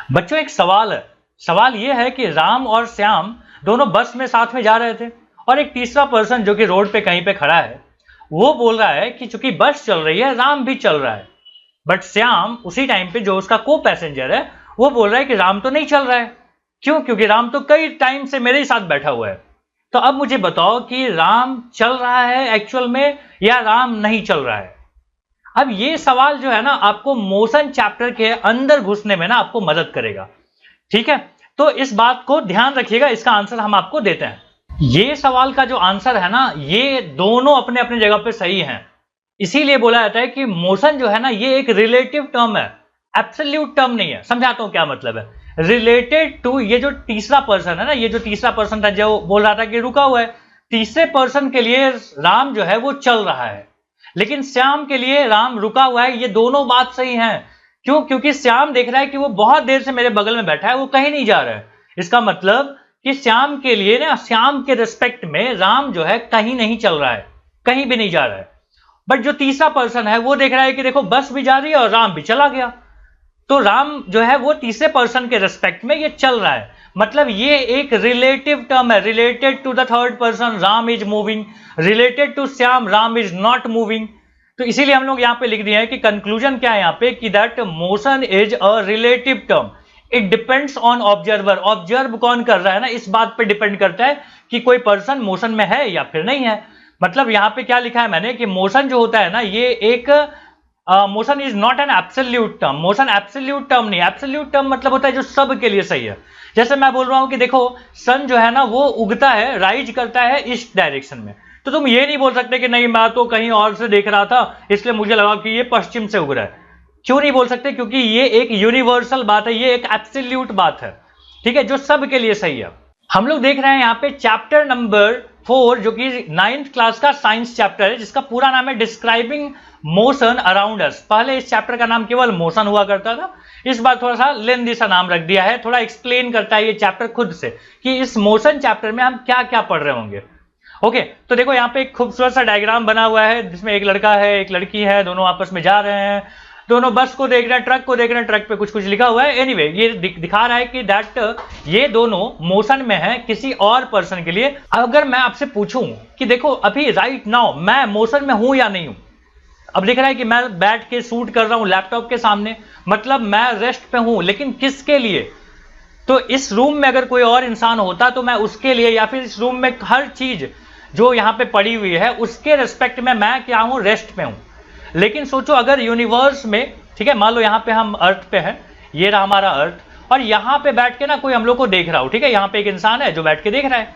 बच्चों एक सवाल है। सवाल ये है कि राम और श्याम दोनों बस में साथ में जा रहे थे और एक तीसरा पर्सन जो कि रोड पे कहीं पे खड़ा है वो बोल रहा है कि चूंकि बस चल रही है राम भी चल रहा है। बट श्याम उसी टाइम पे जो उसका को पैसेंजर है वो बोल रहा है कि राम तो नहीं चल रहा है। क्यों? क्योंकि राम तो कई टाइम से मेरे ही साथ बैठा हुआ है। तो अब मुझे बताओ कि राम चल रहा है एक्चुअल में या राम नहीं चल रहा है। अब ये सवाल जो है ना आपको मोशन चैप्टर के अंदर घुसने में ना आपको मदद करेगा। ठीक है, तो इस बात को ध्यान रखिएगा, इसका आंसर हम आपको देते हैं। ये सवाल का जो आंसर है ना ये दोनों अपने अपने जगह पे सही हैं। इसीलिए बोला जाता है कि मोशन जो है ना ये एक रिलेटिव टर्म है, एब्सोल्यूट टर्म नहीं है। समझाता हूं क्या मतलब है। रिलेटेड टू ये जो तीसरा पर्सन है ना, ये जो तीसरा पर्सन था जो बोल रहा था कि रुका हुआ है, तीसरे पर्सन के लिए राम जो है वो चल रहा है, लेकिन श्याम के लिए राम रुका हुआ है। ये दोनों बात सही है। क्यों? क्योंकि श्याम देख रहा है कि वो बहुत देर से मेरे बगल में बैठा है, वो कहीं नहीं जा रहा है। इसका मतलब कि श्याम के लिए ना, श्याम के रिस्पेक्ट में राम जो है कहीं नहीं चल रहा है, कहीं भी नहीं जा रहा है। बट जो तीसरा पर्सन है वो देख रहा है कि देखो बस भी जा रही है और राम भी चला गया, तो राम जो है वो तीसरे पर्सन के रिस्पेक्ट में ये चल रहा है। मतलब ये एक रिलेटिव टर्म है। Related to the third person Ram is moving, related to Shyam Ram is not moving. तो इसीलिए हम लोग यहां पे लिख दिया है कि कंक्लूजन क्या है यहां पे कि that motion is a relative term, it depends on observer. Observe कौन कर रहा है ना इस बात पे डिपेंड करता है कि कोई पर्सन मोशन में है या फिर नहीं है। मतलब यहां पे क्या लिखा है मैंने कि मोशन जो होता है ना ये एक motion is not an absolute term. Motion absolute term नहीं। एब्सोल्यूट टर्म मतलब होता है जो सब के लिए सही है। जैसे मैं बोल रहा हूं कि देखो सन जो है ना वो उगता है, राइज करता है ईस्ट डायरेक्शन में, तो तुम ये नहीं बोल सकते कि नहीं मैं तो कहीं और से देख रहा था इसलिए मुझे लगा कि ये पश्चिम से उग रहा है। क्यों नहीं बोल सकते? क्योंकि ये एक यूनिवर्सल बात है, ये एक एब्सोल्यूट बात है, ठीक है, जो सब के लिए सही है। हम लोग देख रहे हैं यहाँ पे चैप्टर नंबर 4 जो कि 9th क्लास का साइंस चैप्टर है जिसका पूरा नाम है डिस्क्राइबिंग मोशन अराउंड अस। पहले इस चैप्टर का नाम केवल मोशन हुआ करता था, इस बार थोड़ा सा लेंदी सा नाम रख दिया है। थोड़ा एक्सप्लेन करता है ये चैप्टर खुद से कि इस मोशन चैप्टर में हम क्या क्या पढ़ रहे होंगे। ओके, तो देखो यहाँ पे एक खूबसूरत सा डायग्राम बना हुआ है जिसमें एक लड़का है एक लड़की है, दोनों आपस में जा रहे हैं, दोनों बस को देख रहे हैं, ट्रक को देख रहे हैं, ट्रक पे कुछ कुछ लिखा हुआ है। एनीवे ये दिखा रहा है कि दैट ये दोनों मोशन में है किसी और पर्सन के लिए। अगर मैं आपसे पूछूं कि देखो अभी राइट नाउ मैं मोशन में हूं या नहीं हूं, अब दिख रहा है कि मैं बैठ के शूट कर रहा हूं लैपटॉप के सामने, मतलब मैं रेस्ट पे हूं, लेकिन किसके लिए? तो इस रूम में अगर कोई और इंसान होता तो मैं उसके लिए, या फिर इस रूम में हर चीज जो यहां पे पड़ी हुई है उसके रिस्पेक्ट में मैं क्या हूं? रेस्ट पे हूं। लेकिन सोचो अगर यूनिवर्स में, ठीक है, मान लो यहां पे हम अर्थ पे हैं, ये रहा हमारा अर्थ, और यहां पे बैठ के ना कोई हम लोग को देख रहा हो, ठीक है, यहां पे एक इंसान है जो बैठ के देख रहा है।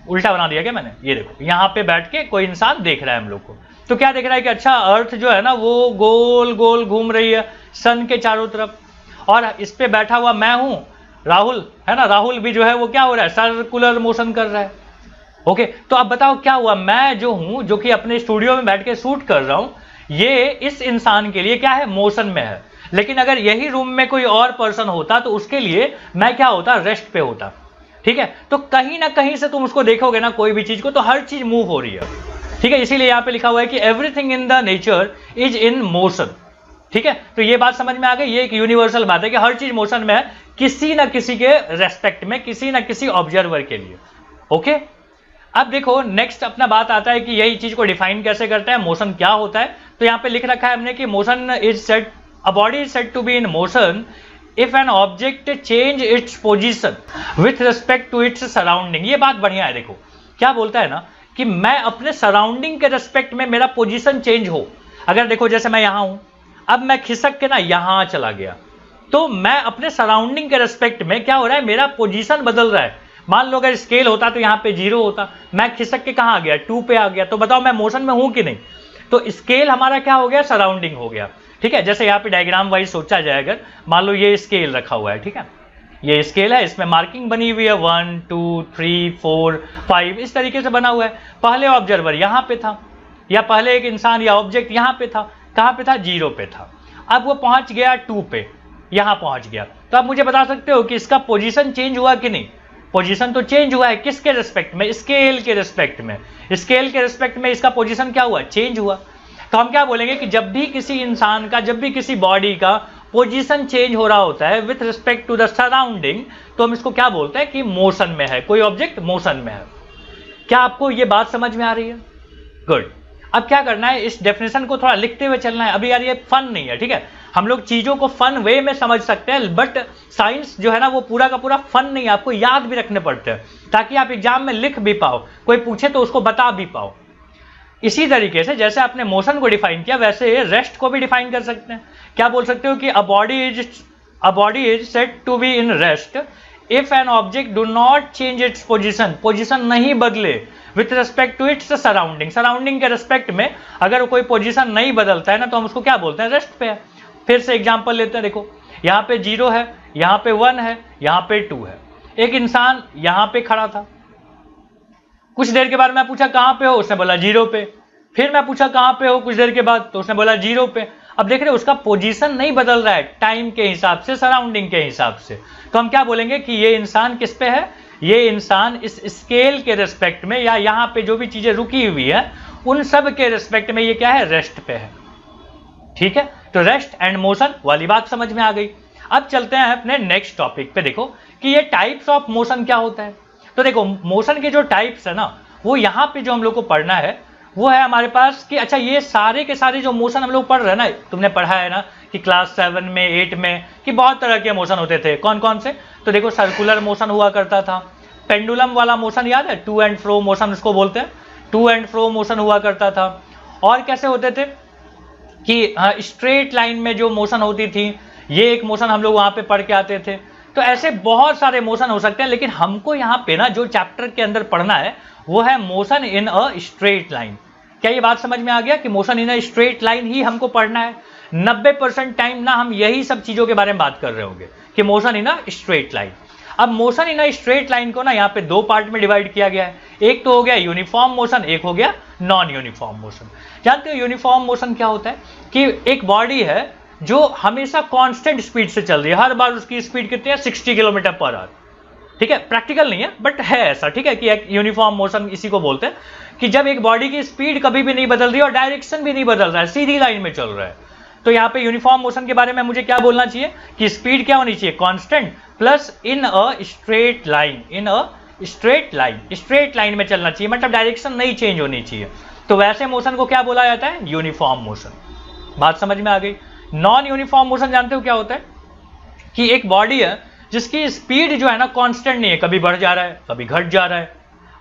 उल्टा बना दिया क्या मैंने? ये देखो यहां पे बैठ के कोई इंसान देख रहा है हम लोग को, तो क्या देख रहा है कि अच्छा अर्थ जो है ना वो गोल गोल घूम रही है सन के चारों तरफ, और इस पे बैठा हुआ मैं हूं राहुल, है ना, राहुल भी जो है वो क्या हो रहा है? सर्कुलर मोशन कर रहा है। ओके, तो अब बताओ क्या हुआ? मैं जो हूं जो कि अपने स्टूडियो में बैठ के शूट कर रहा हूं, ये इस इंसान के लिए क्या है? मोशन में है। लेकिन अगर यही रूम में कोई और पर्सन होता तो उसके लिए मैं क्या होता? रेस्ट पे होता। ठीक है, तो कहीं ना कहीं से तुम उसको देखोगे ना कोई भी चीज को, तो हर चीज मूव हो रही है। ठीक है, इसीलिए यहां पे लिखा हुआ है कि everything in the nature is in motion. ठीक है, तो ये बात समझ में आ गई। ये एक यूनिवर्सल बात है कि हर चीज मोशन में है किसी ना किसी के रेस्पेक्ट में, किसी ना किसी ऑब्जर्वर के लिए। ओके, अब देखो नेक्स्ट अपना बात आता है कि यही चीज को डिफाइन कैसे करता है, मोशन क्या होता है। तो यहां पे लिख रखा है हमने कि motion is said, a body is said to be in motion if an object change its position with respect to its surrounding. ये बात बढ़िया है। देखो क्या बोलता है ना कि मैं अपने सराउंडिंग के रिस्पेक्ट में मेरा पोजीशन चेंज हो। अगर देखो जैसे मैं यहां हूं, अब मैं खिसक के ना यहां चला गया, तो मैं अपने सराउंडिंग के रिस्पेक्ट में क्या हो रहा है? मेरा पोजीशन बदल रहा है। मान लो अगर स्केल होता तो यहाँ पे 0 होता, मैं खिसक के कहाँ आ गया? 2 पे आ गया। तो बताओ मैं मोशन में हूं कि नहीं? तो स्केल हमारा क्या हो गया? सराउंडिंग हो गया। ठीक है, जैसे यहाँ पे डायग्राम वाइज सोचा जाए, अगर मान लो ये स्केल रखा हुआ है, ठीक है, ये स्केल है, इसमें मार्किंग बनी हुई है 1 2 3 4 5 इस तरीके से बना हुआ है। पहले ऑब्जर्वर यहाँ पे था, या पहले एक इंसान या ऑब्जेक्ट यहाँ पे था, कहाँ पे था? 0 पे था। अब वो पहुंच गया 2 पे, यहां पहुंच गया। तो आप मुझे बता सकते हो कि इसका पोजीशन चेंज हुआ कि नहीं? पोजीशन तो चेंज हुआ है। किसके रिस्पेक्ट में? स्केल के रिस्पेक्ट में। स्केल के रिस्पेक्ट में इसका पोजीशन क्या हुआ? चेंज हुआ। तो हम क्या बोलेंगे कि जब भी किसी इंसान का, जब भी किसी बॉडी का पोजीशन चेंज हो रहा होता है with respect to the surrounding, तो हम इसको क्या बोलते हैं कि मोशन में है, कोई ऑब्जेक्ट मोशन में है। क्या आपको ये बात समझ में आ रही है? गुड। अब क्या करना है, इस डेफिनेशन को थोड़ा लिखते हुए चलना है। अभी यार ये फन नहीं है, ठीक है, हम लोग चीजों को फन वे में समझ सकते हैं, बट साइंस जो है ना वो पूरा का पूरा फन नहीं है, आपको याद भी रखने पड़ते हैं ताकि आप एग्जाम में लिख भी पाओ, कोई पूछे तो उसको बता भी पाओ। इसी तरीके से जैसे आपने मोशन को डिफाइन किया, वैसे रेस्ट को भी डिफाइन कर सकते हैं। क्या बोल सकते हो कि a body is said to be in rest if an object do not change its position नहीं बदले with respect to its surrounding के रिस्पेक्ट में अगर कोई पोजीशन नहीं बदलता है ना, तो हम उसको क्या बोलते हैं, रेस्ट पे है। फिर से एग्जांपल लेते हैं, देखो यहाँ पे 0 है, यहाँ पे 1 है, यहाँ पे 2 है। एक इंसान यहाँ पे खड़ा था, कुछ देर के बाद मैं पूछा कहाँ पे हो, उसने बोला 0 पे। फिर मैं पूछा कहाँ पे हो कुछ देर के बाद, तो उसने बोला 0 पे। अब देख रहे हो उसका पोजीशन नहीं बदल रहा है टाइम के हिसाब से, सराउंडिंग के हिसाब से, तो हम क्या बोलेंगे कि ये इंसान किस पे है, ये इंसान इस स्केल के रिस्पेक्ट में या यहाँ पे जो भी चीजें रुकी हुई है उन सब के रिस्पेक्ट में ये क्या है, रेस्ट पे है। ठीक है, तो रेस्ट एंड मोशन वाली बात समझ में आ गई। अब चलते हैं अपने नेक्स्ट टॉपिक पे, देखो कि ये टाइप्स ऑफ मोशन क्या होता है। तो देखो मोशन के जो टाइप्स है ना, वो यहाँ पे जो हम लोग को पढ़ना है वो है हमारे पास कि अच्छा ये सारे के सारे जो मोशन हम लोग पढ़ रहे हैं ना, तुमने पढ़ा है ना कि क्लास 7 में 8 में कि बहुत तरह के मोशन होते थे। कौन कौन से, तो देखो सर्कुलर मोशन हुआ करता था, पेंडुलम वाला मोशन याद है, टू एंड फ्रो मोशन उसको बोलते हैं, टू एंड फ्रो मोशन हुआ करता था। और कैसे होते थे कि स्ट्रेट लाइन में जो मोशन होती थी, ये एक मोशन हम लोग वहां पे पढ़ के आते थे। तो ऐसे बहुत सारे मोशन हो सकते हैं, लेकिन हमको यहाँ पे ना जो चैप्टर के अंदर पढ़ना है वो है motion in a straight line. क्या ये बात समझ में आ गया कि motion in a straight line ही हमको पढ़ना है। 90% टाइम ना हम यही सब चीजों के बारे में बात कर रहे होंगे कि motion in a straight line. अब motion in a straight line को ना यहाँ पे 2 पार्ट में डिवाइड किया गया है, एक तो हो गया यूनिफॉर्म मोशन, एक हो गया नॉन यूनिफॉर्म मोशन। जानते हो यूनिफॉर्म मोशन क्या होता है कि एक बॉडी है जो हमेशा कांस्टेंट स्पीड से चल रही है, हर बार उसकी स्पीड कितनी है, 60 किलोमीटर पर आवर। ठीक है, प्रैक्टिकल नहीं है बट है ऐसा, ठीक है, कि एक यूनिफॉर्म मोशन इसी को बोलते हैं कि जब एक बॉडी की स्पीड कभी भी नहीं बदल रही और डायरेक्शन भी नहीं बदल रहा है, सीधी लाइन में चल रहा है। तो यहाँ पे यूनिफॉर्म मोशन के बारे में मुझे क्या बोलना चाहिए कि स्पीड क्या होनी चाहिए, constant plus in a straight line, in a straight line में चलना चाहिए, मतलब डायरेक्शन नहीं चेंज होनी चाहिए। तो वैसे मोशन को क्या बोला जाता है, यूनिफॉर्म मोशन। बात समझ में आ गई। नॉन यूनिफॉर्म मोशन जानते हो क्या होता है कि एक बॉडी है जिसकी स्पीड जो है ना कांस्टेंट नहीं है, कभी बढ़ जा रहा है कभी घट जा रहा है,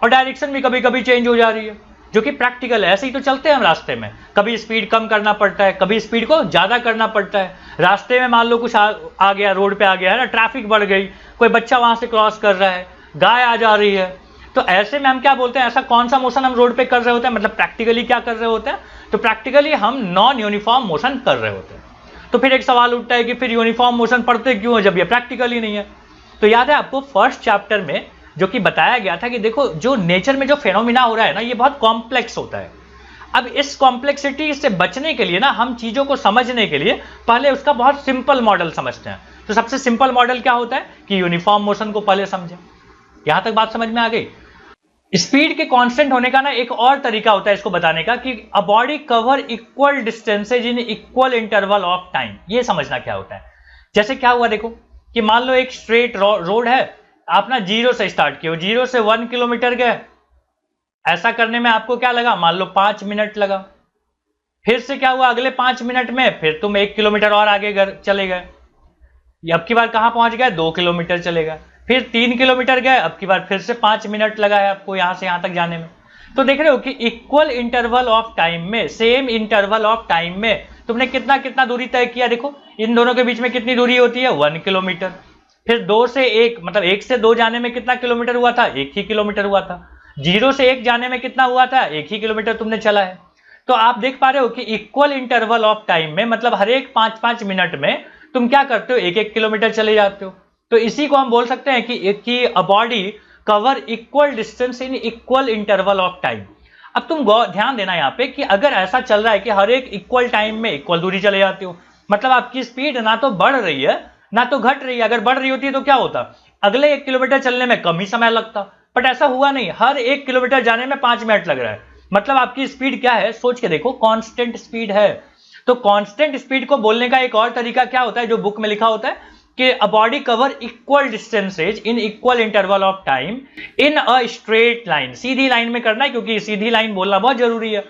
और डायरेक्शन भी कभी कभी चेंज हो जा रही है, जो कि प्रैक्टिकल है। ऐसे ही तो चलते हैं हम रास्ते में, कभी स्पीड कम करना पड़ता है, कभी स्पीड को ज्यादा करना पड़ता है। रास्ते में मान लो कुछ आ गया, रोड पे आ गया है ना, ट्रैफिक बढ़ गई, कोई बच्चा वहां से क्रॉस कर रहा है, गाय आ जा रही है, तो ऐसे में हम क्या बोलते हैं, ऐसा कौन सा मोशन हम रोड पे कर रहे होते हैं, मतलब प्रैक्टिकली क्या कर रहे होते हैं, तो प्रैक्टिकली हम नॉन यूनिफॉर्म मोशन कर रहे होते हैं। तो फिर एक सवाल उठता है कि फिर यूनिफॉर्म मोशन पढ़ते क्यों है जब ये प्रैक्टिकल ही नहीं है। तो याद है आपको फर्स्ट चैप्टर में जो कि बताया गया था कि देखो जो नेचर में जो फेनोमिना हो रहा है ना, ये बहुत कॉम्प्लेक्स होता है। अब इस कॉम्प्लेक्सिटी से बचने के लिए ना, हम चीजों को समझने के लिए पहले उसका बहुत सिंपल मॉडल समझते हैं। तो सबसे सिंपल मॉडल क्या होता है कि यूनिफॉर्म मोशन को पहले समझें। यहां तक बात समझ में आ गई। स्पीड के कांस्टेंट होने का ना एक और तरीका होता है इसको बताने का कि a body cover equal distances in equal interval of time. ये समझना क्या होता है। जैसे क्या हुआ देखो कि मान लो एक स्ट्रेट रोड है, आप ना 0 से स्टार्ट किए, 0 से 1 किलोमीटर गए, ऐसा करने में आपको क्या लगा, मान लो 5 मिनट लगा। फिर से क्या हुआ, अगले 5 मिनट में फिर तुम 1 किलोमीटर और आगे चले गए, अब की बार कहां पहुंच गए, 2 किलोमीटर चले गए, फिर 3 किलोमीटर गए, अब की बार फिर से 5 मिनट लगा है आपको यहां से यहां तक जाने में। तो देख रहे हो कि इक्वल इंटरवल ऑफ टाइम में, सेम इंटरवल ऑफ टाइम में तुमने कितना कितना दूरी तय किया। देखो इन दोनों के बीच में कितनी दूरी होती है, 1 किलोमीटर। फिर 2 से 1 मतलब 1 से 2 जाने में कितना किलोमीटर हुआ था, 1 ही किलोमीटर हुआ था। 0 से 1 जाने में कितना हुआ था, 1 ही किलोमीटर तुमने चला है। तो आप देख पा रहे हो कि इक्वल इंटरवल ऑफ टाइम में मतलब हर एक 5-5 मिनट में तुम क्या करते हो, 1-1 किलोमीटर चले जाते हो। तो इसी को हम बोल सकते हैं कि a body cover equal distance in equal interval of time. अब तुम ध्यान देना यहाँ पे कि अगर ऐसा चल रहा है कि हर एक इक्वल टाइम में इक्वल दूरी चले जाते हो, मतलब आपकी स्पीड ना तो बढ़ रही है ना तो घट रही है। अगर बढ़ रही होती है तो क्या होता, अगले 1 किलोमीटर चलने में कम ही समय लगता, बट ऐसा हुआ नहीं, हर 1 किलोमीटर जाने में 5 मिनट लग रहा है। मतलब आपकी स्पीड क्या है, सोच के देखो, कांस्टेंट स्पीड है। तो कांस्टेंट स्पीड को बोलने का एक और तरीका क्या होता है जो बुक में लिखा होता है कि a body cover equal distances in equal interval of time in a straight line. Sidhi line में करना है क्योंकि सीधी लाइन बोलना बहुत जरूरी है।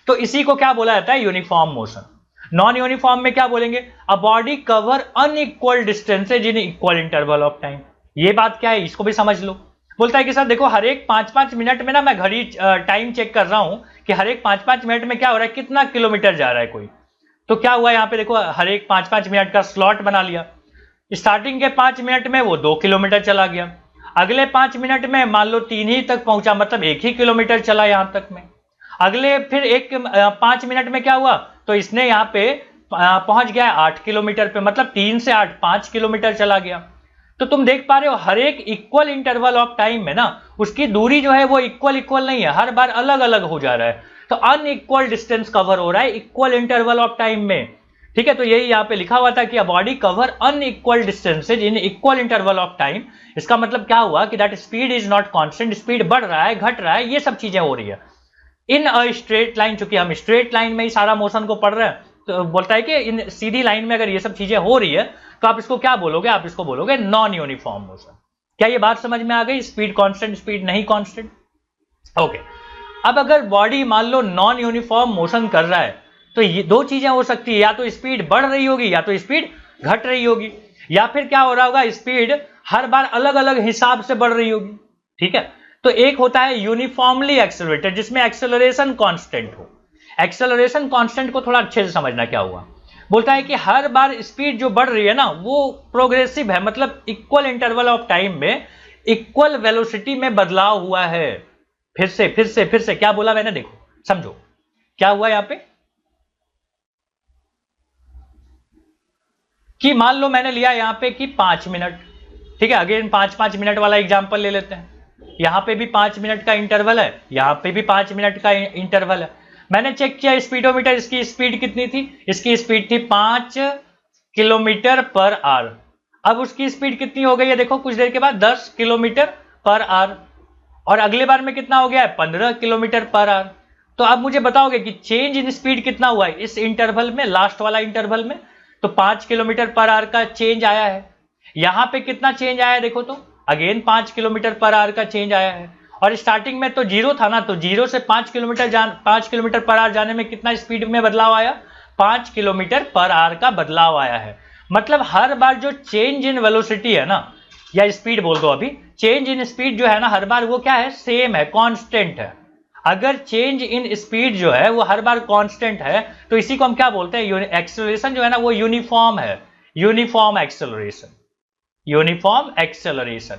तो इसी को क्या बोला जाता है? Uniform motion. नॉन यूनिफॉर्म में क्या बोलेंगे? A body cover unequal distances in equal interval of time. ये बात क्या है इसको भी समझ लो। बोलता है कि सर देखो हर एक 5-5 मिनट में ना मैं घड़ी टाइम चेक कर रहा हूं कि हर एक 5-5 मिनट में क्या हो रहा है, कितना किलोमीटर जा रहा है कोई। तो क्या हुआ यहाँ पे देखो, हर एक 5-5 मिनट का स्लॉट बना लिया। स्टार्टिंग के 5 मिनट में वो 2 किलोमीटर चला गया, अगले 5 मिनट में मान लो 3 ही तक पहुंचा, मतलब 1 ही किलोमीटर चला यहां तक में। अगले फिर 5 मिनट में क्या हुआ, तो इसने यहाँ पे पहुंच गया 8 किलोमीटर पे, मतलब 3 से 8 5 किलोमीटर चला गया। तो तुम देख पा रहे हो हर एक इक्वल इंटरवल ऑफ टाइम में ना उसकी दूरी जो है वो इक्वल नहीं है, हर बार अलग अलग हो जा रहा है। तो अनइक्वल डिस्टेंस कवर हो रहा है इक्वल इंटरवल ऑफ टाइम में। ठीक है, तो यही यहाँ पे लिखा हुआ था कि a body cover unequal distances in equal interval of time. इसका मतलब क्या हुआ कि that speed is not constant, speed बढ़ रहा है घट रहा है, ये सब चीजें हो रही है इन अ स्ट्रेट लाइन। चूंकि हम स्ट्रेट लाइन में ही सारा मोशन को पढ़ रहे हैं, तो बोलता है कि इन सीधी लाइन में अगर ये सब चीजें हो रही है तो आप इसको क्या बोलोगे? आप इसको बोलोगे नॉन यूनिफॉर्म मोशन। क्या ये बात समझ में आ गई? स्पीड कांस्टेंट, स्पीड नहीं कांस्टेंट। ओके, अब अगर बॉडी मान लो नॉन यूनिफॉर्म मोशन कर रहा है तो ये दो चीजें हो सकती है, या तो स्पीड बढ़ रही होगी या तो स्पीड घट रही होगी, या फिर क्या हो रहा होगा, स्पीड हर बार अलग अलग हिसाब से बढ़ रही होगी। ठीक है, तो एक होता है यूनिफॉर्मली एक्सेलरेटेड जिसमें एक्सेलरेशन कांस्टेंट हो। एक्सेलरेशन कांस्टेंट को थोड़ा अच्छे से समझना क्या हुआ। बोलता है कि हर बार स्पीड जो बढ़ रही है ना वो प्रोग्रेसिव है, मतलब इक्वल इंटरवल ऑफ टाइम में इक्वल वेलोसिटी में बदलाव हुआ है। फिर से क्या बोला मैंने, देखो समझो क्या हुआ यहां पे कि मान लो मैंने लिया यहां पे कि 5 मिनट। ठीक है, अगेन 5-5 मिनट वाला एग्जांपल ले लेते हैं। यहां पे भी 5 मिनट का इंटरवल है, यहां पे भी 5 मिनट का इंटरवल है। मैंने चेक किया स्पीडोमीटर, इसकी स्पीड कितनी थी? इसकी स्पीड थी 5 किलोमीटर पर आवर। अब उसकी स्पीड कितनी हो गई है देखो कुछ देर के बाद, 10 किलोमीटर पर आवर। और अगले बार में कितना हो गया है? 15 किलोमीटर पर आवर। तो अब मुझे बताओगे कि चेंज इन स्पीड कितना हुआ है इस इंटरवल में, लास्ट वाला इंटरवल में? तो 5 किलोमीटर पर आवर का चेंज आया है। यहां पे कितना चेंज आया है देखो, तो अगेन 5 किलोमीटर पर आवर का चेंज आया है। और स्टार्टिंग में तो 0 था ना, तो 0 से 5 किलोमीटर पर आवर जाने में कितना स्पीड में बदलाव आया? 5 किलोमीटर पर आवर का बदलाव आया है। मतलब हर बार जो चेंज इन वेलोसिटी है ना, या स्पीड बोल दो अभी, चेंज इन स्पीड जो है ना हर बार वो क्या है? सेम है, कांस्टेंट है। अगर चेंज इन स्पीड जो है वो हर बार कांस्टेंट है तो इसी को हम क्या बोलते हैं? एक्सेलरेशन जो है ना वो यूनिफॉर्म है, यूनिफॉर्म एक्सेलरेशन, यूनिफॉर्म एक्सेलरेशन।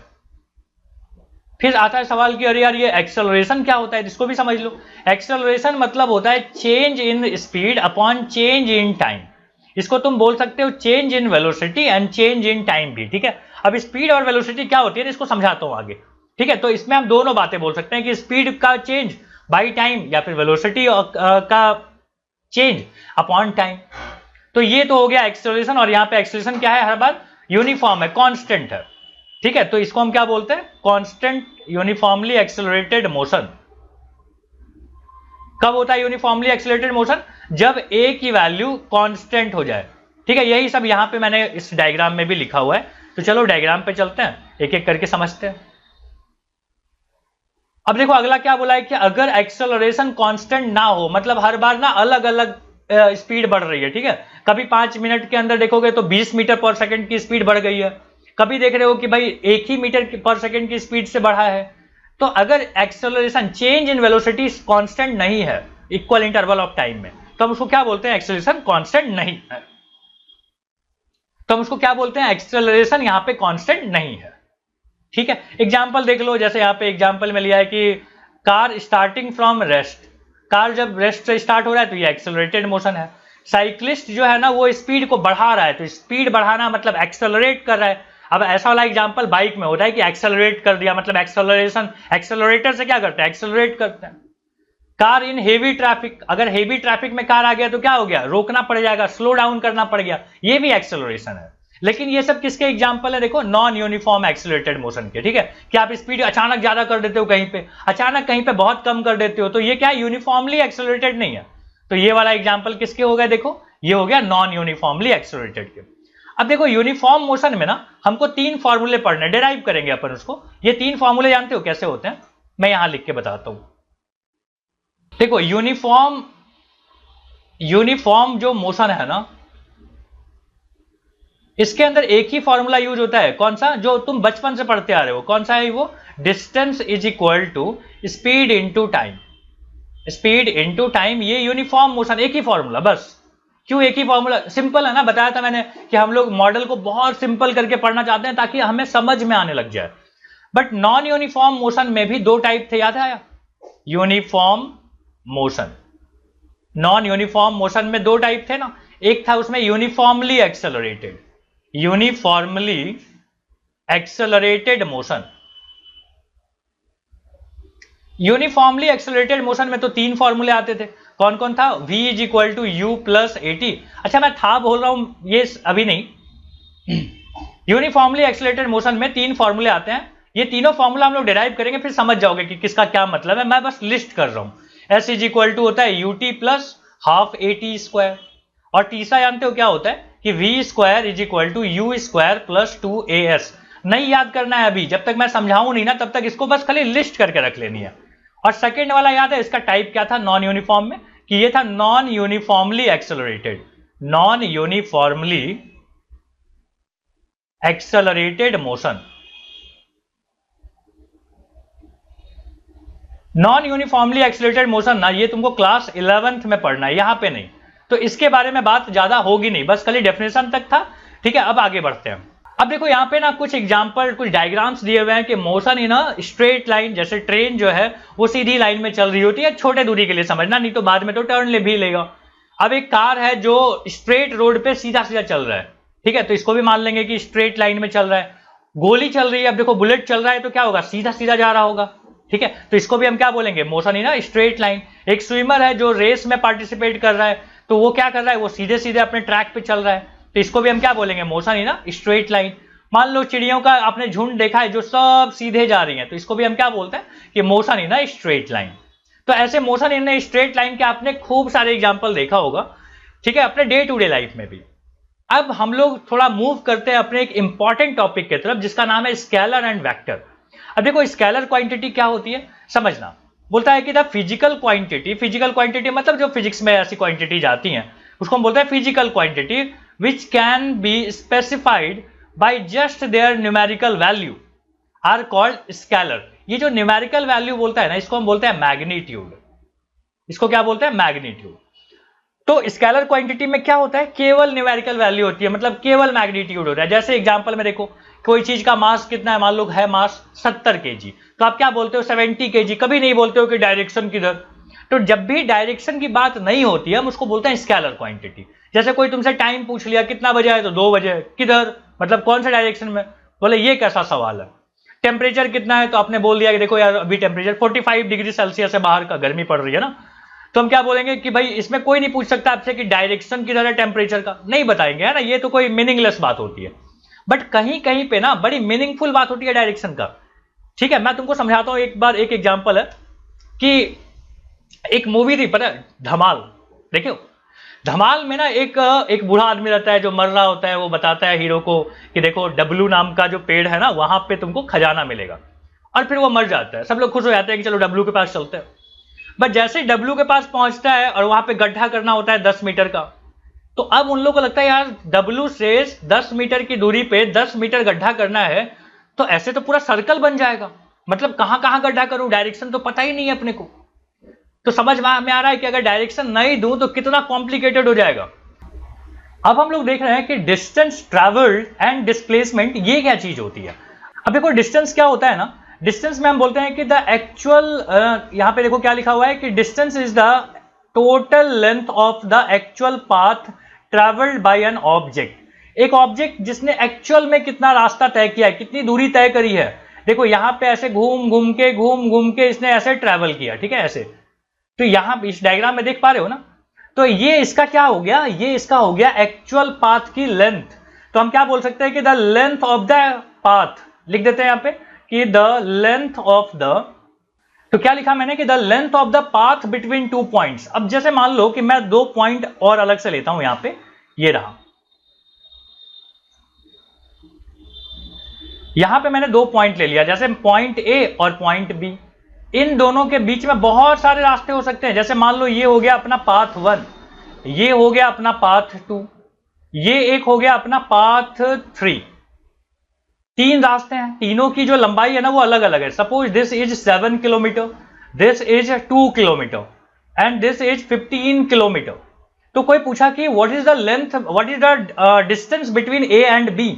फिर आता है सवाल कि अरे यार ये एक्सेलरेशन क्या होता है, इसको भी समझ लो। एक्सेलरेशन मतलब होता है change in speed upon change in time. इसको तुम बोल सकते हो change in velocity and change in time भी। ठीक है, अब स्पीड और वेलोसिटी क्या होती है इसको समझाता हूं आगे। ठीक है, तो इसमें हम दोनों बातें बोल सकते हैं कि स्पीड का चेंज बाई टाइम या फिर वेलोसिटी का चेंज अपॉन टाइम। तो ये तो हो गया एक्सेलरेशन, और यहां पे एक्सेलरेशन क्या है? हर बार यूनिफॉर्म है, कांस्टेंट है। ठीक है, तो इसको हम क्या बोलते हैं? Constant uniformly accelerated motion. कब होता है यूनिफॉर्मली एक्सेलरेटेड मोशन? जब ए की वैल्यू कांस्टेंट हो जाए। ठीक है, यही सब यहां पे मैंने इस डायग्राम में भी लिखा हुआ है। तो चलो डायग्राम पे चलते हैं, एक एक करके समझते हैं। अब देखो अगला क्या बोला है कि अगर एक्सेलरेशन कांस्टेंट ना हो, मतलब हर बार ना अलग अलग स्पीड बढ़ रही है। ठीक है, कभी 5 मिनट के अंदर देखोगे तो 20 मीटर पर सेकंड की स्पीड बढ़ गई है, कभी देख रहे हो कि भाई 1 ही मीटर पर सेकंड की स्पीड से बढ़ा है। तो अगर acceleration change in velocity constant नहीं है इक्वल इंटरवल ऑफ टाइम में, तो हम उसको क्या बोलते हैं? एक्सेलरेशन कांस्टेंट नहीं है। तो हम उसको क्या बोलते हैं? एक्सेलरेशन यहां पे कांस्टेंट नहीं है। ठीक है, एग्जाम्पल देख लो। जैसे यहाँ पे एग्जाम्पल में लिया है कि car starting from rest. Car जब रेस्ट से स्टार्ट हो रहा है तो ये एक्सेलरेटेड मोशन है। साइक्लिस्ट जो है ना वो स्पीड को बढ़ा रहा है, तो स्पीड बढ़ाना मतलब एक्सेलरेट कर रहा है। अब ऐसा वाला एग्जाम्पल बाइक में होता है कि एक्सेलरेट कर दिया, मतलब एक्सेलरेशन, एक्सेलरेटर से क्या करते हैं? एक्सेलरेट करते हैं। कार इन हेवी ट्रैफिक, अगर हेवी ट्रैफिक में कार आ गया तो क्या हो गया? रोकना पड़ जाएगा, स्लो डाउन करना पड़ गया, ये भी एक्सेलरेशन है। लेकिन ये सब किसके एग्जांपल है? देखो नॉन यूनिफॉर्म एक्सेलरेटेड मोशन के। ठीक है, कि आप स्पीड अचानक ज्यादा कर देते हो कहीं पे, अचानक कहीं पे बहुत कम कर देते हो, तो ये क्या है? यूनिफॉर्मली एक्सेलरेटेड नहीं है। तो ये वाला एग्जांपल किसके हो गए? देखो ये हो गया नॉन यूनिफॉर्मली एक्सेलरेटेड के। अब देखो यूनिफॉर्म मोशन में ना हमको 3 फॉर्मूले पढ़ने, डिराइव करेंगे अपन उसको। ये 3 फॉर्मूले जानते हो कैसे होते हैं? मैं यहां लिख के बताता हूं। देखो यूनिफॉर्म जो मोशन है ना, इसके अंदर एक ही फॉर्मूला यूज होता है। कौन सा? जो तुम बचपन से पढ़ते आ रहे हो। कौन सा है वो? Distance is equal to speed into time. Speed into time, ये यूनिफॉर्म मोशन, एक ही फॉर्मूला बस। क्यों एक ही फॉर्मूला? सिंपल है ना, बताया था मैंने कि हम लोग मॉडल को बहुत सिंपल करके पढ़ना चाहते हैं ताकि हमें समझ में आने लग जाए। बट नॉन यूनिफॉर्म मोशन में भी 2 टाइप थे, याद आया? Uniform motion, non uniform motion में 2 टाइप थे ना। एक था उसमें uniformly accelerated, uniformly accelerated motion. Uniformly accelerated motion में तो 3 फॉर्मूले आते थे। कौन कौन था? v is equal to u plus a t. अच्छा मैं था बोल रहा हूं, ये अभी नहीं। यूनिफॉर्मली एक्सेलरेटेड मोशन में 3 फॉर्मूले आते हैं। ये तीनों फॉर्मूला हम लोग डिराइव करेंगे, फिर समझ जाओगे कि किसका क्या मतलब है। मैं बस लिस्ट कर रहा हूं। s इज इक्वल टू होता है ut plus half a t square, और तीसरा जानते हो क्या होता है कि v square is equal to u square plus 2as। नहीं याद करना है अभी, जब तक मैं समझाऊं नहीं ना तब तक इसको बस खाली लिस्ट करके रख लेनी है। और सेकंड वाला याद है, इसका टाइप क्या था नॉन यूनिफॉर्म में? कि ये था non uniformly accelerated, non uniformly accelerated motion. Non uniformly accelerated motion ना, ये तुमको क्लास 11th में पढ़ना है, यहां पे नहीं। तो इसके बारे में बात ज्यादा होगी नहीं, बस खाली डेफिनेशन तक था। ठीक है, अब आगे बढ़ते हैं। अब देखो यहाँ पे ना कुछ एग्जांपल, कुछ डायग्राम्स दिए हुए हैं कि motion in a straight line, जैसे ट्रेन जो है वो सीधी लाइन में चल रही होती है। छोटे दूरी के लिए समझना, नहीं तो बाद में तो टर्न ले भी लेगा। अब एक कार है जो स्ट्रेट रोड पे सीधा सीधा चल रहा है, ठीक है, तो इसको भी मान लेंगे कि स्ट्रेट लाइन में चल रहा है। गोली चल रही है, अब देखो बुलेट चल रहा है तो क्या होगा? सीधा सीधा जा रहा होगा, ठीक है, तो इसको भी हम क्या बोलेंगे? Motion in a straight line. एक स्विमर है जो रेस में पार्टिसिपेट कर रहा है, तो वो क्या कर रहा है? वो सीधे सीधे अपने ट्रैक पे चल रहा है, तो इसको भी हम क्या बोलेंगे? Motion in a straight line. मान लो चिड़ियों का आपने झुंड देखा है जो सब सीधे जा रही हैं, तो इसको भी हम क्या बोलते हैं? कि motion in a straight line. तो ऐसे motion in a straight line के आपने खूब सारे एग्जांपल देखा होगा, ठीक है, अपने डे टू डे लाइफ में भी। अब हम लोग थोड़ा मूव करते हैं अपने एक इंपॉर्टेंट टॉपिक की तरफ, जिसका नाम है स्केलर एंड वेक्टर। अब देखो स्केलर क्वांटिटी क्या होती है समझना। बोलता है कि the physical quantity, physical quantity मतलब जो फिजिक्स में ऐसी क्वांटिटी जाती हैं उसको हम बोलते हैं physical quantity, which can be specified by just their numerical value are called scalar. ये जो न्यूमेरिकल वैल्यू बोलता है ना, इसको हम बोलते हैं मैग्नीट्यूड। इसको क्या बोलते हैं? मैग्नीट्यूड। तो स्केलर क्वांटिटी में क्या होता है? केवल न्यूमेरिकल वैल्यू होती है, मतलब केवल मैग्नीट्यूड होता है। जैसे एग्जांपल में देखो, कोई चीज का मास कितना है, मान लो है मास 70 kg, तो आप क्या बोलते हो? 70 kg। कभी नहीं बोलते हो कि डायरेक्शन किधर। तो जब भी डायरेक्शन की बात नहीं होती है हम उसको बोलते हैं स्केलर क्वांटिटी। जैसे कोई तुमसे टाइम पूछ लिया, कितना बजे है, तो 2 बजे। किधर? मतलब कौन से डायरेक्शन में? बोले ये कैसा सवाल है। टेम्परेचर कितना है, तो आपने बोल दिया कि देखो यार अभी टेम्परेचर 45 डिग्री सेल्सियस है, बाहर का गर्मी पड़ रही है ना, तो हम क्या बोलेंगे कि भाई इसमें कोई नहीं पूछ सकता आपसे कि डायरेक्शन किधर है टेम्परेचर का, नहीं बताएंगे, है ना। ये तो कोई मीनिंगलेस बात होती है। बट कहीं कहीं पे ना बड़ी मीनिंगफुल बात होती है डायरेक्शन का, ठीक है। मैं तुमको समझाता हूं, एक बार एक एग्जांपल है कि एक मूवी थी, पता है, धमाल। देखियो धमाल में ना एक बूढ़ा आदमी रहता है जो मर रहा होता है। वो बताता है हीरो को कि देखो डब्लू नाम का जो पेड़ है ना, वहां पे तुमको खजाना मिलेगा, और फिर वो मर जाता है। सब लोग खुश हो जाते हैं कि चलो डब्लू के पास चलते हैं। बट जैसे ही डब्लू के पास पहुंचता है और वहां पे गड्ढा करना होता है 10 मीटर का, तो अब उन लोगों को लगता है यार डब्लू से 10 मीटर की दूरी पे 10 मीटर गड्ढा करना है, तो ऐसे तो पूरा सर्कल बन जाएगा। मतलब कहां कहां गड्ढा करूं, डायरेक्शन तो पता ही नहीं है अपने को। तो समझ में आ रहा है कि अगर डायरेक्शन नहीं दूं तो कितना कॉम्प्लिकेटेड हो जाएगा। अब हम लोग देख रहे हैं कि डिस्टेंस ट्रैवल्ड एंड डिस्प्लेसमेंट, ये क्या चीज होती है। अब देखो डिस्टेंस क्या होता है ना, डिस्टेंस में हम बोलते हैं कि द एक्चुअल, यहां पे देखो क्या लिखा हुआ है कि distance is the total length of the actual path travelled bye an object. एक ऑब्जेक्ट जिसने एक्चुअल में कितना रास्ता तय किया है, कितनी दूरी तय करी है। देखो यहां पे ऐसे घूम घूम के इसने ऐसे ट्रैवल किया, ठीक है, ऐसे। तो यहां इस डायग्राम में देख पा रहे हो ना, तो ये इसका क्या हो गया, ये इसका हो गया एक्चुअल पाथ की लेंथ। तो हम क्या बोल सकते हैं कि the length of the path, लिख देते हैं यहां पे कि द लेंथ ऑफ द तो क्या लिखा मैंने कि the length of the path between 2 points. अब जैसे मान लो कि मैं 2 पॉइंट और अलग से लेता हूं, यहां पे ये रहा, यहां पे मैंने 2 पॉइंट ले लिया, जैसे पॉइंट ए और पॉइंट बी। इन दोनों के बीच में बहुत सारे रास्ते हो सकते हैं। जैसे मान लो ये हो गया अपना पाथ 1, ये हो गया अपना पाथ 2, ये एक हो गया अपना पाथ 3। 3 रास्ते हैं, तीनों की जो लंबाई है ना वो अलग अलग है। Suppose this is 7 kilometre, this is 2 kilometre and this is 15 kilometre. तो कोई पूछा कि what is the length, what is the distance between A and B,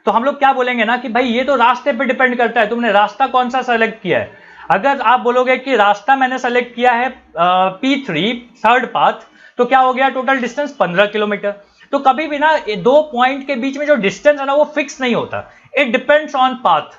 तो हम लोग क्या बोलेंगे ना कि भाई ये तो रास्ते पे डिपेंड करता है, तुमने रास्ता कौन सा सेलेक्ट किया है। अगर आप बोलोगे कि रास्ता मैंने सेलेक्ट किया है P3 थर्ड पाथ, तो क्या हो गया टोटल डिस्टेंस 15 किलोमीटर। तो कभी भी ना 2 पॉइंट के बीच में जो डिस्टेंस है ना वो फिक्स नहीं होता, इट डिपेंड्स ऑन पाथ,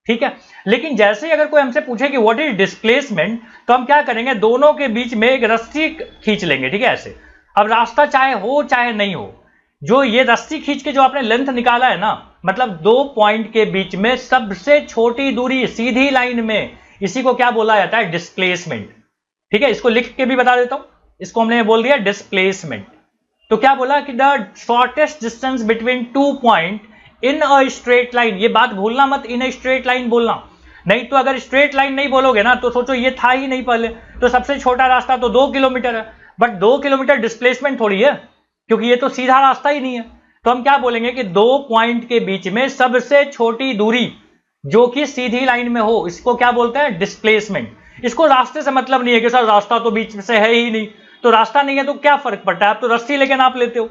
ठीक है। लेकिन जैसे ही अगर कोई हमसे पूछे कि व्हाट इज डिस्प्लेसमेंट, तो हम क्या करेंगे, दोनों के बीच में एक रस्सी खींच लेंगे, ठीक है, ऐसे। अब रास्ता चाहे हो चाहे नहीं हो, जो ये रस्सी खींच के जो आपने लेंथ निकाला है ना, मतलब 2 पॉइंट के बीच में सबसे छोटी दूरी सीधी लाइन में, इसी को क्या बोला जाता है, डिस्प्लेसमेंट, ठीक है। इसको लिख के भी बता देता हूं, इसको हमने बोल दिया डिस्प्लेसमेंट। तो क्या बोला कि the shortest distance between 2 point in a straight line. ये बात भूलना मत, इन अ स्ट्रेट लाइन बोलना, नहीं तो अगर स्ट्रेट लाइन नहीं बोलोगे ना तो सोचो ये था ही नहीं पहले, तो सबसे छोटा रास्ता तो 2 किलोमीटर है, बट 2 किलोमीटर डिस्प्लेसमेंट थोड़ी है, क्योंकि ये तो सीधा रास्ता ही नहीं है। तो हम क्या बोलेंगे कि 2 पॉइंट के बीच में सबसे छोटी दूरी जो कि सीधी लाइन में हो, इसको क्या बोलते हैं, डिस्प्लेसमेंट। इसको रास्ते से मतलब नहीं है कि सर रास्ता तो बीच से है ही नहीं, तो रास्ता नहीं है तो क्या फर्क पड़ता है, आप तो रस्सी लेके नाप लेते हो,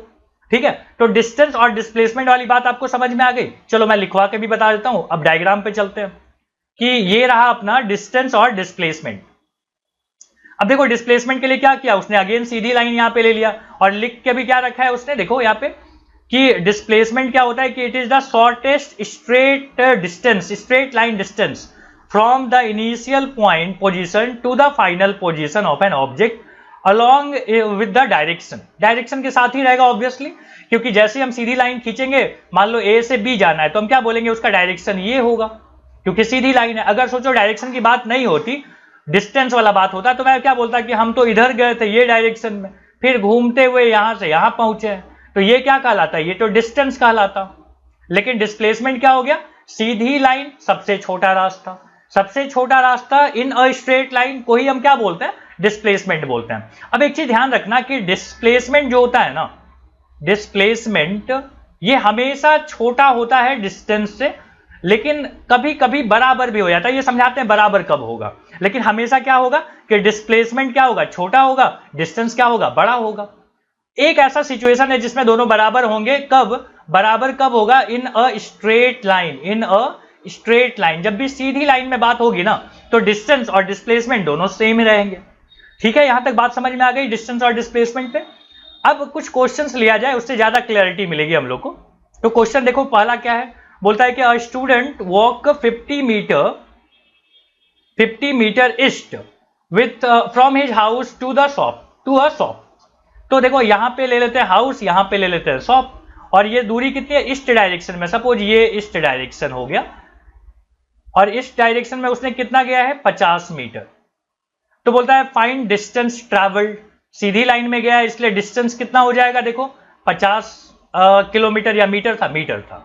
ठीक है। तो डिस्टेंस और डिस्प्लेसमेंट वाली बात आपको समझ में आ गई। चलो मैं लिखवा के भी बता देता हूं। अब डायग्राम पे चलते हैं कि ये रहा अपना डिस्टेंस और डिस्प्लेसमेंट। अब देखो डिस्प्लेसमेंट के लिए क्या किया उसने, अगेन सीधी लाइन यहां पे ले लिया और लिख के भी क्या रखा है उसने, देखो यहां पे कि डिस्प्लेसमेंट क्या होता है कि it is the shortest straight distance, straight line distance from the initial point position to the final position of an object along with the direction. Direction के साथ ही रहेगा ऑब्वियसली, क्योंकि जैसे हम सीधी लाइन खींचेंगे, मान लो ए से बी जाना है, तो हम क्या बोलेंगे, उसका डायरेक्शन ये होगा, क्योंकि सीधी लाइन है। अगर सोचो डायरेक्शन की बात नहीं होती, डिस्टेंस वाला बात होता, तो मैं क्या बोलता कि हम तो इधर गए थे ये डायरेक्शन में, फिर घूमते हुए यहां से यहां पहुंचे हैं, तो ये क्या कहलाता है, ये तो डिस्टेंस कहलाता। लेकिन डिस्प्लेसमेंट क्या हो गया, सीधी लाइन सबसे छोटा रास्ता, सबसे छोटा रास्ता इन अ स्ट्रेट लाइन को ही हम क्या बोलते हैं, डिस्प्लेसमेंट बोलते हैं। अब एक चीज ध्यान रखना कि डिस्प्लेसमेंट जो होता है ना, डिस्प्लेसमेंट ये हमेशा छोटा होता है डिस्टेंस से, लेकिन कभी कभी बराबर भी हो जाता है। ये समझाते हैं बराबर कब होगा, लेकिन हमेशा क्या होगा कि डिस्प्लेसमेंट क्या होगा, छोटा होगा, डिस्टेंस क्या होगा, बड़ा होगा। एक ऐसा सिचुएशन है जिसमें दोनों बराबर होंगे, कब बराबर कब होगा, in a straight line, in a straight line. जब भी सीधी लाइन में बात होगी ना, तो डिस्टेंस और डिस्प्लेसमेंट दोनों सेम ही रहेंगे, ठीक है। यहां तक बात समझ में आ गई डिस्टेंस और डिस्प्लेसमेंट पे। अब कुछ क्वेश्चंस लिया जाए, उससे ज्यादा क्लैरिटी मिलेगी हम लोग को। तो क्वेश्चन देखो पहला क्या है, बोलता है कि a student walk 50 metre east with from his house to the shop, to a shop. तो देखो यहां पे ले लेते हैं हाउस, यहां पे ले लेते हैं शॉप, और ये दूरी कितनी है, ईस्ट डायरेक्शन में। सपोज ये ईस्ट डायरेक्शन हो गया, और इस डायरेक्शन में उसने कितना गया है, 50 मीटर। तो बोलता है फाइंड डिस्टेंस ट्रैवल्ड, सीधी लाइन में गया है इसलिए डिस्टेंस कितना हो जाएगा, देखो 50 किलोमीटर या मीटर था, मीटर था।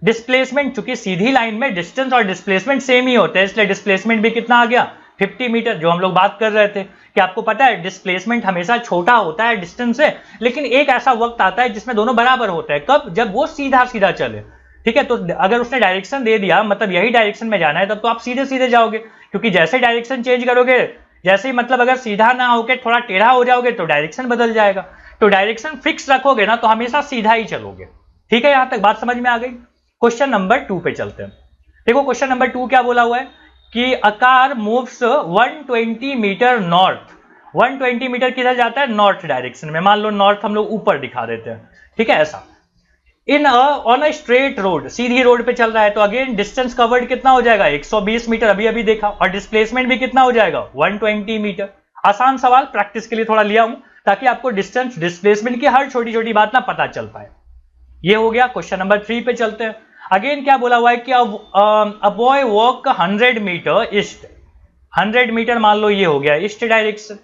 डिस्प्लेसमेंट, चूंकि सीधी लाइन में डिस्टेंस और डिस्प्लेसमेंट सेम ही होते हैं, इसलिए डिस्प्लेसमेंट भी कितना आ गया, 50 मीटर, जो हम लोग बात कर रहे थे कि आपको पता है डिस्प्लेसमेंट हमेशा छोटा होता है डिस्टेंस से, लेकिन एक ऐसा वक्त आता है जिसमें दोनों बराबर होते हैं, कब, जब वो सीधा सीधा चले, ठीक है। तो अगर उसने डायरेक्शन दे दिया, मतलब यही डायरेक्शन में जाना है, तब तो आप सीधे सीधे जाओगे, क्योंकि जैसे डायरेक्शन चेंज करोगे, जैसे ही मतलब अगर सीधा ना होके थोड़ा टेढ़ा हो जाओगे तो डायरेक्शन बदल जाएगा। तो डायरेक्शन फिक्स रखोगे ना तो हमेशा सीधा ही चलोगे, ठीक है। यहां तक बात समझ में आ गई। क्वेश्चन नंबर 2 पे चलते हैं। देखो क्वेश्चन नंबर 2 क्या बोला हुआ है कि a car moves 120 metre north. 120 metre किधर जाता है, नॉर्थ डायरेक्शन में। मान लो नॉर्थ हम लोग ऊपर दिखा देते हैं, ठीक है, ऐसा। In on a straight road, Sidhi road पे चल रहा है, तो अगेन डिस्टेंस कवर्ड कितना हो जाएगा, 120 मीटर, अभी अभी देखा, और डिस्प्लेसमेंट भी कितना हो जाएगा, 120 मीटर। आसान सवाल, प्रैक्टिस के लिए थोड़ा लिया हूं ताकि आपको डिस्टेंस डिस्प्लेसमेंट की हर छोटी छोटी बात ना पता चल पाए। ये हो गया। क्वेश्चन नंबर 3 पे चलते हैं। अगेन क्या बोला हुआ है कि a boy walk 100 metre east, 100 metre मान लो ये हो गया ईस्ट डायरेक्शन,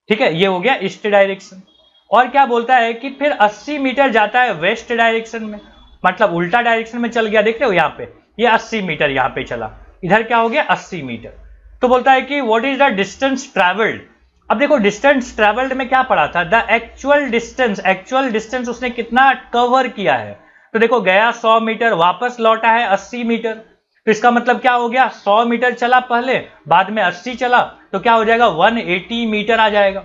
ठीक है, ये हो गया ईस्ट डायरेक्शन। और क्या बोलता है कि फिर 80 मीटर जाता है वेस्ट डायरेक्शन में, मतलब उल्टा डायरेक्शन में चल गया, देख रहे हो यहाँ पे ये 80 मीटर यहाँ पे चला, इधर क्या हो गया 80 मीटर। तो बोलता है कि what is the distance travelled. अब देखो डिस्टेंस ट्रेवल्ड में क्या पढ़ा था, द एक्चुअल डिस्टेंस उसने कितना कवर किया है। तो देखो गया 100 मीटर, वापस लौटा है 80 मीटर, तो इसका मतलब क्या हो गया 100 मीटर चला पहले, बाद में 80 चला, तो क्या हो जाएगा 180 मीटर आ जाएगा।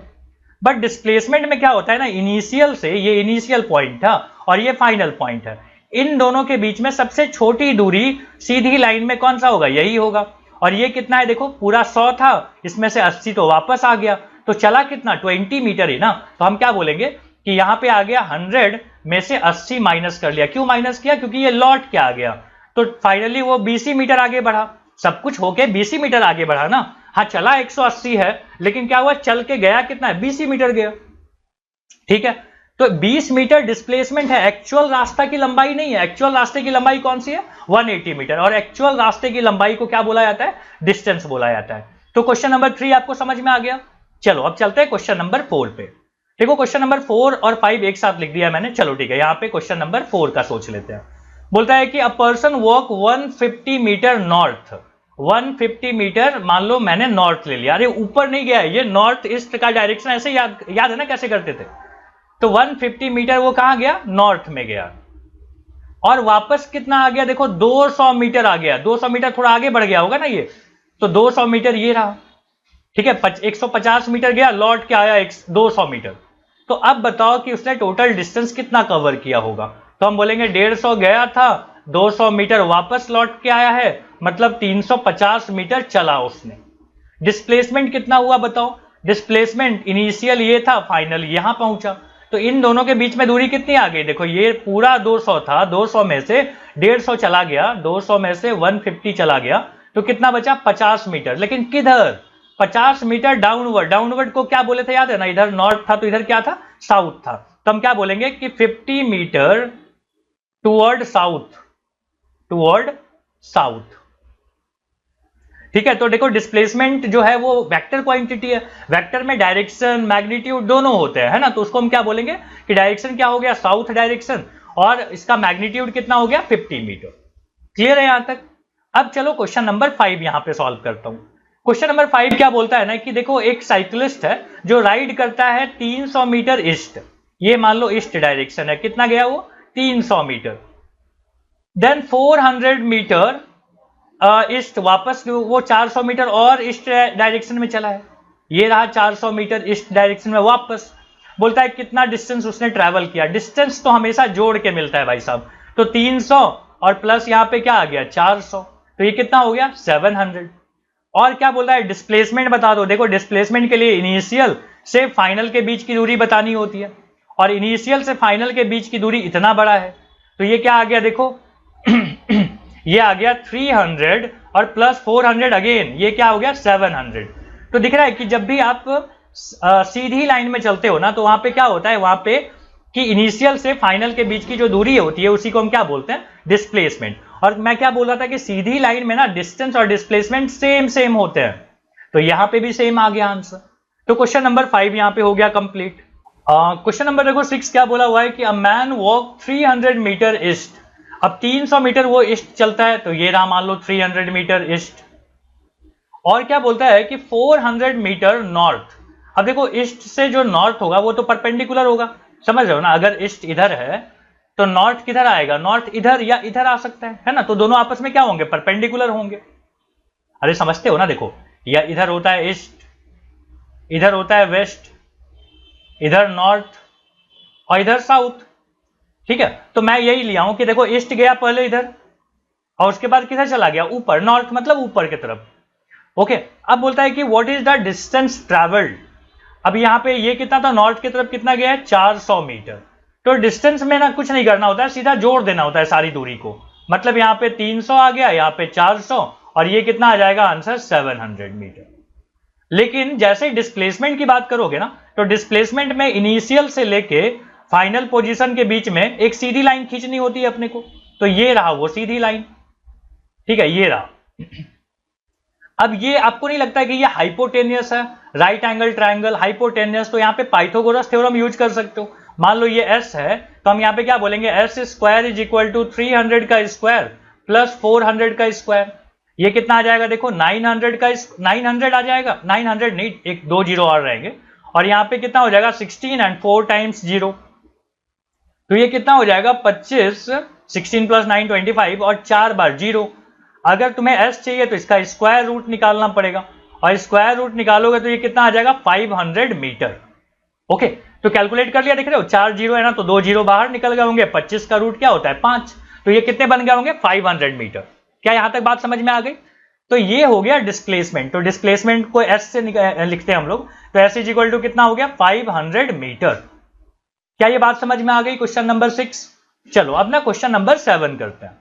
बट डिस्प्लेसमेंट में क्या होता है ना, इनिशियल से, ये इनिशियल पॉइंट था और ये फाइनल पॉइंट है, इन दोनों के बीच में सबसे छोटी दूरी सीधी लाइन में कौन सा होगा, यही होगा। और ये कितना है देखो, पूरा 100 था, इसमें से 80 तो वापस आ गया, तो चला कितना 20 मीटर ही ना। तो हम क्या बोलेंगे कि यहाँ पे आ गया 100 में से 80 माइनस कर लिया। क्यों माइनस किया, क्योंकि ये लौट के आ गया, तो फाइनली वो 20 मीटर आगे बढ़ा, सब कुछ होके 20 मीटर आगे बढ़ा ना। हाँ चला 180 है, लेकिन क्या हुआ चल के गया कितना है 20 मीटर गया, ठीक है। तो 20 मीटर डिस्प्लेसमेंट है, एक्चुअल रास्ता की लंबाई नहीं है। एक्चुअल रास्ते की लंबाई कौन सी है 180 मीटर, और एक्चुअल रास्ते की लंबाई को क्या बोला जाता है, डिस्टेंस बोला जाता है। तो क्वेश्चन नंबर 3 आपको समझ में आ गया। चलो अब चलते हैं क्वेश्चन नंबर 4 पे। देखो क्वेश्चन नंबर 4 और 5 एक साथ लिख दिया मैंने, चलो ठीक है, यहाँ पे क्वेश्चन नंबर 4 का सोच लेते हैं। बोलता है कि a person walk 150 metre north, 150 metre मान लो मैंने नॉर्थ ले लिया, अरे ऊपर नहीं गया, ये नॉर्थ ईस्ट का डायरेक्शन ऐसे याद है ना कैसे करते थे। तो 150 मीटर वो कहां गया, नॉर्थ में गया, और वापस कितना आ गया देखो 200 मीटर आ गया, 200 मीटर थोड़ा आगे बढ़ गया होगा ना ये, तो 200 मीटर ये रहा, ठीक है। 150 मीटर गया, लौट के आया 200 मीटर। तो अब बताओ कि उसने टोटल डिस्टेंस कितना कवर किया होगा। तो हम बोलेंगे 150 गया था, 200 मीटर वापस लौट के आया है, मतलब 350 मीटर चला उसने। डिस्प्लेसमेंट कितना हुआ बताओ, डिस्प्लेसमेंट इनिशियल ये था, फाइनल यहां पहुंचा, तो इन दोनों के बीच में दूरी कितनी आ गई देखो, ये पूरा 200 था, 200 में से 150 चला गया, 200 में से 150 चला गया, तो कितना बचा 50 मीटर। लेकिन किधर, 50 मीटर डाउनवर्ड, डाउनवर्ड को क्या बोले थे याद है ना, इधर नॉर्थ था तो इधर क्या था साउथ था, तो हम क्या बोलेंगे कि 50 metre toward south, toward south, ठीक है। तो देखो डिस्प्लेसमेंट जो है वो वेक्टर क्वांटिटी है, वेक्टर में डायरेक्शन मैग्नीट्यूड दोनों होते हैं, है ना, तो उसको हम क्या बोलेंगे कि डायरेक्शन क्या हो गया साउथ डायरेक्शन, और इसका मैग्नीट्यूड कितना हो गया 50 मीटर। क्लियर है यहां तक। अब चलो क्वेश्चन नंबर 5 यहां पे सॉल्व करता हूं। क्वेश्चन नंबर 5 क्या बोलता है ना कि देखो एक साइकिलिस्ट है जो राइड करता है 300 मीटर ईस्ट, ये मान लो ईस्ट डायरेक्शन है, कितना गया वो 300 मीटर, देन 400 मीटर ईस्ट, वापस वो 400 मीटर और ईस्ट डायरेक्शन में चला है, ये रहा 400 मीटर ईस्ट डायरेक्शन में वापस। बोलता है कितना डिस्टेंस उसने ट्रैवल किया, डिस्टेंस तो हमेशा जोड़ के मिलता है भाई साहब, तो 300 और प्लस यहाँ पे क्या आ गया 400, तो ये कितना हो गया 700। और क्या बोल रहा है डिस्प्लेसमेंट बता दो, देखो डिस्प्लेसमेंट के लिए इनिशियल से फाइनल के बीच की दूरी बतानी होती है, और इनिशियल से फाइनल के बीच की दूरी इतना बड़ा है, तो ये क्या आ गया देखो ये आ गया 300 और प्लस 400 अगेन, ये क्या हो गया 700। तो दिख रहा है कि जब भी आप सीधी लाइन में चलते हो ना, तो वहां पे क्या होता है, वहां पे कि इनिशियल से फाइनल के बीच की जो दूरी होती है उसी को हम क्या बोलते हैं डिस्प्लेसमेंट। और मैं क्या बोल रहा था कि सीधी लाइन में ना डिस्टेंस और डिस्प्लेसमेंट सेम होते हैं, तो यहां पे भी सेम आ गया आंसर। तो क्वेश्चन नंबर 5 यहां पे हो गया कंप्लीट। क्वेश्चन नंबर देखो 6 क्या बोला हुआ है कि a man walk 300 metre east, अब 300 मीटर वो ईस्ट चलता है, तो ये रहा मान लो 300 मीटर ईस्ट। और क्या बोलता है कि 400 मीटर नॉर्थ, अब देखो ईस्ट से जो नॉर्थ होगा वो तो परपेंडिकुलर होगा, समझ रहे हो ना, अगर ईस्ट इधर है तो नॉर्थ किधर आएगा, नॉर्थ इधर या इधर आ सकता है ना, तो दोनों आपस में क्या होंगे परपेंडिकुलर होंगे। अरे समझते हो ना, देखो या इधर होता है ईस्ट, इधर होता है वेस्ट, इधर नॉर्थ और इधर साउथ, ठीक है। तो मैं यही लिया हूं कि देखो ईस्ट गया पहले इधर और उसके बाद किधर चला गया ऊपर, नॉर्थ मतलब ऊपर की तरफ, ओके। अब बोलता है कि what is the distance travelled, अब यहां पे ये कितना था नॉर्थ की तरफ कितना गया है 400 मीटर, तो डिस्टेंस में ना कुछ नहीं करना होता है, सीधा जोड़ देना होता है सारी दूरी को, मतलब यहां पे 300 आ गया, यहां पे 400 और ये कितना आ जाएगा आंसर 700 मीटर। लेकिन जैसे डिस्प्लेसमेंट की बात करोगे ना, तो डिस्प्लेसमेंट में इनिशियल से लेके फाइनल पोजीशन के बीच में एक सीधी लाइन खींचनी होती है अपने को, तो ये रहा वो सीधी लाइन, ठीक है, ये रहा। अब ये आपको नहीं लगता कि ये हाइपोटेनियस है, राइट एंगल ट्राइंगल हाइपोटेनियस, तो यहाँ पे पाइथागोरस थ्योरम यूज कर सकते हो। मान लो ये s है, तो हम यहाँ पे क्या बोलेंगे, s square is equal to 300 का स्क्वायर प्लस 400 का स्क्वायर। ये कितना आ जाएगा, देखो 900 का 900 आ जाएगा, 900 नहीं, एक 2 जीरो और रहेंगे, और यहाँ पे कितना हो जाएगा 16 एंड 4 टाइम्स 0, तो ये कितना हो जाएगा 25, 16 प्लस 9 25 और 4 बार 0। अगर तुम्हें s चाहिए तो इसका स्क्वायर रूट निकालना पड़ेगा, और स्क्वायर रूट निकालोगे तो ये कितना आ जाएगा 500 मीटर। ओके, तो कैलकुलेट कर लिया, देख रहे हो 4 जीरो है ना, तो 2 जीरो बाहर निकल गए होंगे, 25 का रूट क्या होता है 5, तो ये कितने बन गए होंगे 500 मीटर। क्या यहां तक बात समझ में आ गई? तो ये हो गया डिस्प्लेसमेंट। तो डिस्प्लेसमेंट को s से लिखते हैं हम लोग, तो s इज इक्वल टू कितना हो गया 500 मीटर। क्या ये बात समझ में आ गई क्वेश्चन नंबर 6? चलो अब ना क्वेश्चन नंबर 7 करते हैं।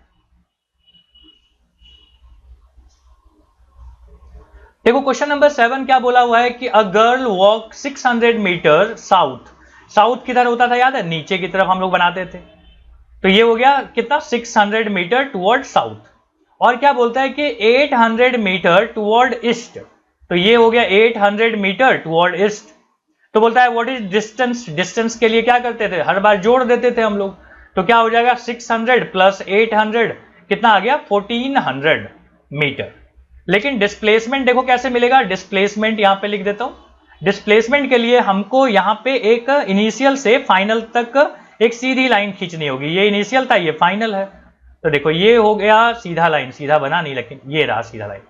देखो क्वेश्चन नंबर 7 क्या बोला हुआ है कि a girl walk 600 metre south. South किधर होता था याद है, नीचे की तरफ हम लोग बनाते थे, तो ये हो गया कितना 600 मीटर टुवर्ड साउथ। और क्या बोलता है कि 800 मीटर टुवर्ड ईस्ट, तो ये हो गया 800 मीटर टुवर्ड ईस्ट। तो बोलता है व्हाट इज डिस्टेंस, डिस्टेंस के लिए क्या करते थे, हर बार जोड़ देते थे हम लोग, तो क्या हो जाएगा 600 प्लस 800 कितना आ गया 1400 मीटर। लेकिन डिस्प्लेसमेंट देखो कैसे मिलेगा, डिस्प्लेसमेंट यहां पे लिख देता हूं। डिस्प्लेसमेंट के लिए हमको यहां पे एक इनिशियल से फाइनल तक एक सीधी लाइन खींचनी होगी, ये इनिशियल था ये फाइनल है, तो देखो ये हो गया सीधा लाइन, सीधा बना नहीं लेकिन ये रहा सीधा लाइन,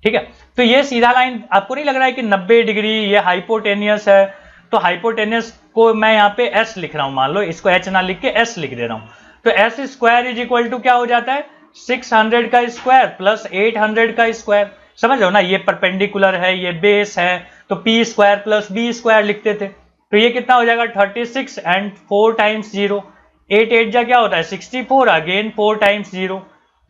ठीक है। तो ये सीधा लाइन आपको नहीं लग रहा है कि 90 डिग्री ये हाइपोटेनियस है, तो हाइपोटेनियस को मैं यहाँ पे s लिख रहा हूं, मान लो इसको h ना लिख के s लिख दे रहा हूं, तो s square is equal to क्या हो जाता है 600 का स्क्वायर प्लस 800 का स्क्वायर। समझ लो ना, ये परपेंडिकुलर है, ये बेस है, तो p square plus b square लिखते थे, तो ये कितना हो जाएगा 36 एंड 4 टाइम्स 0, 8 8 जा क्या होता है 64, अगेन 4 टाइम्स 0,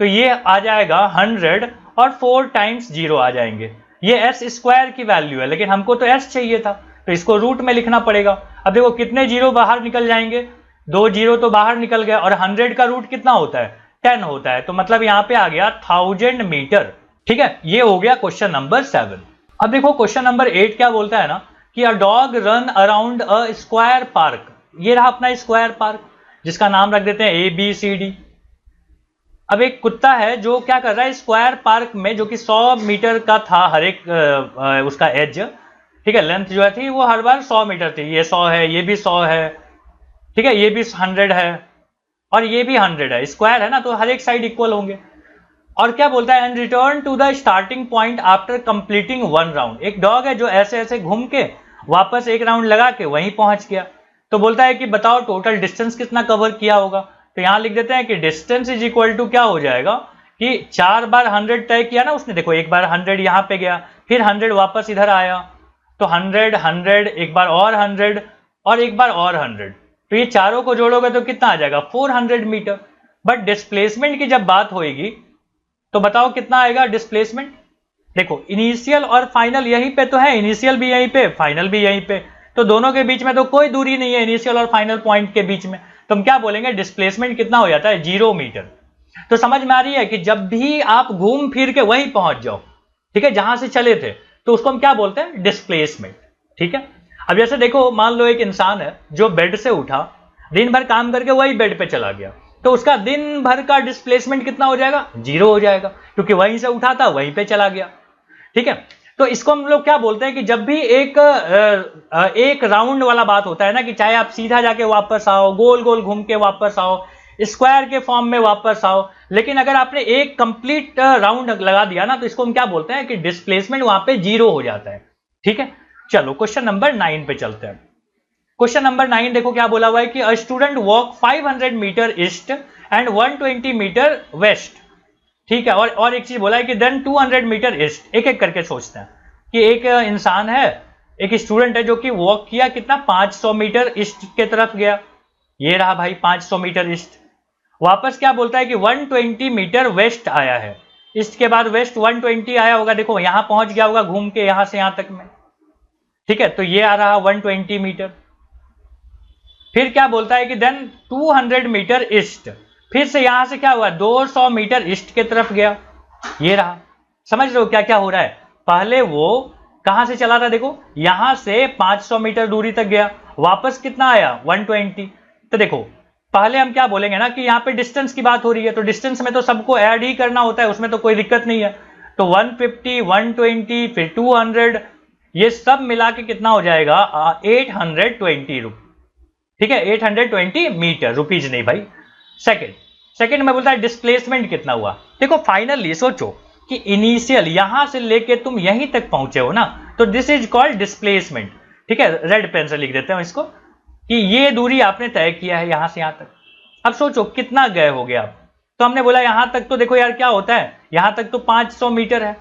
तो ये आ जाएगा 100 और 4 टाइम्स 0 आ जाएंगे। ये s स्क्वायर की वैल्यू है, लेकिन हमको तो s चाहिए था, तो इसको रूट में लिखना पड़ेगा। अब देखो कितने जीरो बाहर निकल जाएंगे, 2 जीरो तो बाहर निकल गए, और 100 का रूट कितना होता है 10 होता है, तो मतलब यहाँ पे आ गया 1000 मीटर। ठीक है, ये हो गया क्वेश्चन नंबर 7। अब देखो क्वेश्चन नंबर 8 क्या बोलता है ना कि a dog run around a square park. ये रहा अपना स्क्वायर पार्क, जिसका नाम रख देते हैं ABCD। अब एक कुत्ता है जो क्या कर रहा है स्क्वायर पार्क में, जो कि 100 मीटर का था हर एक उसका एज, ठीक है, लेंथ जो है थी वो हर बार 100 मीटर थी, ये 100 है, ये भी 100 है, ठीक है, ये भी 100 है और ये भी 100 है, स्क्वायर है ना, तो हर एक साइड इक्वल होंगे। और क्या बोलता है and return to the starting point after completing 1 round. एक डॉग है जो ऐसे ऐसे घूम के वापस एक राउंड लगा के वहीं पहुंच गया, तो बोलता है कि बताओ टोटल डिस्टेंस कितना कवर किया होगा। तो यहां लिख देते हैं कि डिस्टेंस इज इक्वल टू क्या हो जाएगा कि 4 बार 100 तय किया ना उसने, देखो एक बार 100 यहां पे गया, फिर 100 वापस इधर आया, तो 100 100 एक बार और 100 और एक बार और 100, तो ये चारों को जोड़ोगे तो कितना आ जाएगा 400 मीटर। बट डिस्प्लेसमेंट की जब बात होगी तो बताओ कितना आएगा डिस्प्लेसमेंट। देखो इनिशियल और फाइनल यहीं पे तो है, इनिशियल भी यहीं पे फाइनल भी यहीं पे, तो दोनों के बीच में तो कोई दूरी नहीं है इनिशियल और फाइनल पॉइंट के बीच में, तो हम क्या बोलेंगे डिस्प्लेसमेंट कितना हो जाता है 0 मीटर। तो समझ में आ रही है कि जब भी आप घूम फिर के वहीं पहुंच जाओ, ठीक है, जहां से चले थे, तो उसको हम क्या बोलते हैं डिस्प्लेसमेंट। ठीक है, अब जैसे देखो मान लो एक इंसान है जो बेड से उठा, दिन भर काम करके वही बेड पे चला गया, तो उसका दिन भर का डिस्प्लेसमेंट कितना हो जाएगा 0 हो जाएगा, क्योंकि वहीं से उठा था वहीं पे चला गया। ठीक है, तो इसको हम लोग क्या बोलते हैं कि जब भी एक राउंड वाला बात होता है ना, कि चाहे आप सीधा जाके वापस आओ, गोल गोल घूम के वापस आओ, स्क्वायर के फॉर्म में वापस आओ, लेकिन अगर आपने एक कंप्लीट राउंड लगा दिया ना, तो इसको हम क्या बोलते हैं कि डिस्प्लेसमेंट वहां पे 0 हो जाता है। ठीक है, चलो क्वेश्चन नंबर 9 पे चलते हैं। क्वेश्चन नंबर 9 देखो क्या बोला हुआ है कि a student walk 500 metre east and 120 metre west. ठीक है, और एक चीज बोला है कि देन 200 मीटर ईस्ट। एक एक करके सोचते हैं कि एक इंसान है, एक स्टूडेंट है जो कि वॉक किया कितना 500 मीटर ईस्ट के तरफ गया, ये रहा भाई 500 मीटर ईस्ट। वापस क्या बोलता है कि 120 मीटर वेस्ट आया है, ईस्ट के बाद वेस्ट 120 आया होगा, देखो यहां पहुंच गया होगा घूम के यहां से यहां तक में। ठीक है, तो ये आ रहा 120 मीटर। फिर क्या बोलता है कि देन 200 मीटर ईस्ट, फिर से यहां से क्या हुआ 200 मीटर ईस्ट के तरफ गया, ये रहा समझ रहे हो क्या क्या हो रहा है? पहले वो कहां से चला था, देखो यहां से 500 मीटर दूरी तक गया, वापस कितना आया 120। तो देखो पहले हम क्या बोलेंगे ना कि यहाँ पे डिस्टेंस की बात हो रही है, तो डिस्टेंस में तो सबको ऐड ही करना होता है, उसमें तो कोई दिक्कत नहीं है। तो 150, 120, फिर 200, ये सब मिला के कितना हो जाएगा 820 रुपये। ठीक है, 820 मीटर, रुपीज नहीं भाई, सेकंड में बोलता है डिस्प्लेसमेंट कितना हुआ। देखो फाइनली सोचो कि इनिशियल यहां से लेके तुम यहीं तक पहुंचे हो ना, तो दिस इज कॉल्ड डिस्प्लेसमेंट। ठीक है, रेड पेन से लिख देते हैं इसको कि ये दूरी आपने तय किया है यहां से यहां तक। अब सोचो कितना गए हो गया आप। तो हमने बोला यहां तक, तो देखो यार क्या होता है, यहां तक तो 500 मीटर है,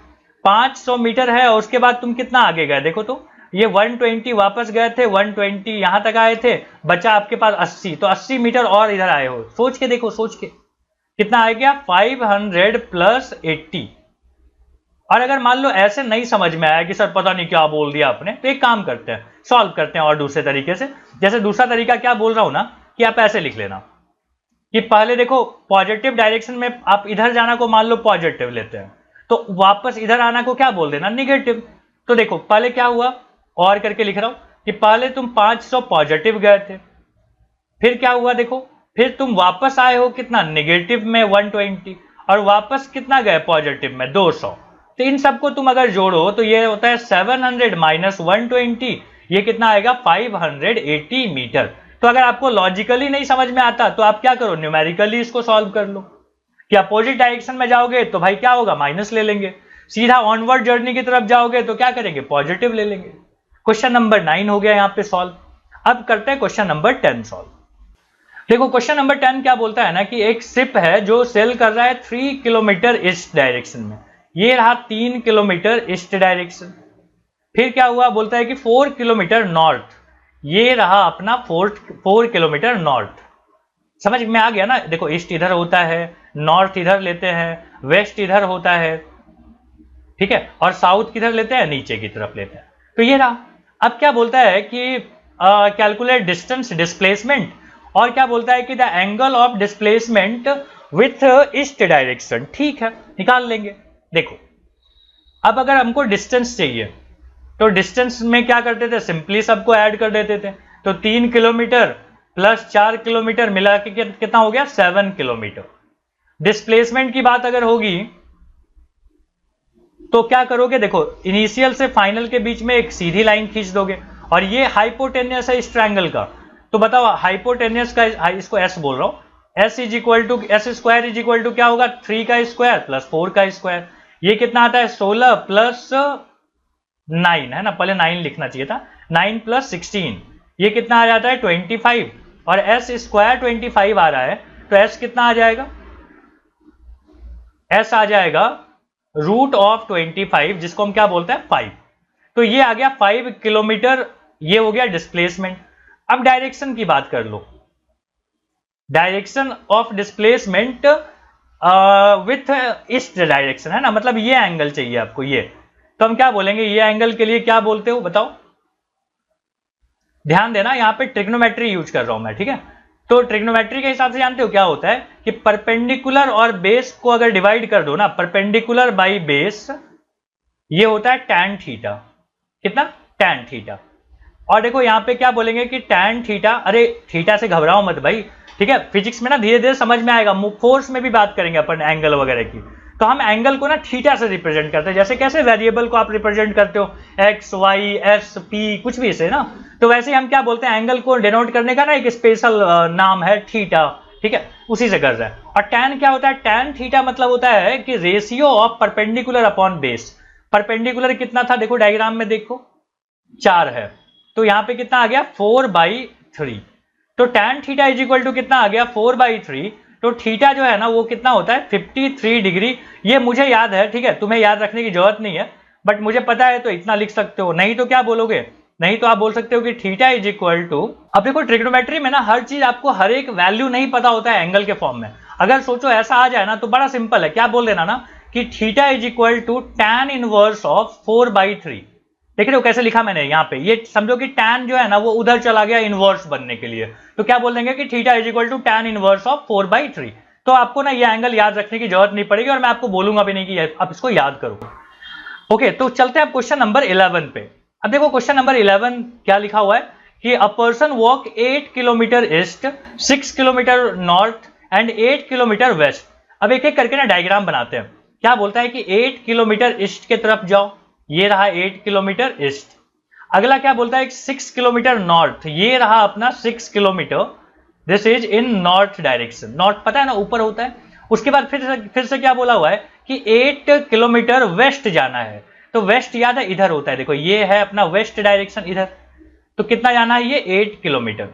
500 मीटर है, और उसके बाद तुम कितना आगे गए, देखो तो ये 120 वापस गए थे, 120 यहां तक आए थे, बचा आपके पास 80, तो 80 मीटर और इधर आए हो। सोच के देखो, सोच के कितना आ गया 500 प्लस 80। और अगर मान लो ऐसे नहीं समझ में आया कि सर पता नहीं क्या बोल दिया आपने, तो एक काम करते हैं, सॉल्व करते हैं और दूसरे तरीके से। जैसे दूसरा तरीका क्या बोल रहा हूं ना कि आप ऐसे लिख लेना कि पहले देखो पॉजिटिव डायरेक्शन में आप इधर जाना को मान लो पॉजिटिव लेते हैं, तो वापस इधर आना को क्या बोल देना निगेटिव। तो देखो पहले क्या हुआ, और करके लिख रहा हूं कि पहले तुम 500 पॉजिटिव गए थे, फिर क्या हुआ देखो, फिर तुम वापस आए हो कितना नेगेटिव में 120, और वापस कितना गए पॉजिटिव में 200। तो इन सबको तुम अगर जोड़ो तो ये होता है 700 माइनस 120, ये कितना आएगा 580 मीटर। तो अगर आपको लॉजिकली नहीं समझ में आता तो आप क्या करो, न्यूमेरिकली इसको सॉल्व कर लो। कि अपोजिट डायरेक्शन में जाओगे तो भाई क्या होगा, माइनस ले लेंगे, सीधा ऑनवर्ड जर्नी की तरफ जाओगे तो क्या करेंगे, पॉजिटिव ले लेंगे। क्वेश्चन नंबर 9 हो गया यहां पे सॉल्व। अब करते हैं क्वेश्चन नंबर 10 सॉल्व। देखो क्वेश्चन नंबर 10 क्या बोलता है ना कि एक शिप है जो सेल कर रहा है 3 किलोमीटर ईस्ट डायरेक्शन में, ये रहा 3 किलोमीटर ईस्ट डायरेक्शन। फिर क्या हुआ, बोलता है कि 4 किलोमीटर नॉर्थ, ये रहा अपना 4 किलोमीटर नॉर्थ। समझ में आ गया ना, देखो ईस्ट इधर होता है, नॉर्थ इधर लेते हैं, वेस्ट इधर होता है, ठीक है, और साउथ किधर लेते हैं, नीचे की तरफ लेते हैं। तो ये रहा। अब क्या बोलता है कि कैलकुलेट डिस्टेंस डिस्प्लेसमेंट, और क्या बोलता है कि the angle of displacement with east direction. ठीक है, निकाल लेंगे। देखो अब अगर हमको डिस्टेंस चाहिए तो डिस्टेंस में क्या करते थे, सिंपली सबको ऐड कर देते थे। तो 3 किलोमीटर प्लस 4 किलोमीटर मिला के कितना हो गया 7 किलोमीटर। डिस्प्लेसमेंट की बात अगर होगी तो क्या करोगे, देखो इनिशियल से फाइनल के बीच में एक सीधी लाइन खींच दोगे, और ये हाइपोटेनियस है इस ट्रायंगल का। तो बताओ हाइपोटेनियस का, इसको एस बोल रहा हूं, s is equal to s square is equal to क्या होगा 3 का स्क्वायर प्लस 4 का स्क्वायर। ये कितना आता है 16 प्लस 9 है ना, पहले 9 लिखना चाहिए था, 9 प्लस 16, ये कितना आ जाता है 25, और एस स्क्वायर 25 आ रहा है, तो एस कितना आ जाएगा, एस आ जाएगा रूट ऑफ 25, जिसको हम क्या बोलते हैं 5। तो ये आ गया 5 किलोमीटर, ये हो गया डिस्प्लेसमेंट। अब डायरेक्शन की बात कर लो, direction of displacement with east direction है ना, मतलब ये एंगल चाहिए आपको ये, तो हम क्या बोलेंगे, ये एंगल के लिए क्या बोलते हो बताओ। ध्यान देना यहां पे ट्रिग्नोमेट्री यूज कर रहा हूं मैं, ठीक है। तो ट्रिग्नोमेट्री के हिसाब से जानते हो क्या होता है कि परपेंडिकुलर और बेस को अगर डिवाइड कर दो ना, परपेंडिकुलर बाई बेस, ये होता है tan थीटा। कितना, tan थीटा। और देखो यहां पे क्या बोलेंगे कि tan थीटा, अरे थीटा से घबराओ मत भाई, ठीक है, फिजिक्स में ना धीरे धीरे समझ में आएगा, फोर्स में भी बात करेंगे अपन एंगल वगैरह की। तो हम एंगल को ना थीटा से रिप्रेजेंट करते हैं, जैसे कैसे वेरिएबल को आप रिप्रेजेंट करते हो एक्स वाई एस पी कुछ भी से ना, तो वैसे हम क्या बोलते हैं एंगल को डिनोट करने का ना एक स्पेशल नाम है थीटा, ठीक है, उसी से कर रहा है। और tan क्या होता है, tan थीटा मतलब होता है कि ratio of perpendicular upon base. Perpendicular कितना था, देखो डायग्राम में देखो 4 है, तो यहां पे कितना आ गया 4/3, तो tan theta is equal to कितना आ गया 4/3। तो थीटा जो है ना वो कितना होता है 53 डिग्री। ये मुझे याद है, ठीक है, तुम्हें याद रखने की जरूरत नहीं है, बट मुझे पता है तो इतना लिख सकते हो, नहीं तो क्या बोलोगे, नहीं तो आप बोल सकते हो कि थीटा इज इक्वल टू, अब देखो ट्रिग्नोमेट्री में ना हर चीज आपको हर एक वैल्यू नहीं पता होता है एंगल के फॉर्म में। अगर सोचो ऐसा आ जाए ना तो बड़ा सिंपल है, क्या बोल देना ना कि theta is equal to tan inverse of 4/3। देख रहे हो कैसे लिखा मैंने यहाँ पे, ये समझो कि tan जो है ना वो उधर चला गया इनवर्स बनने के लिए, तो क्या बोल देंगे कि theta is equal to tan inverse of 4/3। तो आपको ना ये एंगल याद रखने की जरूरत नहीं पड़ेगी और मैं आपको बोलूंगा भी नहीं कि आप इसको याद करो। ओके, तो चलते हैं क्वेश्चन नंबर 11 पे। अब देखो क्वेश्चन नंबर 11 क्या लिखा हुआ है कि a person walk 8 kilometre east, 6 kilometre north and 8 kilometre west. अब एक एक करके ना डायग्राम बनाते हैं। क्या बोलता है कि 8 किलोमीटर ईस्ट के तरफ जाओ, ये रहा 8 किलोमीटर ईस्ट। अगला क्या बोलता है 6 किलोमीटर नॉर्थ, ये रहा अपना 6 kilometre, this is in north direction. North पता है ना ऊपर होता है। उसके बाद फिर से क्या बोला हुआ है कि 8 किलोमीटर वेस्ट जाना है। तो वेस्ट याद है इधर होता है, देखो ये है अपना वेस्ट डायरेक्शन इधर। तो कितना जाना है ये 8 किलोमीटर।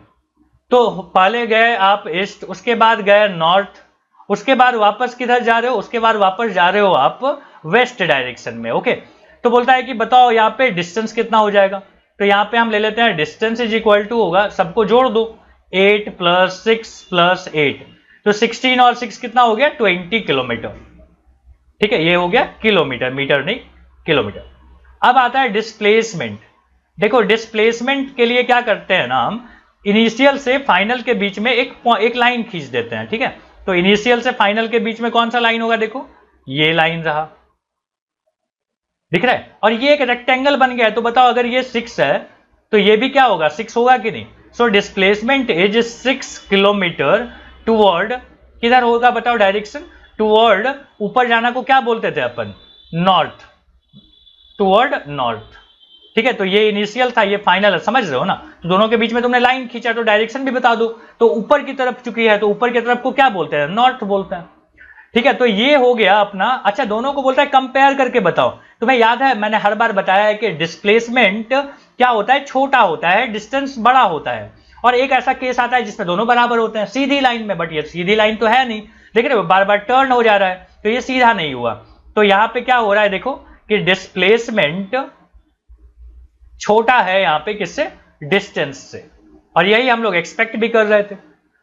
तो पहले गए आप ईस्ट, उसके बाद गए नॉर्थ, उसके बाद वापस किधर जा रहे हो, उसके बाद वापस जा रहे हो आप वेस्ट डायरेक्शन में। ओके, तो बोलता है कि बताओ यहाँ पे डिस्टेंस कितना हो जाएगा। तो यहाँ पे हम ले लेते हैं डिस्टेंस इज इक्वल टू होगा, सबको जोड़ दो, 8 + 6 + 8, तो 16 और 6 कितना हो गया 20 किलोमीटर। ठीक है, ये हो गया किलोमीटर, मीटर नहीं किलोमीटर। अब आता है डिस्प्लेसमेंट। देखो डिस्प्लेसमेंट के लिए क्या करते हैं ना, हम इनिशियल से फाइनल के बीच में एक लाइन खींच देते हैं। ठीक है, तो इनिशियल से फाइनल के बीच में कौन सा लाइन होगा, देखो ये लाइन रहा, दिख रहा है, और ये एक रेक्टेंगल बन गया है। तो बताओ अगर ये 6 है तो ये भी क्या होगा 6 होगा कि नहीं। So displacement is 6 kilometre toward, किधर होगा बताओ डायरेक्शन, टुवर्ड, ऊपर जाना को क्या बोलते थे अपन, नॉर्थ, टुवर्ड नॉर्थ। ठीक है, तो ये इनिशियल था, ये फाइनल है, समझ रहे हो ना। तो दोनों के बीच में तुमने लाइन खींचा तो डायरेक्शन भी बता दो। तो ऊपर की तरफ चुकी है तो ऊपर की तरफ को क्या बोलते हैं, नॉर्थ बोलते हैं। ठीक है, तो ये हो गया अपना। अच्छा, दोनों को बोलता है कंपेयर करके बताओ। तुम्हें याद है मैंने हर बार बताया है कि डिस्प्लेसमेंट क्या होता है, छोटा होता है, डिस्टेंस बड़ा होता है। और एक ऐसा केस आता है जिसमें दोनों बराबर होते हैं सीधी लाइन में, बट ये सीधी लाइन तो है नहीं, देख रहे हो बार बार टर्न हो जा रहा है, तो ये सीधा नहीं हुआ। तो यहां पे क्या हो रहा है देखो कि डिस्प्लेसमेंट छोटा है यहां पे किससे, डिस्टेंस से, और यही हम लोग एक्सपेक्ट भी कर रहे थे।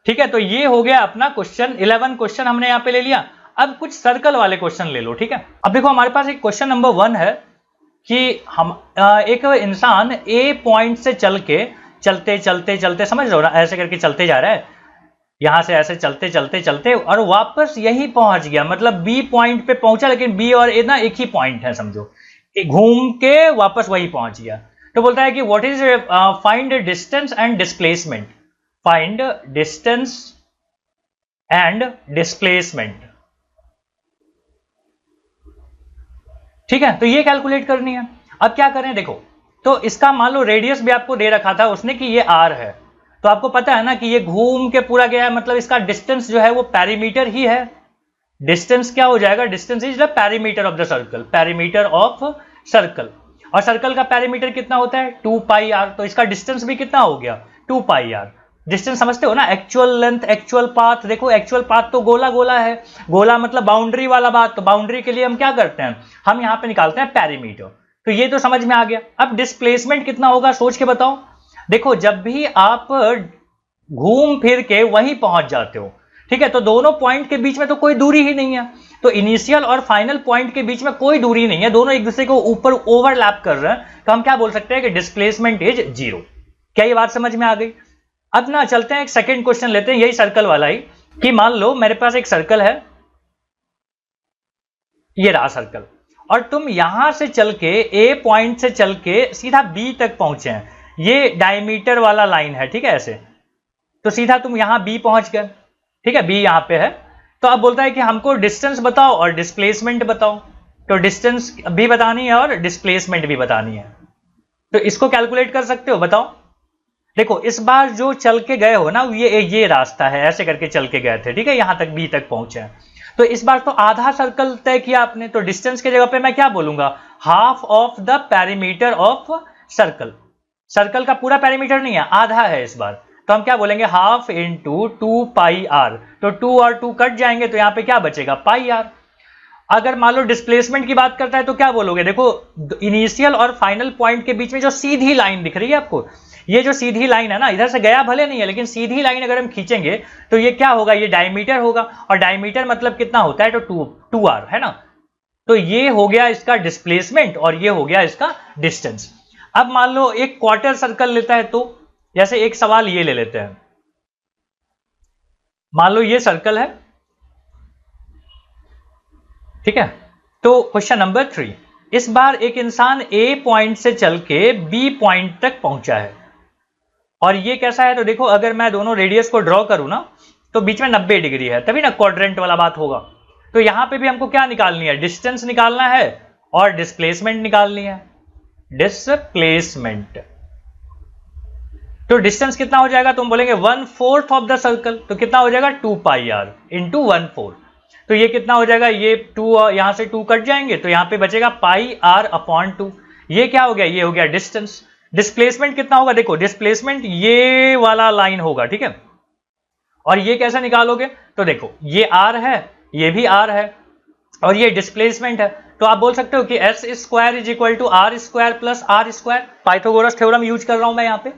ठीक है, तो ये हो गया अपना क्वेश्चन 11 क्वेश्चन हमने यहां पे ले लिया। अब कुछ सर्कल वाले क्वेश्चन ले लो। ठीक है, अब देखो हमारे पास एक क्वेश्चन नंबर 1 है कि हम एक इंसान ए पॉइंट से चल के चलते चलते चलते, समझ रहे हो ना, ऐसे करके चलते जा रहा है, यहां से ऐसे चलते चलते चलते और वापस यही पहुंच गया, मतलब बी पॉइंट पे पहुंचा, लेकिन बी और ए ना एक ही पॉइंट है समझो, घूम के वापस वही पहुंच गया। तो बोलता है कि what is find distance and displacement, find distance and displacement. ठीक है, तो ये कैलकुलेट करनी है। अब क्या करें देखो, तो इसका मान लो रेडियस भी आपको दे रखा था उसने कि ये r है, तो आपको पता है ना कि ये घूम के पूरा गया है, मतलब इसका डिस्टेंस जो है वो पेरीमीटर ही है। डिस्टेंस क्या हो जाएगा, distance is the perimeter of the circle, perimeter of circle. और सर्कल का पेरीमीटर कितना होता है 2πr, तो इसका डिस्टेंस भी कितना हो गया 2πr। डिस्टेंस समझते हो ना, एक्चुअल लेंथ, एक्चुअल पाथ। देखो एक्चुअल पाथ तो गोला गोला है, गोला मतलब बाउंड्री वाला बात, तो बाउंड्री के लिए हम क्या करते हैं, हम यहां पे निकालते हैं पेरीमीटर। तो ये तो समझ में आ गया। अब डिस्प्लेसमेंट कितना होगा सोच के बताओ। देखो जब भी आप घूम फिर के वहीं पहुंच जाते हो, ठीक है, तो दोनों पॉइंट के बीच में तो कोई दूरी ही नहीं है, तो इनिशियल और फाइनल पॉइंट के बीच में कोई दूरी नहीं है, दोनों एक दूसरे को ऊपर ओवरलैप कर रहे हैं, तो हम क्या बोल सकते हैं कि डिस्प्लेसमेंट इज 0। क्या ये बात समझ में आ गई। अब ना चलते हैं एक सेकंड क्वेश्चन लेते हैं, यही सर्कल वाला ही, कि मान लो मेरे पास एक सर्कल है, ये रहा सर्कल, और तुम यहां से चल के ए पॉइंट से चल के सीधा बी तक पहुंचे हैं, ये डायमीटर वाला लाइन है, ठीक है, ऐसे, तो सीधा तुम यहां बी पहुंच गए, ठीक है, बी यहां पे है। तो अब बोलता है कि हमको डिस्टेंस बताओ और डिस्प्लेसमेंट बताओ, तो डिस्टेंस भी बतानी है और डिस्प्लेसमेंट भी बतानी है, तो इसको कैलकुलेट कर सकते हो, बताओ। देखो इस बार जो चल के गए हो ना, ये रास्ता है, ऐसे करके चल के गए थे, ठीक है, यहां तक बी तक पहुंचे हैं, तो इस बार तो आधा सर्कल तय किया आपने, तो डिस्टेंस की जगह पे मैं क्या बोलूंगा, half of the perimeter of circle. Circle का पूरा पेरीमीटर नहीं है, आधा है इस बार, तो हम क्या बोलेंगे, हाफ इंटू 2πr, तो 2 और 2 कट जाएंगे, तो यहां पे क्या बचेगा πr। अगर मान लो डिस्प्लेसमेंट की बात करता है तो क्या बोलोगे, देखो इनिशियल और फाइनल पॉइंट के बीच में जो सीधी लाइन दिख रही है आपको, ये जो सीधी लाइन है ना, इधर से गया भले नहीं है, लेकिन सीधी लाइन अगर हम खींचेंगे तो ये क्या होगा, ये डायमीटर होगा, और डायमीटर मतलब कितना होता है, तो 2r है ना, तो ये हो गया इसका डिस्प्लेसमेंट और ये हो गया इसका डिस्टेंस। अब मान लो एक क्वार्टर सर्कल लेता है, तो जैसे एक सवाल ये ले लेते हैं, मान लो ये सर्कल है, ठीक है। तो क्वेश्चन नंबर 3, इस बार एक इंसान ए पॉइंट से चल के बी पॉइंट तक पहुंचा है और ये कैसा है, तो देखो अगर मैं दोनों रेडियस को ड्रॉ करूं ना तो बीच में 90 डिग्री है, तभी ना क्वाड्रेंट वाला बात होगा। तो यहां पे भी हमको क्या निकालनी है, डिस्टेंस निकालना है और डिस्प्लेसमेंट निकालनी है, डिस्प्लेसमेंट। तो डिस्टेंस कितना हो जाएगा, तुम बोलेंगे 1/4 ऑफ द सर्कल, तो कितना हो जाएगा 2 पाई आर इंटू 1/4। तो ये कितना हो जाएगा, ये 2 यहां से 2 कट जाएंगे तो यहां पे बचेगा पाई आर अपॉन 2। ये क्या हो गया, ये हो गया डिस्टेंस। डिस्प्लेसमेंट कितना होगा, देखो डिस्प्लेसमेंट ये वाला लाइन होगा, ठीक है। और ये कैसे निकालोगे, तो देखो ये आर है, ये भी आर है और ये डिस्प्लेसमेंट है, तो आप बोल सकते हो कि s square is equal to r square plus r square. Pythagoras theorem use कर रहा हूं मैं यहाँ पे।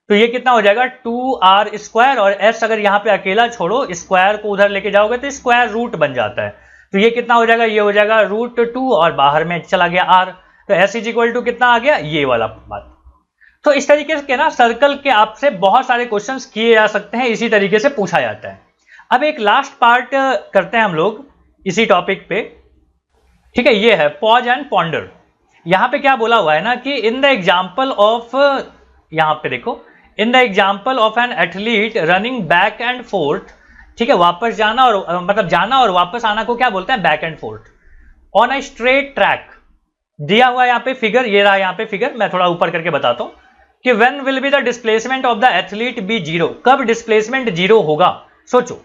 तो ये कितना हो जाएगा 2r स्क्वायर, और s अगर यहाँ पे अकेला छोड़ो, स्क्वायर को उधर लेके जाओगे तो स्क्वायर रूट बन जाता है। तो ये कितना हो जाएगा, ये हो जाएगा √2 और बाहर में चला गया r, तो s इज इक्वल टू कितना आ गया, ये वाला बात। तो इस तरीके से ना सर्कल के आपसे बहुत सारे क्वेश्चंस किए जा सकते हैं, इसी तरीके से पूछा जाता है। अब एक लास्ट पार्ट करते हैं हम लोग इसी टॉपिक पे, ठीक है। ये है पॉज एंड पॉन्डर। यहां पे क्या बोला हुआ है ना कि इन द एग्जाम्पल ऑफ, यहां पे देखो, in the example of an athlete running back and fourth, ठीक है, वापस जाना और मतलब जाना और वापस आना को क्या बोलते हैं, back and fourth, on a straight track. दिया हुआ है यहाँ पे फिगर, ये रहा यहाँ पे फिगर, मैं थोड़ा ऊपर करके बताता हूं कि when will be the displacement of the athlete be 0, कब डिस्प्लेसमेंट 0 होगा। सोचो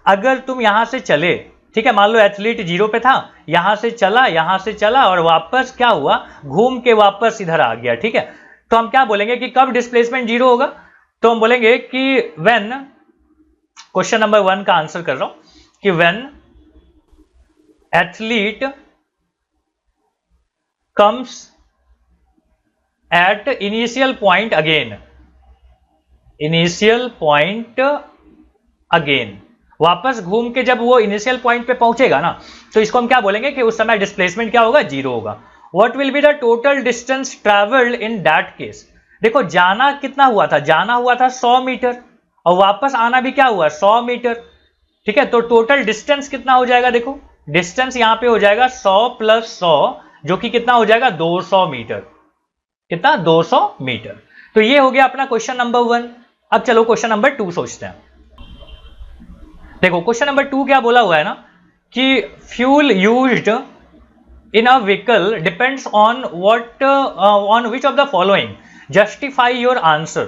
अगर तुम यहां से चले, ठीक है, मान लो एथलीट 0 पे था, यहां से चला और वापस क्या हुआ, घूम के वापस इधर आ गया, ठीक है। तो हम क्या बोलेंगे कि कब डिस्प्लेसमेंट 0 होगा, तो हम बोलेंगे कि व्हेन, क्वेश्चन नंबर 1 का आंसर कर रहा हूं कि when athlete comes at initial point again, initial point again, वापस घूम के जब वो इनिशियल पॉइंट पे पहुंचेगा ना, तो इसको हम क्या बोलेंगे कि उस समय डिस्प्लेसमेंट क्या होगा, 0 होगा। What will be the total distance travelled in that case. देखो जाना कितना हुआ था, जाना हुआ था 100 मीटर और वापस आना भी क्या हुआ, 100 मीटर, ठीक है। तो टोटल डिस्टेंस कितना हो जाएगा, देखो डिस्टेंस यहां पे हो जाएगा 100 + 100 जो कि कितना हो जाएगा 200 मीटर, कितना 200 मीटर। तो ये हो गया अपना क्वेश्चन नंबर 1। अब चलो क्वेश्चन नंबर 2 सोचते हैं। देखो क्वेश्चन नंबर 2 क्या बोला हुआ है ना कि fuel used in a vehicle depends on what on which of the following justify your answer,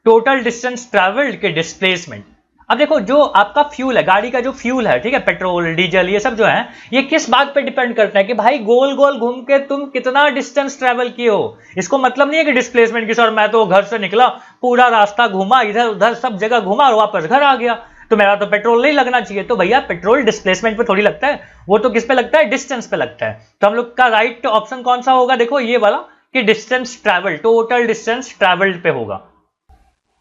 total distance travelled के डिस्प्लेसमेंट। अब देखो जो आपका फ्यूल है, गाड़ी का जो फ्यूल है, ठीक है, पेट्रोल डीजल ये सब जो है, ये किस बात पे डिपेंड करता है कि भाई गोल गोल घूम के तुम कितना डिस्टेंस ट्रेवल किए हो। इसको मतलब नहीं है कि डिस्प्लेसमेंट की सर मैं तो घर से निकला, पूरा रास्ता घूमा, इधर उधर सब जगह घूमा और वापस घर आ गया, तो मेरा तो पेट्रोल नहीं लगना चाहिए। तो भैया पेट्रोल डिस्प्लेसमेंट पे थोड़ी लगता है, वो तो किस पे लगता है, डिस्टेंस पे लगता है। तो हम लोग का राइट ऑप्शन कौन सा होगा, देखो ये वाला कि distance travel, total distance travelled पे होगा।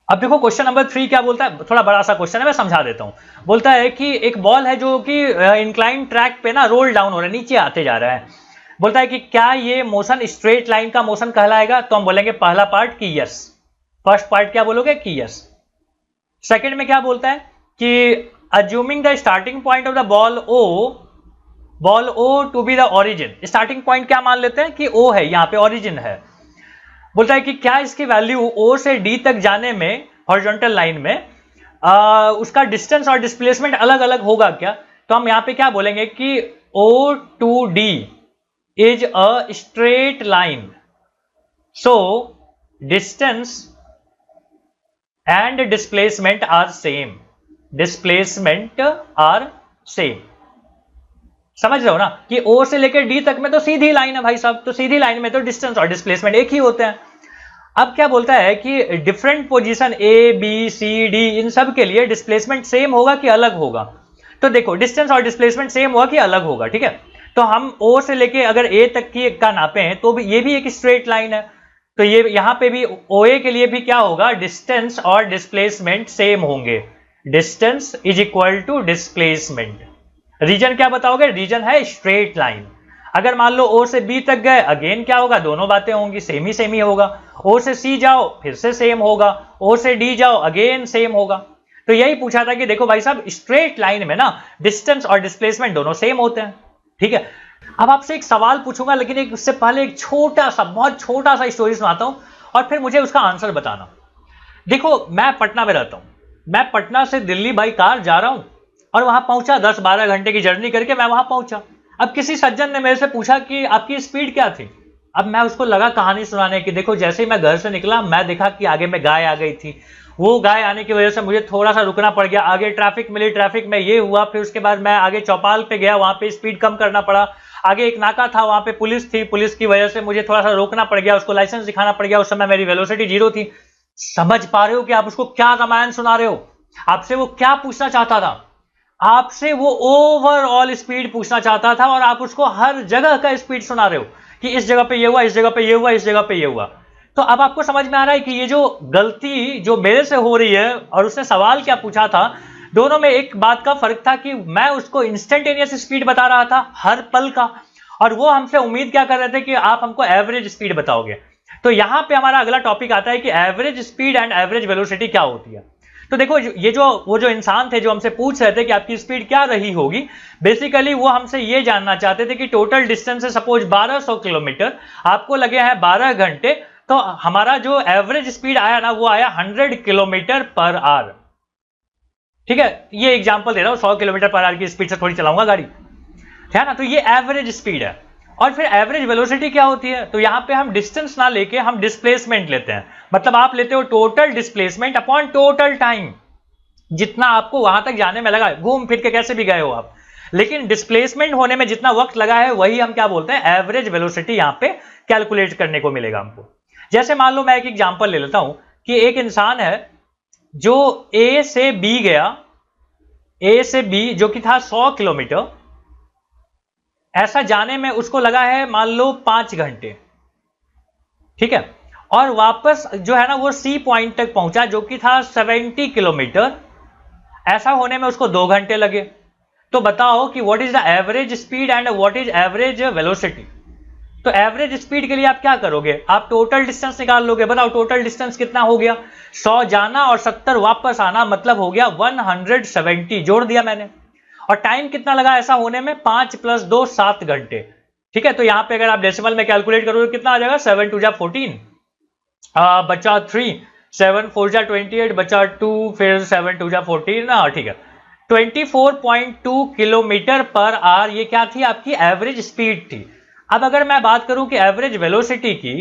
अब देखो क्वेश्चन नंबर 3 क्या बोलता है, थोड़ा बड़ा सा क्वेश्चन है, मैं समझा देता हूं। बोलता है कि एक बॉल है जो कि इंक्लाइन ट्रैक पे ना रोल डाउन हो रहा है, नीचे आते जा रहा है। बोलता है कि क्या ये मोशन स्ट्रेट लाइन का मोशन कहलाएगा, तो हम बोलेंगे पहला पार्ट कि यस, फर्स्ट पार्ट क्या बोलोगे कि यस। सेकंड में क्या बोलता है कि assuming the starting point of the ball O to be the origin, starting point क्या मान लेते हैं कि ओ है, यहाँ पे ओरिजिन है। बोलता है कि क्या इसकी वैल्यू ओ से डी तक जाने में हॉरिजॉन्टल लाइन में उसका डिस्टेंस और डिस्प्लेसमेंट अलग अलग होगा क्या। तो हम यहाँ पे क्या बोलेंगे कि O to D is a straight line, so distance and displacement are same, displacement are same. समझ रहे हो ना कि ओ से लेकर डी तक में तो सीधी लाइन है भाई साहब, तो सीधी लाइन में तो डिस्टेंस और डिस्प्लेसमेंट एक ही होते हैं। अब क्या बोलता है कि different position A B C D इन सब के लिए डिस्प्लेसमेंट सेम होगा कि अलग होगा। तो देखो डिस्टेंस और डिस्प्लेसमेंट सेम होगा कि अलग होगा, ठीक है। तो हम ओ से लेके अगर ए तक की का नापे हैं तो भी ये भी एक स्ट्रेट लाइन है, तो ये यहां पे भी ओ ए के लिए भी क्या होगा, डिस्टेंस और डिस्प्लेसमेंट सेम होंगे, distance is equal to displacement. Reason क्या बताओगे, रीजन है स्ट्रेट लाइन। अगर मान लो ओ से बी तक गए, अगेन क्या होगा, दोनों बातें होंगी, सेम ही होगा। ओ से सी जाओ फिर से सेम होगा, ओ से डी जाओ अगेन सेम होगा। तो यही पूछा था कि देखो भाई साहब स्ट्रेट लाइन में ना डिस्टेंस और डिस्प्लेसमेंट दोनों सेम होते हैं। ठीक है, अब आपसे एक सवाल पूछूंगा, लेकिन एक उससे पहले एक छोटा सा, बहुत छोटा सा स्टोरी सुनाता हूं और फिर मुझे उसका आंसर बताना। देखो, मैं पटना में रहता हूं, मैं पटना से दिल्ली बाई कार जा रहा हूं और वहां पहुंचा, 10-12 घंटे की जर्नी करके मैं वहां पहुंचा। अब किसी सज्जन ने मेरे से पूछा कि आपकी स्पीड क्या थी। अब मैं उसको लगा कहानी सुनाने की। देखो, जैसे ही मैं घर से निकला, मैं देखा कि आगे में गाय आ गई थी। वो गाय आने की वजह से मुझे थोड़ा सा रुकना पड़ गया, आगे ट्रैफिक मिली, ट्रैफिक में ये हुआ, फिर उसके बाद मैं आगे चौपाल पे गया, वहां पे स्पीड कम करना पड़ा। आगे एक नाका था, वहां पे पुलिस थी, पुलिस की वजह से मुझे थोड़ा सा रोकना पड़ गया, उसको लाइसेंस दिखाना पड़ गया। उस समय मेरी वेलोसिटी 0 थी। समझ पा रहे हो कि आप उसको क्या रामायण सुना रहे हो? आपसे वो क्या पूछना चाहता था? आपसे वो ओवरऑल स्पीड पूछना चाहता था और आप उसको हर जगह का स्पीड सुना रहे हो कि इस जगह पे ये हुआ, इस जगह पे ये हुआ, इस जगह पे ये हुआ। तो अब आपको समझ में आ रहा है कि ये जो गलती जो मेरे से हो रही है और उसने सवाल क्या पूछा था, दोनों में एक बात का फर्क था कि मैं उसको इंस्टेंटेनियस स्पीड बता रहा था हर पल का, और वो हमसे उम्मीद क्या कर रहे थे कि आप हमको एवरेज स्पीड बताओगे। तो यहां पे हमारा अगला टॉपिक आता है कि average speed and average velocity क्या होती है। तो देखो, ये जो वो जो इंसान थे जो हमसे पूछ रहे थे कि आपकी स्पीड क्या रही होगी, बेसिकली वो हमसे ये जानना चाहते थे कि टोटल डिस्टेंस है सपोज 1200 किलोमीटर, आपको लगे हैं 12 घंटे, तो हमारा जो एवरेज स्पीड आया ना, वो आया 100 किलोमीटर पर आवर। ठीक है, ये एग्जांपल दे रहा हूं, 100 किलोमीटर पर आवर की स्पीड से थोड़ी चलाऊंगा गाड़ी, है ना। तो ये एवरेज स्पीड है। और फिर एवरेज वेलोसिटी क्या होती है? तो यहां पे हम डिस्टेंस ना लेके हम डिस्प्लेसमेंट लेते हैं। मतलब आप लेते हो total displacement upon total time, जितना आपको वहां तक जाने में लगा, घूम फिर के कैसे भी गए हो आप, लेकिन डिस्प्लेसमेंट होने में जितना वक्त लगा है वही हम क्या बोलते हैं, एवरेज वेलोसिटी यहां पे कैलकुलेट करने को मिलेगा हमको। जैसे मान लो मैं एक एग्जांपल ले लेता हूं कि एक इंसान है जो ए से बी गया, ए से बी जो कि था 100 किलोमीटर, ऐसा जाने में उसको लगा है मान लो 5 घंटे, ठीक है। और वापस जो है ना वो सी पॉइंट तक पहुंचा जो कि था 70 किलोमीटर, ऐसा होने में उसको 2 घंटे लगे। तो बताओ कि what is the average speed and what is average velocity. तो एवरेज स्पीड के लिए आप क्या करोगे, आप टोटल डिस्टेंस निकाल लोगे। बताओ टोटल डिस्टेंस कितना हो गया, 100 जाना और 70 वापस आना, मतलब हो गया 170, जोड़ दिया मैंने। और टाइम कितना लगा ऐसा होने में, 5 + 2 7 घंटे, ठीक है। तो यहां पे अगर आप डेसिमल में कैलकुलेट करोगे कितना आ जाएगा, 7 × 14, बचा 3, 7 × 4 = 28, बचा 2, फिर 7 × 2 = 14, ठीक है। 24.2 किलोमीटर पर आवर ये क्या थी, आपकी एवरेज स्पीड थी। अब अगर मैं बात करूं कि एवरेज वेलोसिटी की,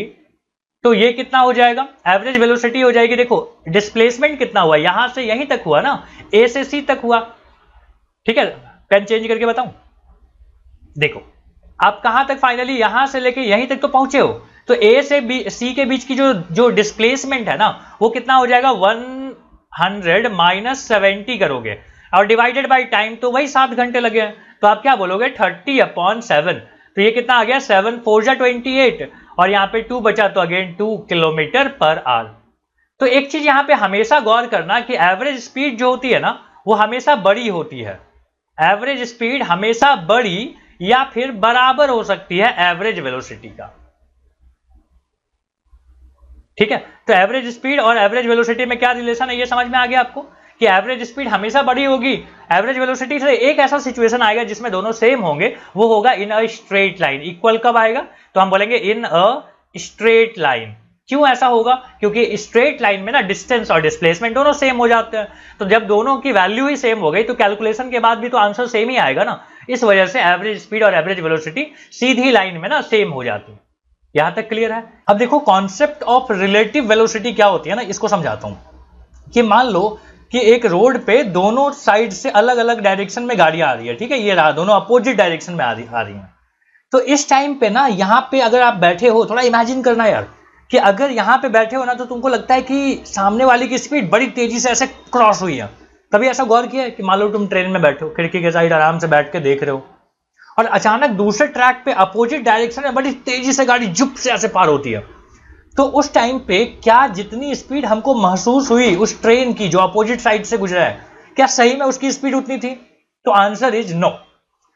तो ये कितना हो जाएगा, एवरेज वेलोसिटी हो जाएगी, देखो डिस्प्लेसमेंट कितना हुआ, यहां से यहीं तक हुआ ना, ए से सी तक हुआ, ठीक है। पेन चेंज करके बताऊं, देखो आप कहां तक फाइनली यहां से लेके यहीं तक तो पहुंचे हो, तो ए से बी सी के बीच की जो डिस्प्लेसमेंट है ना, वो कितना हो जाएगा, 100 - 70 करोगे और डिवाइडेड बाय टाइम, तो वही 7 घंटे लगे हैं। तो आप क्या बोलोगे, 30/7। तो ये कितना आ गया, 7 × 4 = 28, और यहां पे 2 बचा, तो अगेन 2 किलोमीटर पर आवर। तो एक चीज यहां पे हमेशा गौर करना कि एवरेज स्पीड जो होती है ना, वो हमेशा बड़ी होती है। एवरेज स्पीड हमेशा बड़ी या फिर बराबर हो सकती है एवरेज वेलोसिटी का, ठीक है। तो एवरेज स्पीड और एवरेज वेलोसिटी में क्या रिलेशन है, ये समझ में आ गया आपको कि एवरेज स्पीड हमेशा बड़ी होगी एवरेज वेलोसिटी से। एक ऐसा सिचुएशन आएगा जिसमें दोनों सेम होंगे, वो होगा in a straight line. Equal कब आएगा, तो हम बोलेंगे इन अ स्ट्रेट लाइन। क्यों ऐसा होगा, क्योंकि स्ट्रेट लाइन में ना डिस्टेंस और डिस्प्लेसमेंट दोनों सेम हो जाते हैं। तो जब दोनों की वैल्यू ही सेम हो गई तो कैलकुलेशन के बाद भी तो आंसर सेम ही आएगा ना। इस वजह से एवरेज स्पीड और एवरेज वेलोसिटी सीधी लाइन में ना सेम हो जाती है। यहां तक क्लियर है। अब देखो कॉन्सेप्ट ऑफ रिलेटिव वेलोसिटी क्या होती है ना, इसको समझाता हूं कि मान लो कि एक रोड पे दोनों साइड से अलग अलग डायरेक्शन में गाड़ियां आ रही है, ठीक है, ये रहा, दोनों अपोजिट डायरेक्शन में आ रही हैं। तो इस टाइम पे ना यहाँ पे अगर आप बैठे हो, थोड़ा इमेजिन करना यार कि अगर यहाँ पे बैठे हो ना, तो तुमको लगता है कि सामने वाले की स्पीड बड़ी तेजी से ऐसे क्रॉस हुई है। कभी ऐसा गौर किया है कि मान लो तुम ट्रेन में बैठे हो, खिड़की के साइड आराम से बैठ के देख रहे हो, और अचानक दूसरे ट्रैक पे अपोजिट डायरेक्शन में बड़ी तेजी से गाड़ी जुप से ऐसे पार होती है। तो उस टाइम पे क्या जितनी स्पीड हमको महसूस हुई उस ट्रेन की जो अपोजिट साइड से गुजरा है, क्या सही में उसकी स्पीड उतनी थी? तो आंसर इज नो।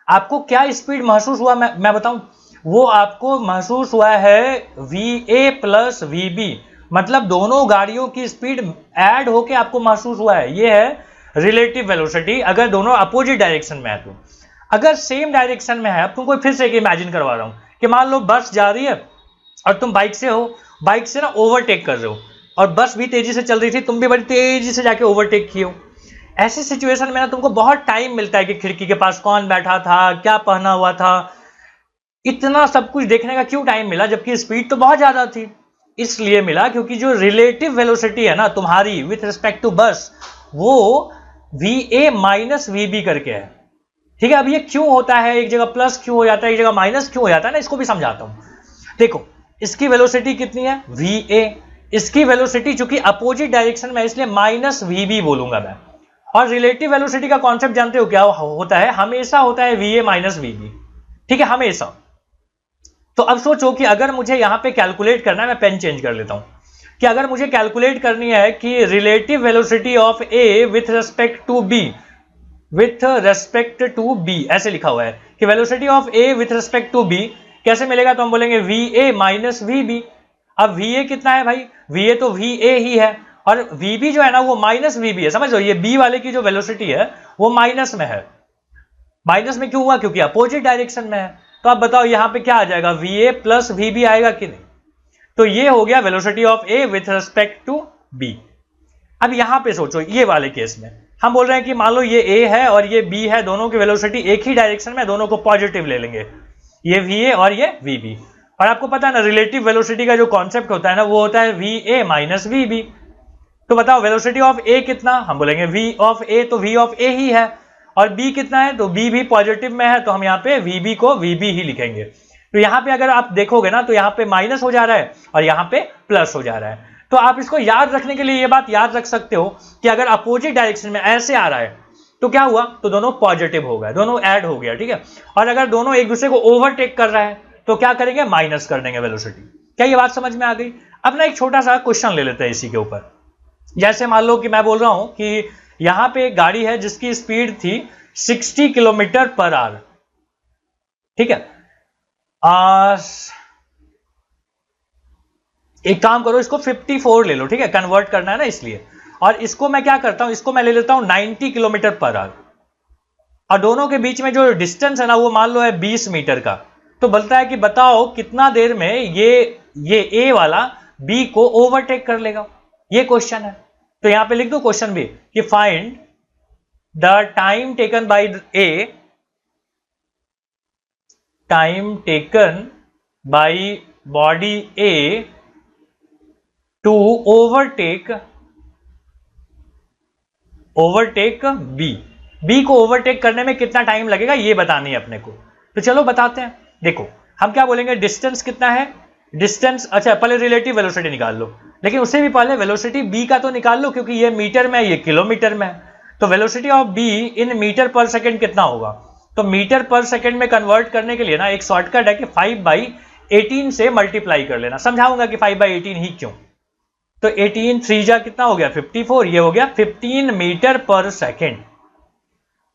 आपको क्या स्पीड महसूस हुआ, मैं बताऊं, वो आपको महसूस हुआ है VA + VB, मतलब दोनों गाड़ियों की स्पीड ऐड होके आपको महसूस हुआ है। ये है रिलेटिव वेलोसिटी अगर दोनों अपोजिट डायरेक्शन में है तो। अगर सेम डायरेक्शन में है, अब तुमको फिर से एक इमेजिन करवा रहा हूं कि मान लो बस जा रही है और तुम बाइक से हो, बाइक से ना ओवरटेक कर रहे हो, और बस भी तेजी से चल रही थी, तुम भी बड़ी तेजी से जाके ओवरटेक किए हो। ऐसी सिचुएशन में ना तुमको बहुत टाइम मिलता है कि खिड़की के पास कौन बैठा था, क्या पहना हुआ था, इतना सब कुछ देखने का क्यों टाइम मिला, जबकि स्पीड तो बहुत ज्यादा थी। इसलिए मिला क्योंकि जो रिलेटिव वेलोसिटी है ना तुम्हारी विथ रिस्पेक्ट टू बस, वो va माइनस vb करके है। ठीक है, अब ये क्यों होता है, एक जगह प्लस क्यों हो जाता है, एक जगह माइनस क्यों हो जाता है ना, इसको भी समझाता हूं। देखो, इसकी वेलोसिटी कितनी है, va, इसकी वेलोसिटी चूंकि अपोजिट डायरेक्शन में, इसलिए माइनस vb बोलूंगा मैं। और रिलेटिव वेलोसिटी का कॉन्सेप्ट जानते हो क्या होता है, हमेशा होता है va माइनस vb। ठीक है, हमेशा। तो अब सोचो कि अगर मुझे यहां पे कैलकुलेट करना है, मैं पेन चेंज कर लेता हूं, कि अगर मुझे कैलकुलेट करनी है कि relative velocity of A with respect to B, with respect to B ऐसे लिखा हुआ है कि velocity of A with respect to B कैसे मिलेगा, तो हम बोलेंगे va माइनस vb। अब va कितना है भाई, va तो va ही है, और vb जो है ना वो माइनस vb है। समझ लो, ये b वाले की जो वेलोसिटी है वो माइनस में है। माइनस में क्यों हुआ, क्योंकि अपोजिट डायरेक्शन में है। तो आप बताओ यहां पे क्या आ जाएगा, va प्लस vb आएगा कि नहीं। तो ये हो गया velocity of A with respect to B. अब यहां पे सोचो, ये वाले केस में हम बोल रहे हैं कि मान लो ये ए है और ये बी है, दोनों की वेलोसिटी एक ही डायरेक्शन में, दोनों को पॉजिटिव ले लेंगे, ये va और ये vb। और आपको पता है ना रिलेटिव वेलोसिटी का जो कॉन्सेप्ट होता है ना, वो होता है va माइनस vb। तो बताओ वेलोसिटी ऑफ ए कितना, हम बोलेंगे v ऑफ a, तो v ऑफ a ही है, और b कितना है, तो b भी पॉजिटिव में है, तो हम यहाँ पे vb को vb ही लिखेंगे। तो यहाँ पे अगर आप देखोगे ना, तो यहाँ पे माइनस हो जा रहा है और यहाँ पे प्लस हो जा रहा है। तो आप इसको याद रखने के लिए ये बात याद रख सकते हो कि अगर अपोजिट डायरेक्शन में ऐसे आ रहा है तो क्या हुआ, तो दोनों पॉजिटिव हो गए, दोनों ऐड हो गया। ठीक है, और अगर दोनों एक दूसरे को ओवरटेक कर रहा है तो क्या करेंगे, माइनस कर देंगे वेलोसिटी। क्या ये बात समझ में आ गई। अब ना एक छोटा सा क्वेश्चन ले लेते हैं इसी के ऊपर। जैसे मान लो कि मैं बोल रहा हूं कि यहां पे एक गाड़ी है जिसकी स्पीड थी 60 किलोमीटर पर आवर। ठीक है, एक काम करो, इसको 54 ले लो। ठीक है, कन्वर्ट करना है ना इसलिए। और इसको मैं क्या करता हूं, इसको मैं ले लेता हूं 90 किलोमीटर पर आवर, और दोनों के बीच में जो डिस्टेंस है ना वो मान लो है 20 मीटर का। तो बोलता है कि बताओ कितना देर में ये ए वाला बी को ओवरटेक कर लेगा, ये क्वेश्चन है। तो यहां पे लिख दो क्वेश्चन भी कि find the time taken by A, time taken by body A to overtake B को ओवरटेक करने में कितना टाइम लगेगा ये बतानी है अपने को। तो चलो बताते हैं। देखो हम क्या बोलेंगे, डिस्टेंस कितना है, डिस्टेंस, अच्छा पहले रिलेटिव वेलोसिटी निकाल लो, लेकिन उससे भी पहले वेलोसिटी बी का तो निकाल लो, क्योंकि ये मीटर में है ये किलोमीटर में है। तो velocity of B in metre per second कितना होगा, तो मीटर पर सेकेंड में कन्वर्ट करने के लिए ना एक शॉर्टकट है कि 5/18 से मल्टीप्लाई कर लेना। समझाऊंगा कि 5/18 ही क्यों। तो 18 3 जा कितना हो गया 54, ये हो गया 15 मीटर पर सेकेंड।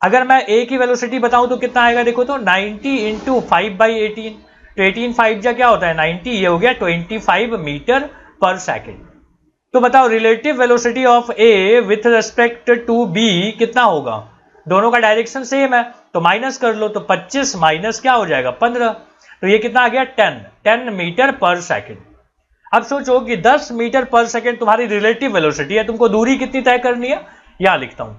अगर मैं ए की वेलोसिटी बताऊं तो कितना आएगा, देखो तो 90 इंटू 5/18, तो 18 5 जा क्या होता है 90, ये हो गया 25 मीटर पर सेकेंड। तो बताओ relative velocity of A with respect to B कितना होगा, दोनों का डायरेक्शन सेम है तो माइनस कर लो, तो 25 माइनस क्या हो जाएगा 15, तो ये कितना आ गया 10 मीटर पर सेकेंड। अब सोचो कि 10 मीटर पर सेकेंड तुम्हारी रिलेटिव वेलोसिटी है, तुमको दूरी कितनी तय करनी है, यहां लिखता हूं,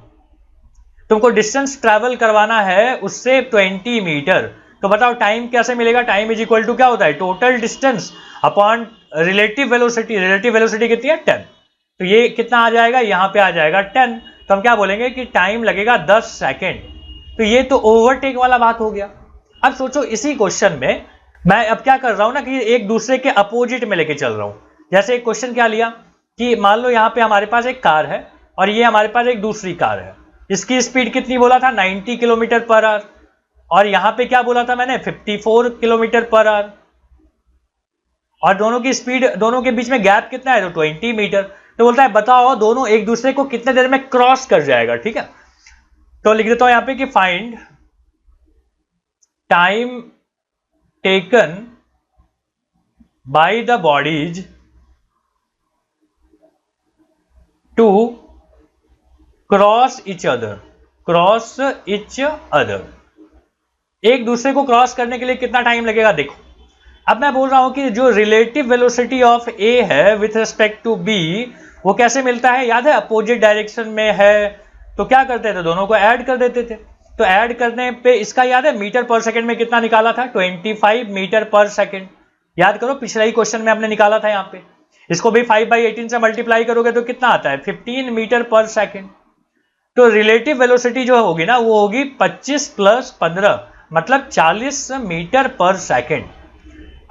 तुमको डिस्टेंस ट्रैवल करवाना है उससे 20 मीटर। तो बताओ टाइम कैसे मिलेगा, टाइम इज इक्वल टू क्या होता है, total distance upon relative velocity. Relative velocity कितनी है 10, तो ये कितना आ जाएगा, यहां पे आ जाएगा 10। तो हम क्या बोलेंगे कि टाइम लगेगा 10 सेकेंड। तो ये तो ओवरटेक वाला बात हो गया। अब सोचो इसी क्वेश्चन में मैं अब क्या कर रहा हूं ना कि एक दूसरे के अपोजिट में लेके चल रहा हूं। जैसे एक क्वेश्चन क्या लिया कि मान लो यहां पे हमारे पास एक कार है और ये हमारे पास एक दूसरी कार है, इसकी स्पीड कितनी बोला था 90 किलोमीटर पर आवर, और यहां पे क्या बोला था मैंने 54 किलोमीटर पर आवर, और दोनों की स्पीड, दोनों के बीच में गैप कितना है, तो 20 मीटर। तो बोलता है बताओ दोनों एक दूसरे को कितने देर में क्रॉस कर जाएगा। ठीक है, तो लिख देता हूं यहां पे कि find time taken by the bodies to cross each other, cross each other. एक दूसरे को क्रॉस करने के लिए कितना टाइम लगेगा देखो। अब मैं बोल रहा हूं कि जो रिलेटिव वेलोसिटी ऑफ ए है विथ रिस्पेक्ट टू बी, वो कैसे मिलता है, याद है अपोजिट डायरेक्शन में है तो क्या करते थे, दोनों को ऐड कर देते थे। तो ऐड करने पे इसका याद है मीटर पर सेकंड में कितना निकाला था, 25 मीटर पर सेकंड। याद करो पिछले ही क्वेश्चन में हमने निकाला था। यहाँ पे इसको भी 5/18 से मल्टीप्लाई करोगे तो कितना आता है, 15 मीटर पर सेकंड। तो रिलेटिव वेलोसिटी जो होगी ना वो होगी 25 + 15 मतलब 40 मीटर पर सेकंड।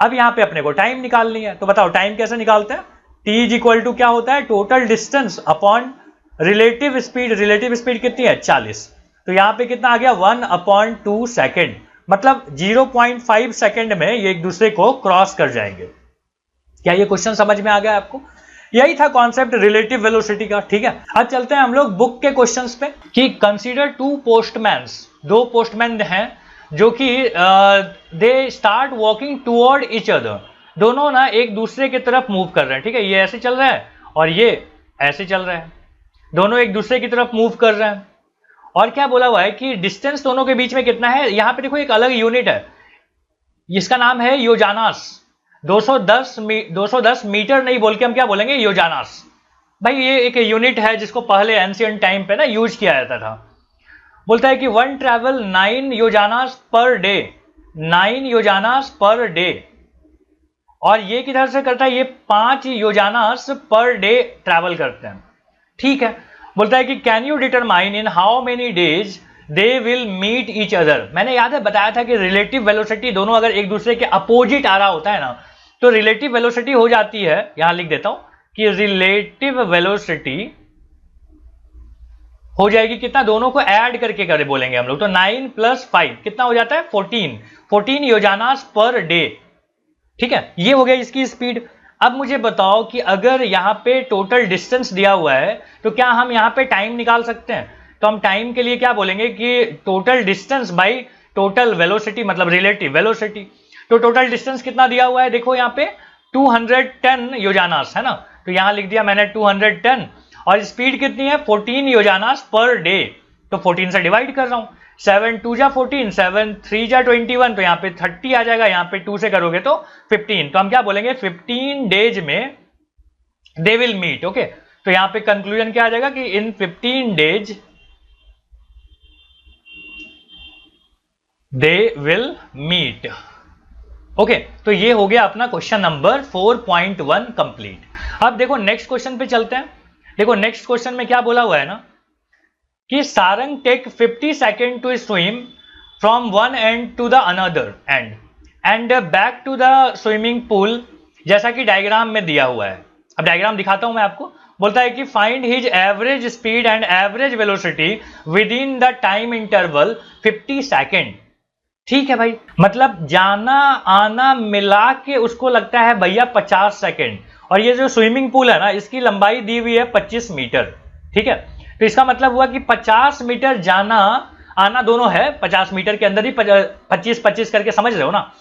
अब यहाँ पे अपने को टाइम निकालनी है, तो बताओ टाइम कैसे निकालते हैं। टी इज इक्वल टू क्या होता है, total distance upon relative speed. Relative speed कितनी है, 40। तो यहाँ पे कितना आ गया, 1/2 सेकेंड, मतलब 0.5 सेकेंड में ये एक दूसरे को क्रॉस कर जाएंगे। क्या ये क्वेश्चन समझ में आ गया आपको। यही था कॉन्सेप्ट रिलेटिव वेलोसिटी का। ठीक है, अब चलते हैं हम लोग बुक के क्वेश्चंस पे कि कंसीडर 2 पोस्टमैन्स, 2 पोस्टमैन हैं जो कि they start walking toward each other. दोनों ना एक दूसरे की तरफ मूव कर रहे हैं। ठीक है, ये ऐसे चल रहा है और ये ऐसे चल रहा है, दोनों एक दूसरे की तरफ मूव कर रहे हैं। और क्या बोला हुआ है कि डिस्टेंस दोनों के बीच में कितना है। यहां पे देखो एक अलग यूनिट है, इसका नाम है योजानास। 210 मीटर नहीं बोल के हम क्या बोलेंगे, योजानास। भाई ये एक यूनिट है जिसको पहले एंशिएंट टाइम पे ना यूज किया जाता था। बोलता है कि 1 travel 9 योजानास per day, 9 योजानास per day. और ये किधर से करता है, ये 5 योजानास पर डे ट्रैवल करते हैं। ठीक है, बोलता है कि can you determine in how many days they will meet each other. मैंने याद है बताया था कि रिलेटिव वेलोसिटी दोनों अगर एक दूसरे के अपोजिट आ रहा होता है ना तो रिलेटिव वेलोसिटी हो जाती है, यहां लिख देता हूं कि रिलेटिव वेलोसिटी हो जाएगी कितना, दोनों को ऐड करके करे बोलेंगे हम लोग, तो 9 + 5 कितना हो जाता है, 14 योजानास पर डे। ठीक है, ये हो गया इसकी स्पीड। अब मुझे बताओ कि अगर यहां पे टोटल डिस्टेंस दिया हुआ है तो क्या हम यहां पे टाइम निकाल सकते हैं। तो हम टाइम के लिए क्या बोलेंगे कि total distance by total velocity, मतलब रिलेटिव वेलोसिटी। तो टोटल डिस्टेंस कितना दिया हुआ है देखो यहाँ पे 210 योजानास है ना, तो यहां लिख दिया मैंने 210। और स्पीड कितनी है, 14 योजानास पर डे, तो 14 से डिवाइड कर रहा हूं। 7 2 जा 14, 7 3 जा 21, तो यहाँ पे 30 आ जाएगा। यहाँ पे 2 से करोगे तो 15, तो हम क्या बोलेंगे 15 डेज में दे विल मीट। ओके, तो यहाँ पे कंक्लूजन क्या आ जाएगा कि in 15 days they will meet. Okay, तो ये हो गया अपना क्वेश्चन नंबर 4.1 कंप्लीट। अब देखो नेक्स्ट क्वेश्चन पे चलते हैं। देखो नेक्स्ट क्वेश्चन में क्या बोला हुआ है ना कि Sarang take 50 second to swim from one end to the another end and back to the swimming pool, जैसा कि डायग्राम में दिया हुआ है। अब डायग्राम दिखाता हूं मैं आपको। बोलता है कि find his average speed and average velocity with in the time interval 50 second. ठीक है भाई, मतलब जाना आना मिला के उसको लगता है भैया 50 सेकेंड। और ये जो स्विमिंग पूल है ना इसकी लंबाई दी हुई है 25 मीटर। ठीक है, तो इसका मतलब हुआ कि 50 मीटर जाना आना दोनों है, 50 मीटर के अंदर ही 25-25 करके, समझ रहे हो ना।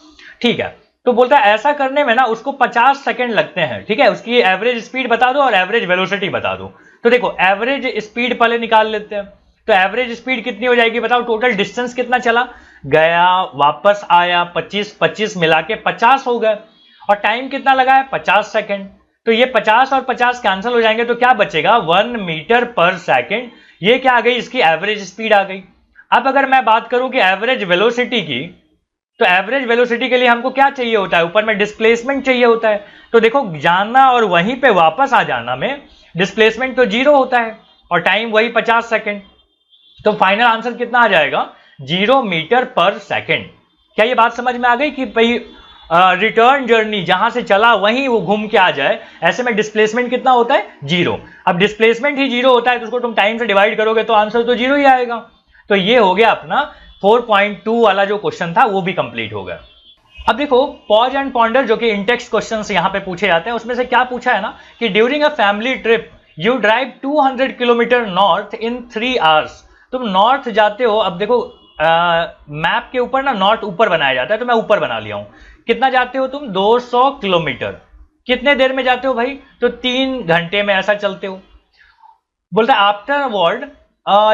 ठीक है, तो बोलता है ऐसा करने में ना उसको 50 सेकेंड लगते हैं। ठीक है, उसकी एवरेज स्पीड बता दो और एवरेज वेलोसिटी बता दो। तो देखो एवरेज स्पीड पहले निकाल लेते हैं। तो एवरेज स्पीड कितनी हो जाएगी बताओ, टोटल डिस्टेंस कितना चला, गया वापस आया, 25 मिला के 50 हो गए। और टाइम कितना लगा है, 50 सेकेंड। तो ये 50 और 50 कैंसिल हो जाएंगे तो क्या बचेगा, 1 मीटर पर सेकेंड। ये क्या आ गई, इसकी एवरेज स्पीड आ गई। अब अगर मैं बात करूं कि एवरेज वेलोसिटी की, तो एवरेज वेलोसिटी के लिए हमको क्या चाहिए होता है, ऊपर में डिस्प्लेसमेंट चाहिए होता है। तो देखो जाना और वहीं पे वापस आ जाना में डिस्प्लेसमेंट तो 0 होता है और टाइम वही 50 सेकेंड। तो फाइनल आंसर कितना आ जाएगा, 0 मीटर पर सेकेंड। क्या ये बात समझ में आ गई कि भाई रिटर्न जर्नी जहां से चला वहीं वो घूम के आ जाए, ऐसे में डिस्प्लेसमेंट कितना होता है, 0। अब डिस्प्लेसमेंट ही 0 होता है तो उसको तुम टाइम से डिवाइड करोगे तो आंसर तो 0 ही आएगा। तो ये हो गया अपना 4.2 वाला जो क्वेश्चन था वो भी कंप्लीट हो गया। अब देखो पॉज एंड पॉन्डर जो कि इंटेक्स्ट क्वेश्चंस यहां पे पूछे जाते हैं, उसमें से क्या पूछा है ना कि during a family trip you drive 200 kilometre north in 3 hours. तुम नॉर्थ जाते हो। अब देखो मैप के ऊपर ना नॉर्थ ऊपर बनाया जाता है, तो मैं ऊपर बना लिया हूं। कितना जाते हो तुम, 200 किलोमीटर। कितने देर में जाते हो भाई, तो 3 घंटे में ऐसा चलते हो। बोलता है after world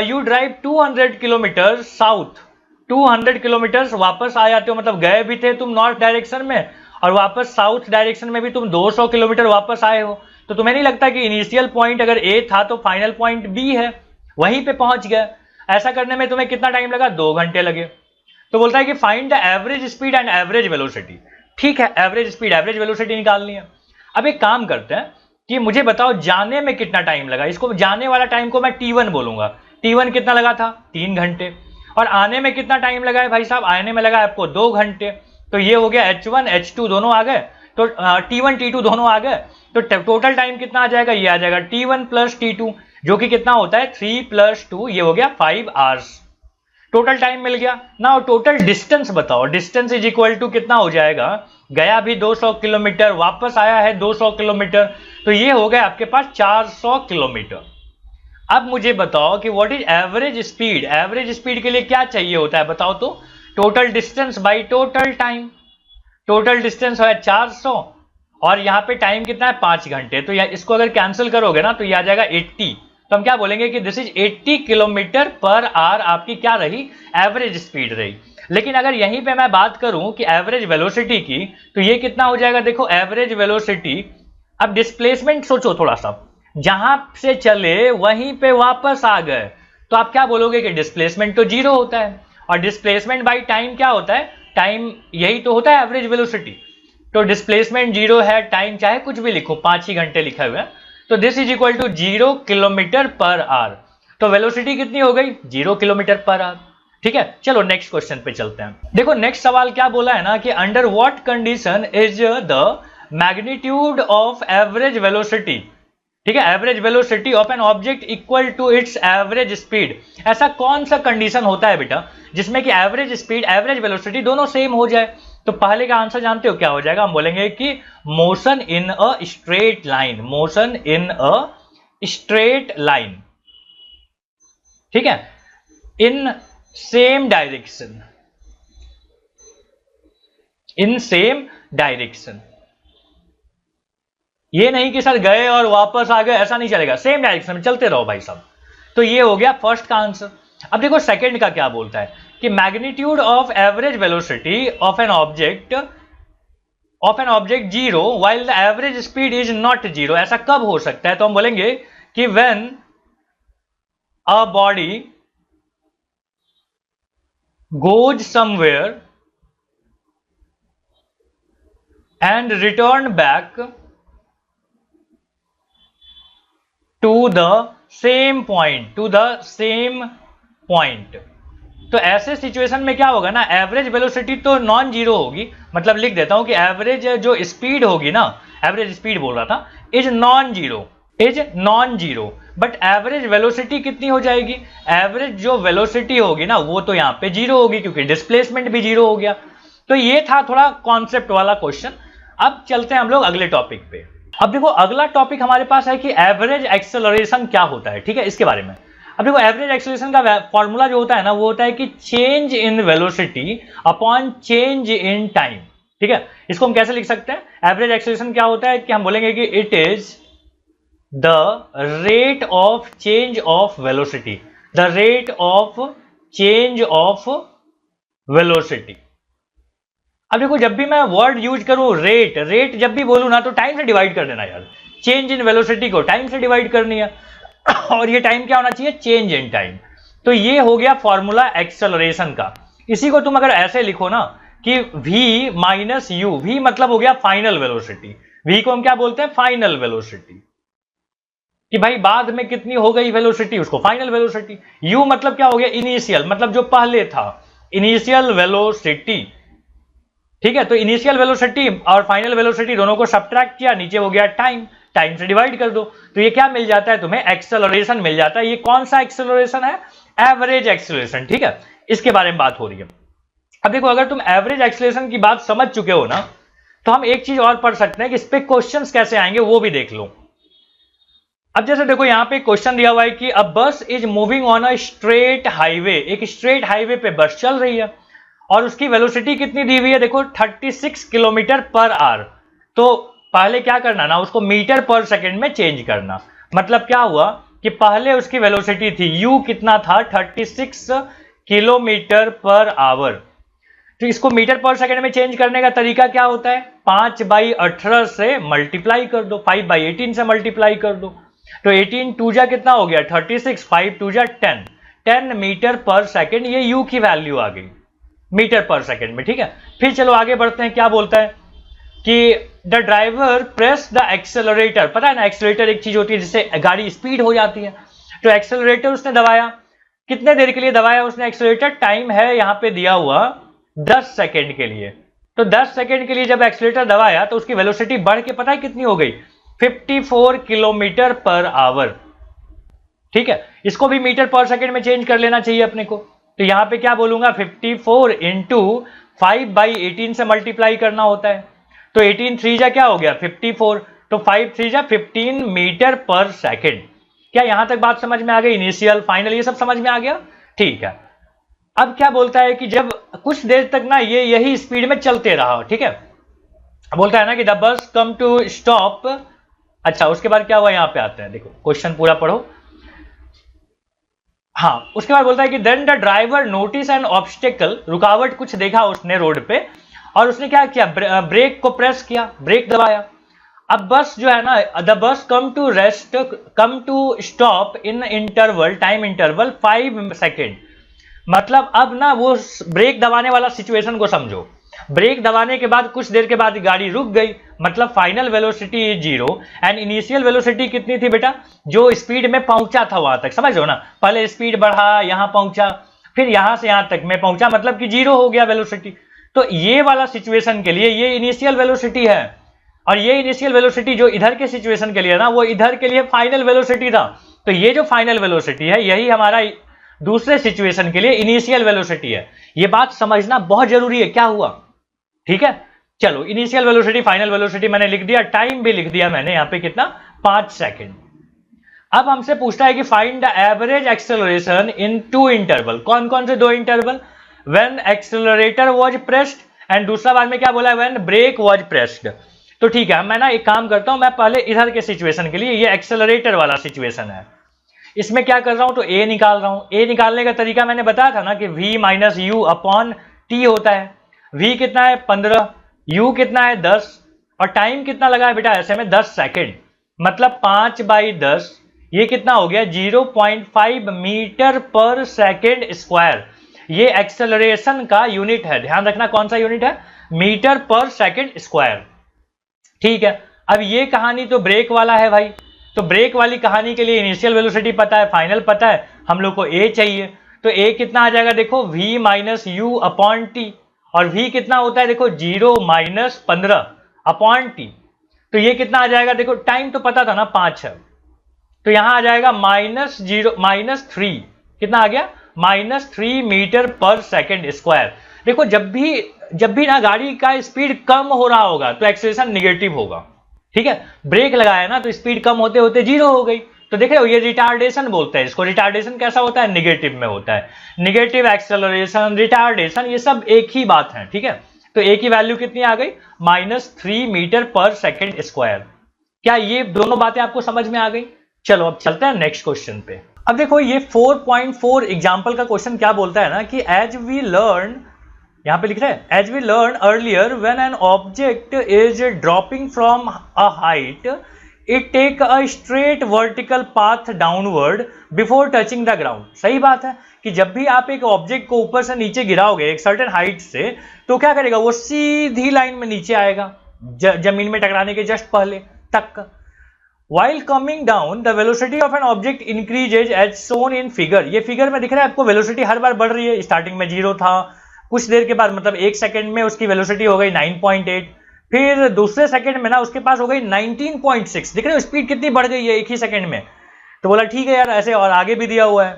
you drive 200 kilometre south 200 kilometre वापस आ जाते हो, मतलब गए भी थे तुम नॉर्थ डायरेक्शन में और वापस साउथ डायरेक्शन में भी तुम 200 किलोमीटर वापस आए हो, तो तुम्हें नहीं लगता कि इनिशियल पॉइंट अगर ए था तो फाइनल पॉइंट बी है, वहीं पे पहुंच गए। ऐसा करने में तुम्हें कितना टाइम लगा? 2 घंटे लगे। तो बोलता है कि find the average speed and average velocity. ठीक है, एवरेज स्पीड एवरेज वेलोसिटी निकालनी है। अब एक काम करते हैं कि मुझे बताओ जाने में कितना टाइम लगा। इसको जाने वाला टाइम को मैं T1 बोलूंगा। T1 कितना लगा था? 3 घंटे। और आने में कितना टाइम लगा है भाई साहब? आने में लगा आपको 2 घंटे। तो ये हो गया H1 H2 दोनों आ गए, तो T1 T2 दोनों आ गए, तो टोटल टाइम कितना आ जाएगा? ये आ जाएगा T1 प्लस T2, जो कि कितना होता है 3 प्लस 2, ये हो गया 5 आवर्स। टोटल टाइम मिल गया ना। टोटल डिस्टेंस बताओ, डिस्टेंस इज इक्वल टू कितना हो जाएगा? गया भी 200 किलोमीटर, वापस आया है 200 किलोमीटर, तो ये हो गया आपके पास 400 किलोमीटर। अब मुझे बताओ कि what is average speed. Average speed के लिए क्या चाहिए होता है बताओ तो? Total distance by total time. Total distance है 400 और यहाँ पे टाइम कितना है? 5 घंटे। तो इसको अगर कैंसिल करोगे ना तो ये आ जाएगा 80। तो हम क्या बोलेंगे कि this is 80 kilometre per our आपकी क्या रही? एवरेज स्पीड रही। लेकिन अगर यहीं पे मैं बात करूं कि एवरेज वेलोसिटी की, तो ये कितना हो जाएगा? देखो एवरेज वेलोसिटी, अब डिस्प्लेसमेंट सोचो थोड़ा सा, जहां से चले वहीं पे वापस आ गए, तो आप क्या बोलोगे कि डिस्प्लेसमेंट तो 0 होता है, और डिस्प्लेसमेंट बाई टाइम क्या होता है? टाइम यही तो होता है एवरेज वेलोसिटी। तो डिस्प्लेसमेंट 0 है, टाइम चाहे कुछ भी लिखो, 5 ही घंटे लिखा हुआ है, तो this is equal to 0 kilometre per hour. तो वेलोसिटी कितनी हो गई? 0 किलोमीटर पर आवर। ठीक है, चलो नेक्स्ट क्वेश्चन पे चलते हैं। देखो नेक्स्ट सवाल क्या बोला है ना कि under what condition is the magnitude of average velocity. ठीक है, average velocity of an object equal to its average speed. ऐसा कौन सा कंडीशन होता है बेटा जिसमें कि एवरेज स्पीड एवरेज वेलोसिटी दोनों सेम हो जाए? तो पहले का आंसर जानते हो क्या हो जाएगा? हम बोलेंगे कि motion in a straight line. Motion in a straight line, ठीक है, in same direction, in same direction. ये नहीं कि सर गए और वापस आ गए, ऐसा नहीं चलेगा, सेम डायरेक्शन में चलते रहो भाई साहब। तो ये हो गया फर्स्ट का आंसर। अब देखो सेकंड का क्या बोलता है कि magnitude of average velocity of an object 0 while the average speed is not 0। ऐसा कब हो सकता है? तो हम बोलेंगे कि when a body goes somewhere and return back to the same point, to the same point. तो ऐसे सिचुएशन में क्या होगा ना, एवरेज वेलोसिटी तो नॉन जीरो होगी, मतलब लिख देता हूं कि एवरेज जो स्पीड होगी ना, एवरेज स्पीड बोल रहा था, is non zero, is non zero, but average velocity कितनी हो जाएगी? एवरेज जो वेलोसिटी होगी ना वो तो यहाँ पे जीरो होगी, क्योंकि डिस्प्लेसमेंट भी जीरो हो गया। तो ये था थोड़ा कॉन्सेप्ट वाला क्वेश्चन। अब चलते हैं हम लोग अगले टॉपिक पे। अब देखो अगला टॉपिक हमारे पास है कि एवरेज एक्सेलरेशन क्या होता है। ठीक है, इसके बारे में अब देखो एवरेज एक्सेलरेशन का फॉर्मूला जो होता है ना वो होता है कि change in velocity upon change in time. ठीक है, इसको हम कैसे लिख सकते हैं? एवरेज एक्सेलरेशन क्या होता है कि हम बोलेंगे कि it is the rate of change of velocity, the rate of change of velocity. अब देखो जब भी मैं वर्ड यूज करूं रेट, रेट जब भी बोलूं ना तो टाइम से डिवाइड कर देना यार। चेंज इन वेलोसिटी को टाइम से डिवाइड करनी है और ये टाइम क्या होना चाहिए? Change in time. तो ये हो गया फॉर्मूला एक्सेलरेशन का। इसी को तुम अगर ऐसे लिखो ना कि v माइनस यू, v मतलब हो गया फाइनल वेलोसिटी, v को हम क्या बोलते हैं? फाइनल वेलोसिटी, कि भाई बाद में कितनी हो गई वेलोसिटी उसको फाइनल वेलोसिटी। u मतलब क्या हो गया? इनिशियल, मतलब जो पहले था, इनिशियल वेलोसिटी। ठीक है, तो इनिशियल वेलोसिटी और फाइनल वेलोसिटी दोनों को सब्ट्रैक्ट किया, नीचे हो गया टाइम, टाइम से डिवाइड कर दो, तो ये क्या मिल जाता है तुम्हें? एक्सेलरेशन मिल जाता है। ये कौन सा एक्सेलरेशन है? Average acceleration. ठीक है, इसके बारे में बात हो रही है। अब देखो अगर तुम एवरेज एक्सेलरेशन की बात समझ चुके हो ना, तो हम एक चीज और पढ़ सकते हैं कि इस पे क्वेश्चंस कैसे आएंगे वो भी देख लो। अब जैसे देखो यहां पे क्वेश्चन दिया हुआ है कि अ बस is moving on a straight highway, एक स्ट्रेट हाईवे पे बस चल रही है और उसकी वेलोसिटी कितनी दी हुई है? देखो 36 किलोमीटर पर आवर। तो पहले क्या करना ना, उसको मीटर पर सेकंड में चेंज करना। मतलब क्या हुआ कि पहले उसकी वेलोसिटी थी u कितना था? 36 किलोमीटर पर आवर। तो इसको मीटर पर सेकंड में चेंज करने का तरीका क्या होता है, 5/18 से मल्टीप्लाई कर दो, 5/18 से मल्टीप्लाई कर दो। तो 18 टू जा कितना हो गया 36, 5 टू जा 10, 10 मीटर पर सेकंड। ये यू की वैल्यू आ गई मीटर पर सेकंड में। ठीक है, फिर चलो आगे बढ़ते हैं। क्या बोलता है कि the driver press the accelerator. पता है ना, एक्सेलरेटर एक चीज होती है जिससे गाड़ी स्पीड हो जाती है। तो एक्सेलरेटर उसने दबाया, कितने देर के लिए दबाया उसने एक्सेलरेटर, टाइम है यहां पे दिया हुआ 10 सेकेंड के लिए। तो 10 सेकेंड के लिए जब एक्सेलरेटर दबाया तो उसकी वेलोसिटी बढ़ के पता है कितनी हो गई, 54 किलोमीटर पर आवर। ठीक है, इसको भी मीटर पर सेकेंड में चेंज कर लेना चाहिए अपने को। तो यहां पे क्या बोलूंगा, 54 इंटू 5/18 से मल्टीप्लाई करना होता है। तो 18 3 जा क्या हो गया 54, तो 5 3 जा 15 मीटर पर सेकेंड। क्या यहां तक बात समझ में आ गई, इनिशियल फाइनल ये सब समझ में आ गया। ठीक है, अब क्या बोलता है कि जब कुछ देर तक ना ये यही स्पीड में चलते रहा, ठीक है, बोलता है ना कि the bus come to stop. अच्छा, उसके बाद क्या हुआ, यहां पे आते हैं, देखो क्वेश्चन पूरा पढ़ो। हाँ, उसके बाद बोलता है कि then the driver notice an obstacle, रुकावट कुछ देखा उसने रोड पे, और उसने क्या किया, ब्रेक को प्रेस किया, ब्रेक दबाया। अब बस जो है ना, the bus come to stop in interval, time interval 5 second. मतलब अब ना वो ब्रेक दबाने वाला सिचुएशन को समझो। ब्रेक दबाने के बाद कुछ देर के बाद गाड़ी रुक गई, मतलब final velocity is 0 and initial velocity कितनी थी बेटा, जो स्पीड में पहुंचा था वहां तक, समझ लो ना, पहले स्पीड बढ़ा, यहां पहुंचा, फिर यहां से यहां तक में पहुंचा, मतलब कि 0 हो गया वेलोसिटी। तो ये वाला सिचुएशन के लिए ये इनिशियल वेलोसिटी है, और ये इनिशियल वेलोसिटी जो इधर के सिचुएशन के लिए ना, वो इधर के लिए फाइनल वेलोसिटी था। तो ये जो फाइनल वेलोसिटी है यही हमारा दूसरे सिचुएशन के लिए इनिशियल वेलोसिटी है। ये बात समझना बहुत जरूरी है, क्या हुआ। ठीक है, चलो इनिशियल वेलोसिटी फाइनल वेलोसिटी मैंने लिख दिया, टाइम भी लिख दिया मैंने यहां पे कितना, 5 सेकेंड। अब हमसे पूछता है कि find the average acceleration in 2 interval. कौन कौन से 2 interval, when accelerator was pressed and दूसरा बार में क्या बोला, व्हेन ब्रेक वाज प्रेस्ड। तो ठीक है, मैं ना एक काम करता हूं, मैं पहले इधर के सिचुएशन के लिए, ये एक्सेलरेटर वाला सिचुएशन है, इसमें क्या कर रहा हूं, तो ए निकाल रहा हूं। ए निकालने का तरीका मैंने बताया था ना कि v minus u upon T होता है। v कितना है 15, u कितना है 10, और टाइम कितना लगा है बेटा ऐसे में 10 सेकेंड, मतलब 5/10, ये कितना हो गया 0.5 मीटर पर सेकेंड स्क्वायर। ये एक्सेलरेशन का यूनिट है, ध्यान रखना कौन सा यूनिट है, मीटर पर सेकेंड स्क्वायर। ठीक है, अब ये कहानी तो ब्रेक वाला है भाई, तो ब्रेक वाली कहानी के लिए इनिशियल वेलोसिटी पता है, फाइनल पता है, हम लोग को ए चाहिए। तो ए कितना आ जाएगा, देखो v minus u upon T, और v कितना होता है, देखो 0-15 अपॉन टी। तो ये कितना आ जाएगा, देखो टाइम तो पता था ना 5 है, तो यहां आ जाएगा -3, कितना आ गया -3 मीटर पर सेकेंड स्क्वायर। देखो जब भी ना गाड़ी का स्पीड कम हो रहा होगा तो एक्सेलरेशन निगेटिव होगा। ठीक है, ब्रेक लगाया ना तो स्पीड कम होते होते 0 हो गई। तो देख रहे हो, ये रिटार्डेशन बोलते हैं इसको। रिटार्डेशन कैसा होता है, निगेटिव में होता है। निगेटिव एक्सेलरेशन, रिटार्डेशन, ये सब एक ही बात है। ठीक है, तो ए की वैल्यू कितनी आ गई, -3 मीटर पर सेकेंड स्क्वायर। क्या ये दोनों बातें आपको समझ में आ गई। चलो अब चलते हैं नेक्स्ट क्वेश्चन पे। अब देखो ये 4.4 एग्जाम्पल का क्वेश्चन क्या बोलता है ना कि एज वी लर्न, यहां पे लिख रहे हैं as we learn earlier when an object is dropping from a height it take a straight vertical path downward before touching the ground. सही बात है कि जब भी आप एक ऑब्जेक्ट को ऊपर से नीचे गिराओगे एक सर्टेन हाइट से, तो क्या करेगा, वो सीधी लाइन में नीचे आएगा जमीन में टकराने के जस्ट पहले तक। While coming down, the velocity of an object increases as shown in figure। ये फिगर में दिख रहा है आपको, वेलोसिटी हर बार बढ़ रही है। स्टार्टिंग में 0 था, कुछ देर के बाद मतलब 1 सेकंड में उसकी वेलोसिटी हो गई 9.8, फिर दूसरे सेकंड में ना उसके पास हो गई 19.6। दिख रहे हो स्पीड कितनी बढ़ गई है एक ही सेकंड में। तो बोला ठीक है यार, ऐसे और आगे भी दिया हुआ है।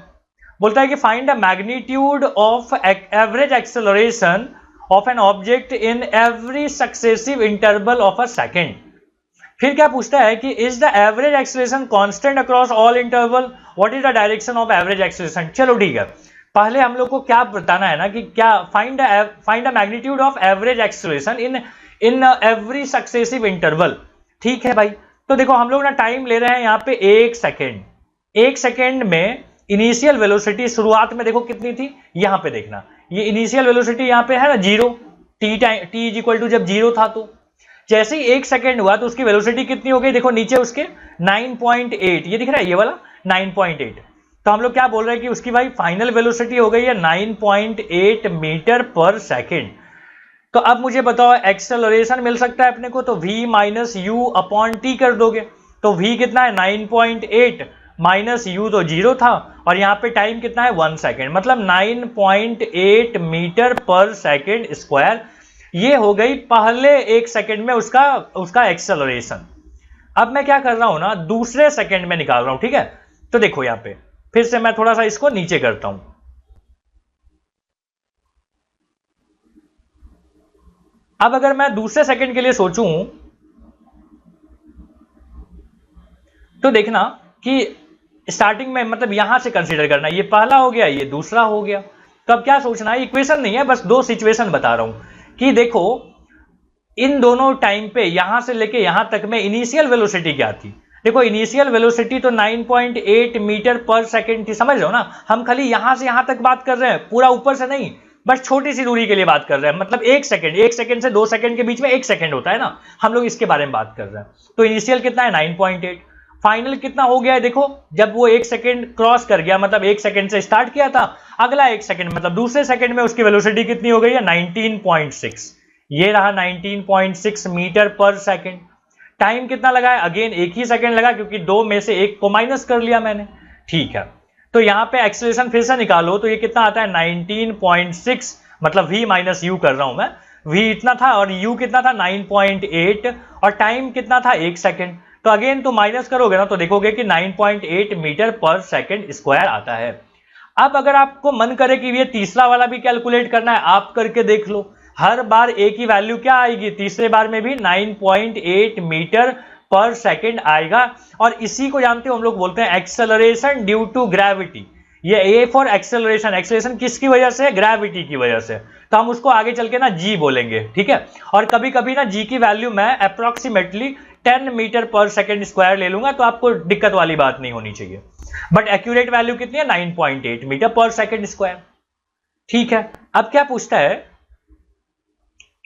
बोलता है कि find the magnitude of average acceleration of an object in every successive interval of a second. फिर क्या पूछता है कि is the average acceleration constant across all interval, what is the direction of average acceleration. चलो ठीक है, पहले हम लोग को क्या बताना है ना कि क्या find the magnitude of average acceleration in every successive interval. ठीक है भाई, तो देखो हम लोग ना टाइम ले रहे हैं यहाँ पे 1 सेकेंड। 1 सेकेंड में इनिशियल वेलोसिटी शुरुआत में देखो कितनी थी, यहां पे देखना, ये इनिशियल वेलोसिटी यहां पे है ना 0, t time t is equal to जब 0 था, तो जैसे ही 1 सेकेंड हुआ तो उसकी वेलोसिटी कितनी हो गई, देखो नीचे उसके 9.8, ये दिख रहा है ये वाला 9.8, तो हम लोग क्या बोल रहे हैं कि उसकी भाई फाइनल वेलोसिटी हो गई है 9.8 मीटर पर सेकेंड। तो अब मुझे बताओ एक्सेलरेशन मिल सकता है अपने को, तो v minus u upon T कर दोगे, तो v कितना है 9.8 माइनस u तो 0 था, और यहाँ पे टाइम कितना है 1 सेकेंड, मतलब 9.8 मीटर पर सेकेंड स्क्वायर। ये हो गई पहले 1 सेकेंड में उसका एक्सेलरेशन। अब मैं क्या कर रहा हूं ना, दूसरे सेकेंड में निकाल रहा हूं, ठीक है। तो देखो यहाँ पे फिर से मैं थोड़ा सा इसको नीचे करता हूं। अब अगर मैं दूसरे सेकंड के लिए सोचूं तो देखना कि स्टार्टिंग में मतलब यहां से कंसीडर करना, ये पहला हो गया, ये दूसरा हो गया। तो अब क्या सोचना है, इक्वेशन नहीं है, बस दो सिचुएशन बता रहा हूं कि देखो इन दोनों टाइम पे यहां से लेके यहां तक में इनिशियल वेलोसिटी क्या थी। देखो इनिशियल वेलोसिटी तो 9.8 मीटर पर सेकंड थी, समझ रहे हो ना। हम खाली यहां से यहां तक बात कर रहे हैं, पूरा ऊपर से नहीं, बस छोटी सी दूरी के लिए बात कर रहे हैं, मतलब 1 सेकंड से 2 सेकंड के बीच में 1 सेकंड होता है ना, हम लोग इसके बारे में बात कर रहे हैं। तो इनिशियल कितना है 9.8, फाइनल कितना हो गया है देखो, जब वो 1 सेकंड क्रॉस कर गया, मतलब 1 सेकंड से स्टार्ट किया था, अगला 1 सेकंड मतलब दूसरे सेकंड में उसकी वेलोसिटी कितनी हो गई है 19.6, ये रहा 19.6 मीटर पर सेकंड। टाइम कितना लगा है, अगेन 1 ही सेकंड लगा, क्योंकि 2 में से 1 को माइनस कर लिया मैंने, ठीक है। तो यहां पे एक्सेलरेशन फिर से निकालो, तो ये कितना आता है 19.6, मतलब v माइनस यू कर रहा हूं मैं, v इतना था और u कितना था 9.8, और टाइम कितना था 1 सेकंड। तो अगेन तो माइनस करोगे ना तो देखोगे कि 9.8 मीटर पर सेकंड स्क्वायर आता है। अब अगर आपको मन करे कि ये तीसरा वाला भी कैलकुलेट करना है, आप करके देख लो, हर बार एक ही वैल्यू क्या आएगी, तीसरे बार में भी 9.8 मीटर पर सेकंड आएगा। और इसी को जानते हो हम लोग बोलते हैं एक्सेलरेशन ड्यू टू ग्रेविटी। ये ए फॉर एक्सेलरेशन, एक्सेलरेशन किसकी वजह से, ग्रेविटी की वजह से, तो हम उसको आगे चल के ना जी बोलेंगे, ठीक है। और कभी कभी ना जी की वैल्यू मैं अप्रोक्सीमेटली 10 मीटर पर सेकंड स्क्वायर ले लूंगा, तो आपको दिक्कत वाली बात नहीं होनी चाहिए, बट एक्यूरेट वैल्यू कितनी है 9.8 मीटर पर सेकंड स्क्वायर, ठीक है। अब क्या पूछता है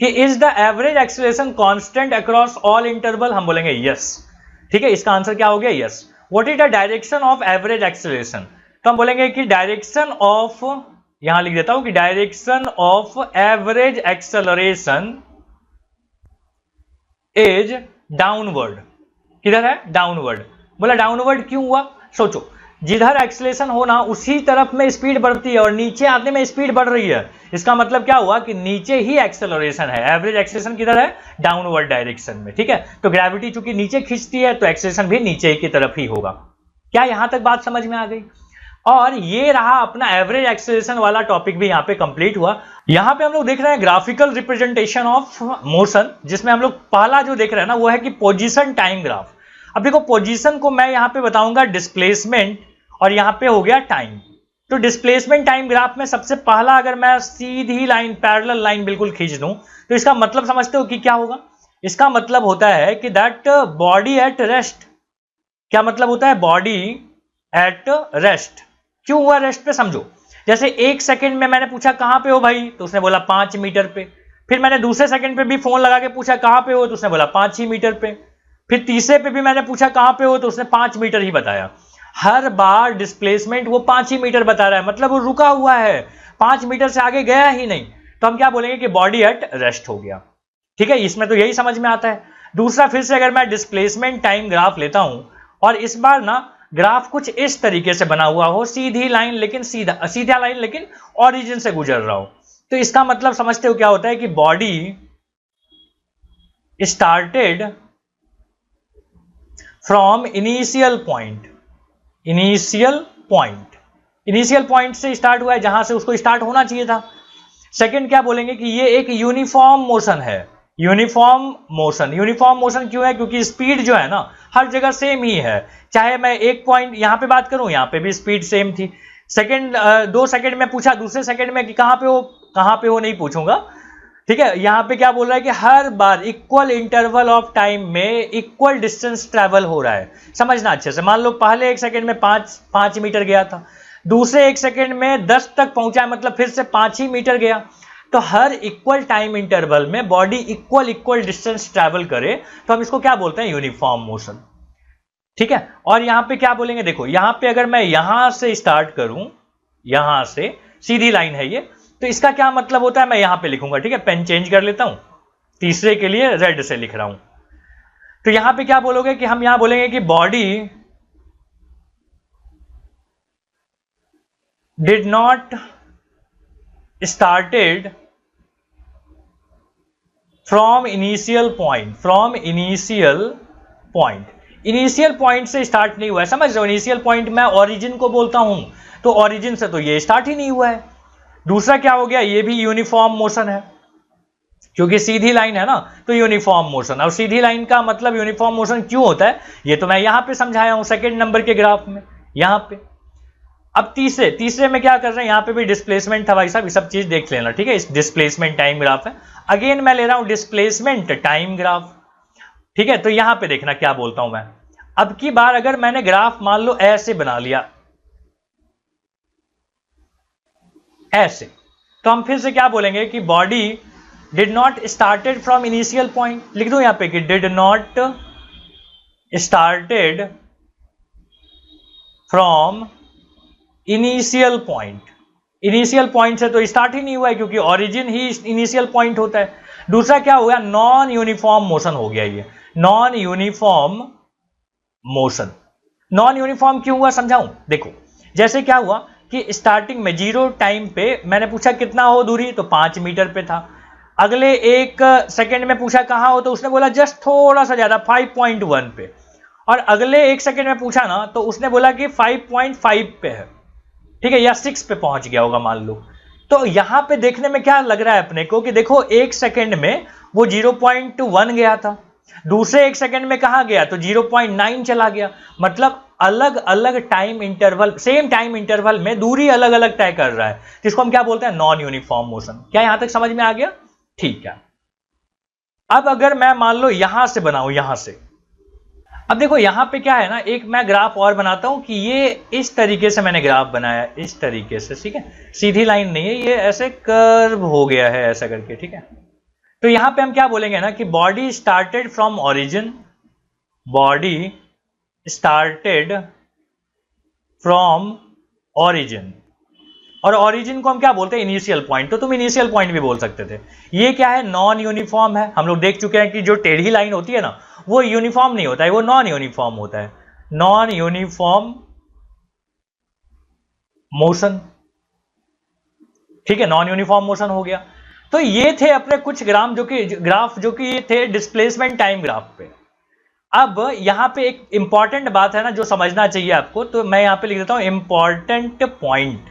कि is the average acceleration constant across all interval, हम बोलेंगे यस, ठीक है। इसका आंसर क्या हो गया yes. What is the direction of average acceleration, तो हम बोलेंगे कि डायरेक्शन ऑफ, यहां लिख देता हूं कि direction of average acceleration is downward. किधर है, डाउनवर्ड। बोला डाउनवर्ड क्यों हुआ, सोचो, जिधर एक्सेलरेशन हो ना उसी तरफ में स्पीड बढ़ती है और नीचे आने में स्पीड बढ़ रही है, इसका मतलब क्या हुआ कि नीचे ही एक्सेलरेशन है। एवरेज एक्सेलरेशन किधर है, डाउनवर्ड डायरेक्शन में, ठीक है। तो ग्रेविटी चूंकि नीचे खींचती है तो एक्सेलरेशन भी नीचे की तरफ ही होगा। क्या यहां तक बात समझ में आ गई। और ये रहा अपना एवरेज एक्सेलरेशन वाला टॉपिक भी यहां पे कंप्लीट हुआ। यहां पे हम लोग देख रहे हैं ग्राफिकल रिप्रेजेंटेशन ऑफ मोशन, जिसमें हम लोग पहला जो देख रहे हैं ना वो है कि पोजीशन टाइम ग्राफ। अब देखो पोजीशन को मैं यहां पे बताऊंगा डिस्प्लेसमेंट, और यहां पे हो गया टाइम। तो डिस्प्लेसमेंट टाइम ग्राफ में सबसे पहला अगर मैं सीधी लाइन, पैरेलल लाइन बिल्कुल खींच दूं, तो इसका मतलब समझते हो कि क्या होगा। इसका मतलब होता है कि दैट बॉडी एट रेस्ट। क्या मतलब होता है, बॉडी एट रेस्ट। क्यों हुआ रेस्ट पे, समझो। जैसे 1 सेकंड में मैंने पूछा कहां पे हो भाई, तो उसने बोला 5 मीटर पे। फिर मैंने दूसरे सेकंड पे भी फोन लगा के पूछा कहां पे हो, तो उसने बोला 5 ही मीटर पे। फिर तीसरे पे भी मैंने पूछा कहां पे हो, तो उसने 5 मीटर ही बताया। हर बार डिस्प्लेसमेंट वो 5 ही मीटर बता रहा है, मतलब वो रुका हुआ है, 5 मीटर से आगे गया ही नहीं। तो हम क्या बोलेंगे कि बॉडी एट रेस्ट हो गया, ठीक है। इसमें तो यही समझ में आता है। दूसरा, फिर से अगर मैं डिस्प्लेसमेंट टाइम ग्राफ लेता हूं, और इस बार ना ग्राफ कुछ इस तरीके से बना हुआ हो, सीधी लाइन लेकिन सीधा लाइन लेकिन ओरिजिन से गुजर रहा हो, तो इसका मतलब समझते हो क्या होता है कि body started from initial point से स्टार्ट हुआ है, जहां से उसको स्टार्ट होना चाहिए था। सेकंड क्या बोलेंगे कि ये एक यूनिफॉर्म मोशन है। यूनिफॉर्म मोशन क्यों है, क्योंकि स्पीड जो है ना हर जगह सेम ही है। चाहे मैं एक पॉइंट यहां पे बात करूं, यहां पे भी स्पीड सेम थी। सेकंड 2 सेकंड में पूछा, दूसरे सेकंड में कि कहां पे हो नहीं पूछूंगा, ठीक है। यहां पे क्या बोल रहा है कि हर बार इक्वल इंटरवल ऑफ टाइम में इक्वल डिस्टेंस ट्रैवल हो रहा है। समझना अच्छे से, मान लो पहले 1 सेकंड में 5 मीटर गया था, दूसरे 1 सेकंड में 10 तक पहुंचा है, मतलब फिर से 5 ही मीटर गया। तो हर इक्वल टाइम इंटरवल में बॉडी इक्वल डिस्टेंस ट्रैवल करे तो हम इसको क्या बोलते हैं, यूनिफॉर्म मोशन। ठीक है, और यहां पे क्या बोलेंगे, देखो यहां पे अगर मैं यहां से स्टार्ट करूं, यहां से सीधी लाइन है ये, तो इसका क्या मतलब होता है मैं यहां पे लिखूंगा। ठीक है, पेन चेंज कर लेता हूं, तीसरे के लिए रेड से लिख रहा हूं। तो यहां पे क्या बोलोगे कि हम यहां बोलेंगे कि body did not started from initial point से स्टार्ट नहीं हुआ है, समझ रहे हो। इनिशियल पॉइंट मैं ओरिजिन को बोलता हूं, तो ओरिजिन से तो ये स्टार्ट ही नहीं हुआ है। दूसरा क्या हो गया, ये भी यूनिफॉर्म मोशन है, क्योंकि सीधी लाइन है ना, तो यूनिफॉर्म मोशन। और सीधी लाइन का मतलब यूनिफॉर्म मोशन क्यों होता है, ये तो मैं यहां पे समझाया हूं सेकंड नंबर के ग्राफ में, यहां पे। अब तीसरे में क्या कर रहे हैं, यहां पे भी डिस्प्लेसमेंट था भाई साहब, ये सब चीज देख लेना। ठीक है, इस डिस्प्लेसमेंट टाइम ग्राफ है, अगेन मैं ले रहा हूं डिस्प्लेसमेंट टाइम ग्राफ। ठीक है, तो यहां पे देखना क्या बोलता हूं मैं। अब की बार अगर मैंने ग्राफ मान लो ऐसे बना लिया, ऐसे, तो हम फिर से क्या बोलेंगे कि body did not started from initial point, लिख दो यहां पे कि did not started from initial point. Initial point से तो स्टार्ट ही नहीं हुआ है, क्योंकि ओरिजिन ही इनिशियल पॉइंट होता है। दूसरा क्या हुआ, नॉन यूनिफॉर्म मोशन हो गया ये, non uniform motion. Non uniform क्यों हुआ समझाऊं, देखो जैसे क्या हुआ कि स्टार्टिंग में 0 टाइम पे मैंने पूछा कितना हो दूरी, तो 5 मीटर पे था। अगले 1 सेकंड में पूछा कहां हो, तो उसने बोला जस्ट थोड़ा सा ज्यादा 5.1 पे। और अगले 1 सेकंड में पूछा ना, तो उसने बोला कि 5.5 पे है। ठीक है, या 6 पे पहुंच गया होगा मान लो। तो यहां पे देखने में क्या लग रहा है अपने को कि देखो 1 सेकंड में वो 0.1 गया था, दूसरे 1 सेकंड में कहां गया, तो 0.9 चला गया। मतलब अलग अलग time interval, same time interval में दूरी अलग अलग तय कर रहा है, जिसको हम क्या बोलते हैं, नॉन यूनिफॉर्म मोशन। क्या यहां तक समझ में आ गया, ठीक है। अब अगर मैं मान लो यहां से बनाऊं, यहां से, अब देखो यहां पे क्या है ना, एक मैं ग्राफ और बनाता हूं कि ये इस तरीके से मैंने ग्राफ बनाया, इस तरीके से। ठीक है, सीधी लाइन नहीं है ये, ऐसे कर्व हो गया है ऐसा करके। ठीक है, तो यहां पे हम क्या बोलेंगे ना कि body started from origin, body started from origin. और ओरिजिन को हम क्या बोलते हैं, इनिशियल पॉइंट। तो तुम इनिशियल पॉइंट भी बोल सकते थे। ये क्या है, नॉन यूनिफॉर्म है। हम लोग देख चुके हैं कि जो टेढ़ी लाइन होती है ना, वो यूनिफॉर्म नहीं होता है, वो नॉन यूनिफॉर्म होता है, नॉन यूनिफॉर्म मोशन। ठीक है, नॉन यूनिफॉर्म मोशन हो गया। तो ये थे अपने कुछ ग्राफ जो कि ये थे डिस्प्लेसमेंट टाइम ग्राफ पे। अब यहां पे एक इंपॉर्टेंट बात है ना जो समझना चाहिए आपको, तो मैं यहां पे लिख देता हूं इंपॉर्टेंट पॉइंट।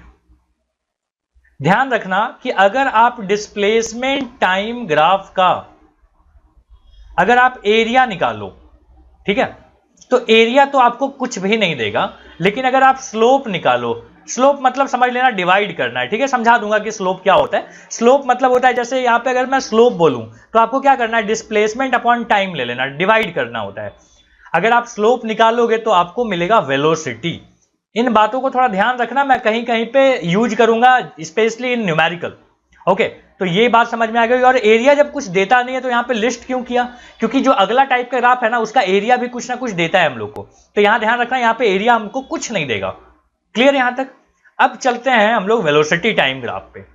ध्यान रखना कि अगर आप डिस्प्लेसमेंट टाइम ग्राफ का अगर आप एरिया निकालो, ठीक है, तो एरिया तो आपको कुछ भी नहीं देगा, लेकिन अगर आप स्लोप निकालो, स्लोप मतलब समझ लेना डिवाइड करना है। ठीक है, समझा दूंगा कि स्लोप क्या होता है। स्लोप मतलब होता है, जैसे यहां पे अगर मैं स्लोप बोलूं तो आपको क्या करना है, डिस्प्लेसमेंट अपॉन टाइम ले लेना, डिवाइड करना होता है। अगर आप स्लोप निकालोगे तो आपको मिलेगा वेलोसिटी। इन बातों को थोड़ा ध्यान रखना, मैं कहीं कहीं पे यूज करूंगा, स्पेशली इन न्यूमेरिकल। ओके, तो ये बात समझ में आ गई। और एरिया जब कुछ देता नहीं है तो यहां पे लिस्ट क्यों किया, क्योंकि जो अगला टाइप का ग्राफ है ना, उसका एरिया भी कुछ ना कुछ देता है हम लोग को। तो यहां ध्यान रखना, यहां पे एरिया हमको कुछ नहीं देगा। क्लियर यहां तक। अब चलते हैं हम लोग वेलोसिटी टाइम ग्राफ पे।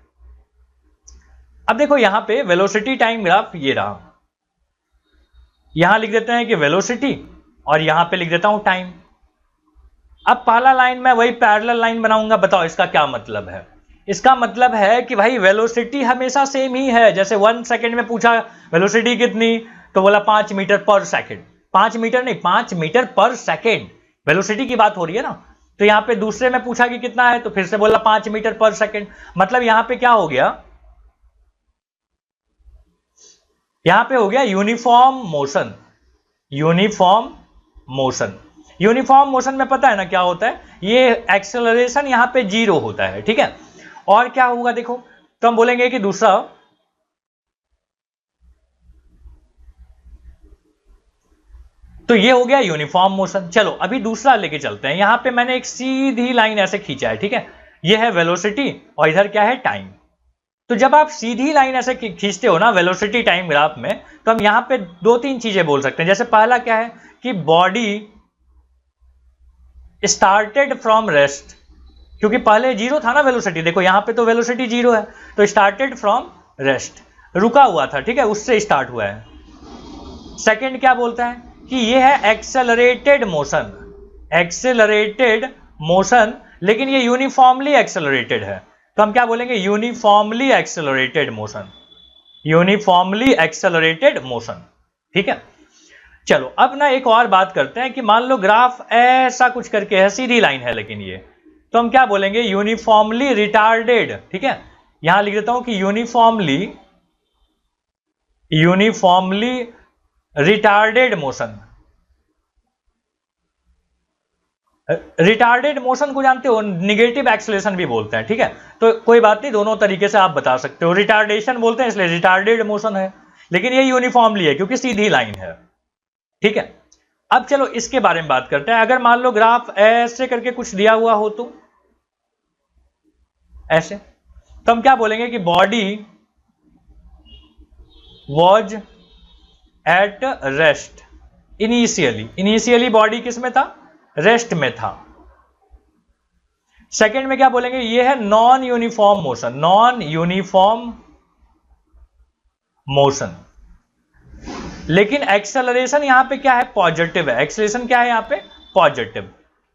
अब देखो यहां पे वेलोसिटी टाइम ग्राफ ये रहा, यहां लिख देते हैं कि वेलोसिटी, और यहां पे लिख देता हूं टाइम। अब पहला लाइन में वही पैरेलल लाइन बनाऊंगा। बताओ इसका क्या मतलब है। इसका मतलब है कि भाई वेलोसिटी हमेशा सेम ही है। जैसे 1 सेकंड में पूछा वेलोसिटी कितनी, तो बोला 5 मीटर पर सेकंड। 5 मीटर नहीं, 5 मीटर पर सेकंड वेलोसिटी की बात हो रही है ना। तो यहां पे दूसरे में पूछा कि कितना है, तो फिर से बोला 5 मीटर पर सेकंड। मतलब यहां पे क्या हो गया, यहां पे हो गया uniform motion. Uniform motion, uniform motion में पता है ना क्या होता है, ये एक्सेलरेशन यहां पे 0 होता है। ठीक है, और क्या होगा देखो, तो हम बोलेंगे कि दूसरा, तो ये हो गया यूनिफॉर्म मोशन। चलो अभी दूसरा लेके चलते हैं। यहां पे मैंने एक सीधी लाइन ऐसे खींचा है, ठीक है, ये है वेलोसिटी और इधर क्या है, टाइम। तो जब आप सीधी लाइन ऐसे खींचते हो ना वेलोसिटी टाइम ग्राफ में, तो हम यहां पे दो तीन चीजें बोल सकते हैं। जैसे पहला क्या है कि बॉडी स्टार्टेड फ्रॉम रेस्ट, क्योंकि पहले जीरो था ना वेलोसिटी, देखो यहां पे तो वेलोसिटी जीरो है, तो स्टार्टेड फ्रॉम रेस्ट, रुका हुआ था, ठीक है, उससे स्टार्ट हुआ है। सेकंड क्या बोलता है कि ये है एक्सेलरेटेड मोशन, एक्सेलरेटेड मोशन, लेकिन ये यूनिफॉर्मली एक्सेलरेटेड है, तो हम क्या बोलेंगे, uniformly accelerated motion, uniformly accelerated motion, ठीक है। चलो अब ना एक और बात करते हैं कि मान लो ग्राफ ऐसा कुछ करके है, सीधी लाइन है लेकिन ये, तो हम क्या बोलेंगे, यूनिफॉर्मली रिटार्डेड, ठीक है। यहां लिख देता हूं कि uniformly retarded motion. Retarded motion को जानते हो, निगेटिव एक्सेलरेशन भी बोलते हैं, ठीक है। तो कोई बात नहीं, दोनों तरीके से आप बता सकते हो। रिटार्डेशन बोलते हैं इसलिए रिटार्डेड मोशन है, लेकिन ये यूनिफॉर्मली है क्योंकि सीधी लाइन है, ठीक है। अब चलो इसके बारे में बात करते हैं। अगर मान लो ग्राफ ऐसे करके कुछ दिया हुआ हो तो ऐसे, तो हम क्या बोलेंगे कि body was at rest initially, initially body किस में था, रेस्ट में था। सेकंड में क्या बोलेंगे, ये है non uniform motion, non uniform motion, लेकिन एक्सेलरेशन यहां पे क्या है, पॉजिटिव है। एक्सेलरेशन क्या है यहां पे, पॉजिटिव,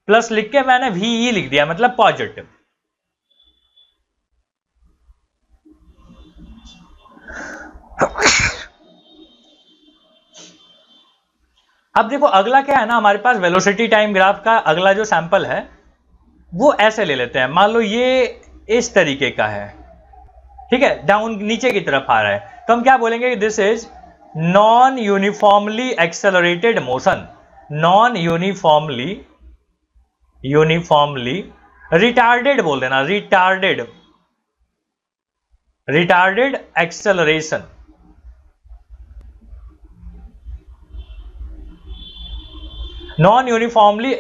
प्लस लिख के मैंने वी लिख दिया, मतलब पॉजिटिव। अब देखो अगला क्या है ना, हमारे पास वेलोसिटी टाइम ग्राफ का अगला जो सैंपल है वो ऐसे ले लेते हैं। मान लो ये इस तरीके का है, ठीक है, डाउन नीचे की तरफ आ रहा है, तो हम क्या बोलेंगे, this is non uniformly accelerated motion, non uniformly retarded बोल देना, retarded acceleration, non uniformly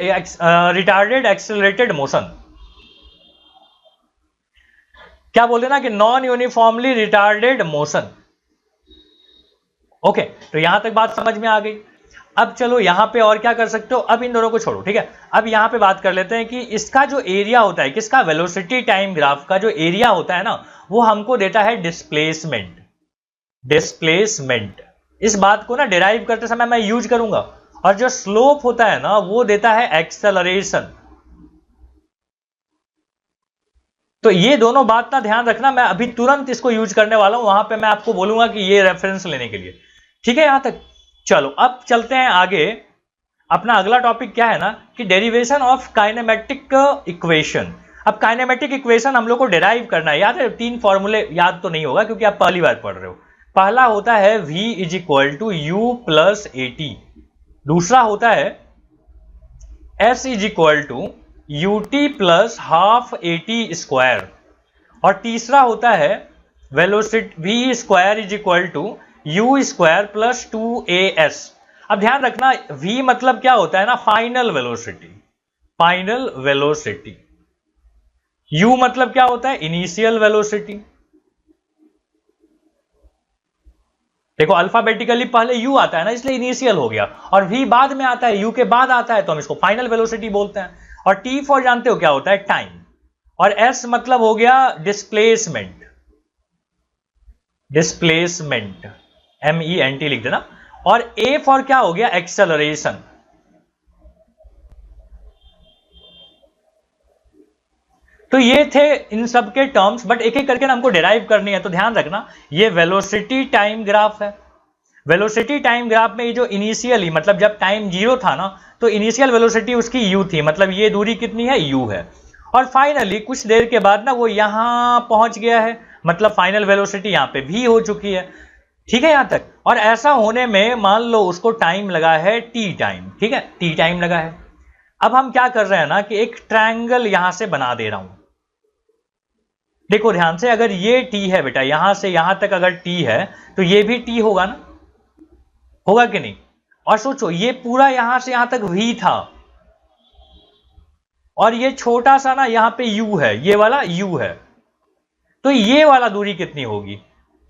retarded accelerated motion. क्या बोल देना कि non uniformly retarded motion. Okay, तो यहां तक बात समझ में आ गई। अब चलो यहां पे और क्या कर सकते हो, अब इन दोनों को छोड़ो, ठीक है। अब यहां पे बात कर लेते हैं कि इसका जो एरिया होता है, किसका, वेलोसिटी टाइम ग्राफ का जो एरिया होता है ना, वो हमको देता है डिस्प्लेसमेंट, डिस्प्लेसमेंट। इस बात को ना डिराइव करते समय मैं यूज करूंगा। और जो स्लोप होता है ना, वो देता है एक्सेलरेशन। तो ये दोनों बात ना ध्यान रखना, मैं अभी तुरंत इसको यूज करने वाला हूं, वहां पे मैं आपको बोलूंगा कि ये रेफरेंस लेने के लिए, ठीक है यहां तक। चलो अब चलते हैं आगे। अपना अगला टॉपिक क्या है ना कि डेरिवेशन ऑफ काइनेमेटिक इक्वेशन। अब काइनेमेटिक इक्वेशन हम लोग को डिराइव करना है, याद है, तीन फॉर्मूले याद तो नहीं होगा क्योंकि आप पहली बार पढ़ रहे हो। पहला होता है v is equal to u plus a t, दूसरा होता है s is equal to u t plus half a t square, और तीसरा होता है velocity v square is equal to u square plus 2as। अब ध्यान रखना v मतलब क्या होता है ना, final velocity, final velocity. u मतलब क्या होता है, इनिशियल वेलोसिटी। देखो अल्फाबेटिकली पहले u आता है ना, इसलिए इनिशियल हो गया, और v बाद में आता है, u के बाद आता है, तो हम इसको फाइनल वेलोसिटी बोलते हैं। और t फॉर जानते हो क्या होता है, टाइम, और s मतलब हो गया डिस्प्लेसमेंट, डिस्प्लेसमेंट, MENT लिख देना। और a फॉर क्या हो गया, एक्सेलरेशन। तो ये थे इन सब के टर्म्स, बट एक एक करके ना हमको डिराइव करनी है, तो ध्यान रखना ये वेलोसिटी टाइम ग्राफ है। वेलोसिटी टाइम ग्राफ में ये जो इनिशियली, मतलब जब टाइम जीरो था ना, तो इनिशियल वेलोसिटी उसकी u थी, मतलब ये दूरी कितनी है, u है। और फाइनली कुछ देर के बाद ना वो यहां पहुंच गया है, मतलब फाइनल वेलोसिटी यहां पे v हो चुकी है, ठीक है यहां तक। और ऐसा होने में मान लो उसको टाइम लगा है t टाइम, ठीक है, t टाइम लगा है। अब हम क्या कर रहे हैं ना कि एक ट्रायंगल यहां से बना दे रहा हूं, देखो ध्यान से, अगर ये t है बेटा, यहां से यहां तक अगर t है तो ये भी t होगा ना, होगा कि नहीं। और सोचो ये पूरा यहां से यहां तक v था, और ये छोटा सा ना यहां पे u है, ये वाला u है, तो ये वाला दूरी कितनी होगी?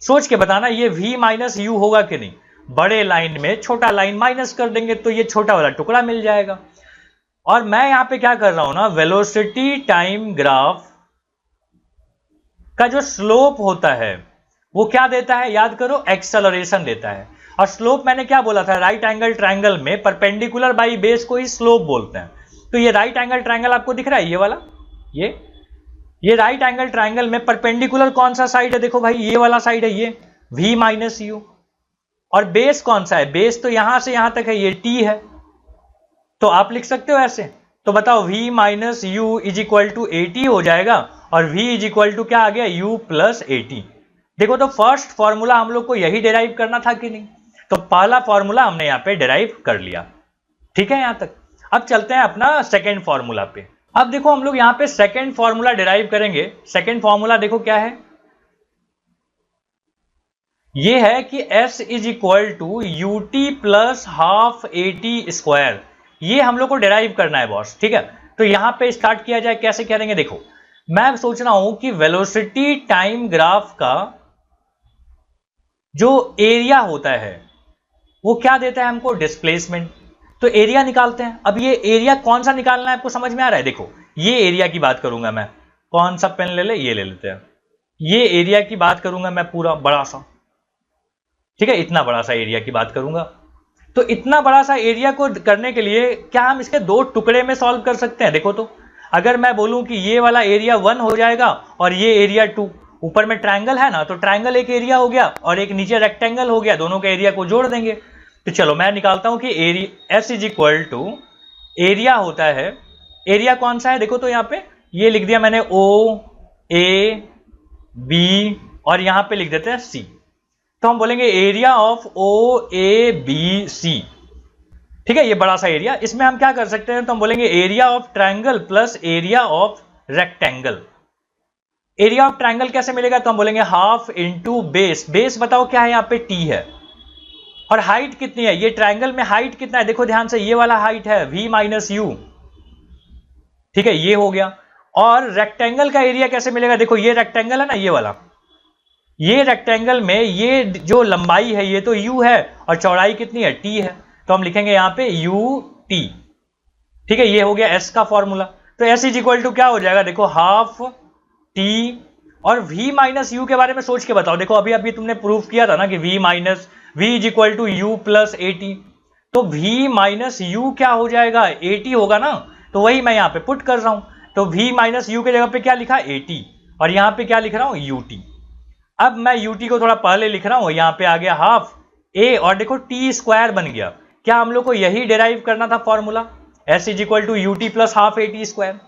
सोच के बताना, ये v माइनस यू होगा कि नहीं? बड़े लाइन में छोटा लाइन माइनस कर देंगे तो ये छोटा वाला टुकड़ा मिल जाएगा। और मैं यहां पे क्या कर रहा हूं ना, वेलोसिटी टाइम ग्राफ का जो स्लोप होता है वो क्या देता है, याद करो, एक्सेलरेशन देता है। और स्लोप मैंने क्या बोला था, राइट एंगल ट्रायंगल में परपेंडिकुलर बाई बेस को ही स्लोप बोलते हैं। तो ये राइट एंगल ट्रायंगल आपको दिख रहा है, ये वाला, ये राइट एंगल ट्रायंगल में परपेंडिकुलर कौन सा साइड है? देखो भाई ये वाला साइड है, ये v माइनस यू। और बेस कौन सा है? बेस तो यहां से यहां तक है, ये t है। तो आप लिख सकते हो ऐसे। तो बताओ v minus u is equal to AT हो जाएगा, और v इज इक्वल टू क्या आ गया, u प्लस AT। देखो तो फर्स्ट फॉर्मूला हम लोग को यही डिराइव करना था कि नहीं? तो पहला फॉर्मूला हमने यहां पे डिराइव कर लिया। ठीक है यहां तक। अब चलते हैं अपना सेकेंड फॉर्मूला पे। अब देखो हम लोग यहां पे सेकेंड फॉर्मूला डिराइव करेंगे। सेकेंड फॉर्मूला देखो क्या है, ये है कि s is equal to ut plus half AT square. ये हम लोग को डिराइव करना है बॉस। ठीक है, तो यहां पे स्टार्ट किया जाए, कैसे करेंगे? देखो मैं सोच रहा हूं कि वेलोसिटी टाइम ग्राफ का जो एरिया होता है वो क्या देता है हमको, डिस्प्लेसमेंट। तो एरिया निकालते हैं। अब ये एरिया कौन सा निकालना है, आपको समझ में आ रहा है? देखो ये एरिया की बात करूंगा मैं, कौन सा पेन ले ले, ये ले लेते हैं। ये एरिया की बात करूंगा मैं, पूरा बड़ा सा, ठीक है, इतना बड़ा सा एरिया की बात करूंगा। तो इतना बड़ा सा एरिया को करने के लिए क्या हम इसके दो टुकड़े में सॉल्व कर सकते हैं? देखो तो अगर मैं बोलूं कि ये वाला एरिया 1 हो जाएगा और ये एरिया 2, ऊपर में ट्रायंगल है ना, तो ट्रायंगल एक एरिया हो गया और एक नीचे रेक्टेंगल हो गया, दोनों के एरिया को जोड़ देंगे। तो चलो मैं निकालता हूं कि area S is equal to, area होता है, एरिया कौन सा है देखो तो, यहां पे ये लिख दिया मैंने OAB और यहां पे लिख देते हैं C। तो हम बोलेंगे एरिया ऑफ OABC। ठीक है, ये बड़ा सा एरिया, इसमें हम क्या कर सकते हैं, तो हम बोलेंगे area of triangle plus area of rectangle. Area of triangle कैसे मिलेगा, तो हम बोलेंगे हाफ इंटू बेस। बेस बताओ क्या है, यहां पे t है, और हाइट कितनी है, ये ट्रायंगल में हाइट कितना है, देखो ध्यान से, ये वाला हाइट है v माइनस यू। ठीक है, ये हो गया। और रेक्टेंगल का एरिया कैसे मिलेगा, देखो ये रेक्टेंगल है ना, ये वाला, ये रेक्टेंगल में ये जो लंबाई है ये तो u है और चौड़ाई कितनी है, t है। तो हम लिखेंगे यहां पे ut। ठीक है, ये हो गया s का फॉर्मूला। तो s इज इक्वल टू क्या हो जाएगा, देखो हाफ t, और v माइनस यू के बारे में सोच के बताओ। देखो अभी अभी तुमने प्रूफ किया था ना कि v is equal to u plus AT। तो v माइनस यू क्या हो जाएगा, AT होगा ना, तो वही मैं यहां पे पुट कर रहा हूं। तो v माइनस यू के जगह पे क्या लिखा, AT, और यहां पे क्या लिख रहा हूं, ut। अब मैं ut को थोड़ा पहले लिख रहा हूं, यहां पे आ गया हाफ a, और देखो t स्क्वायर बन गया। क्या हम लोग को यही डिराइव करना था formula, s is equal to ut plus half AT square.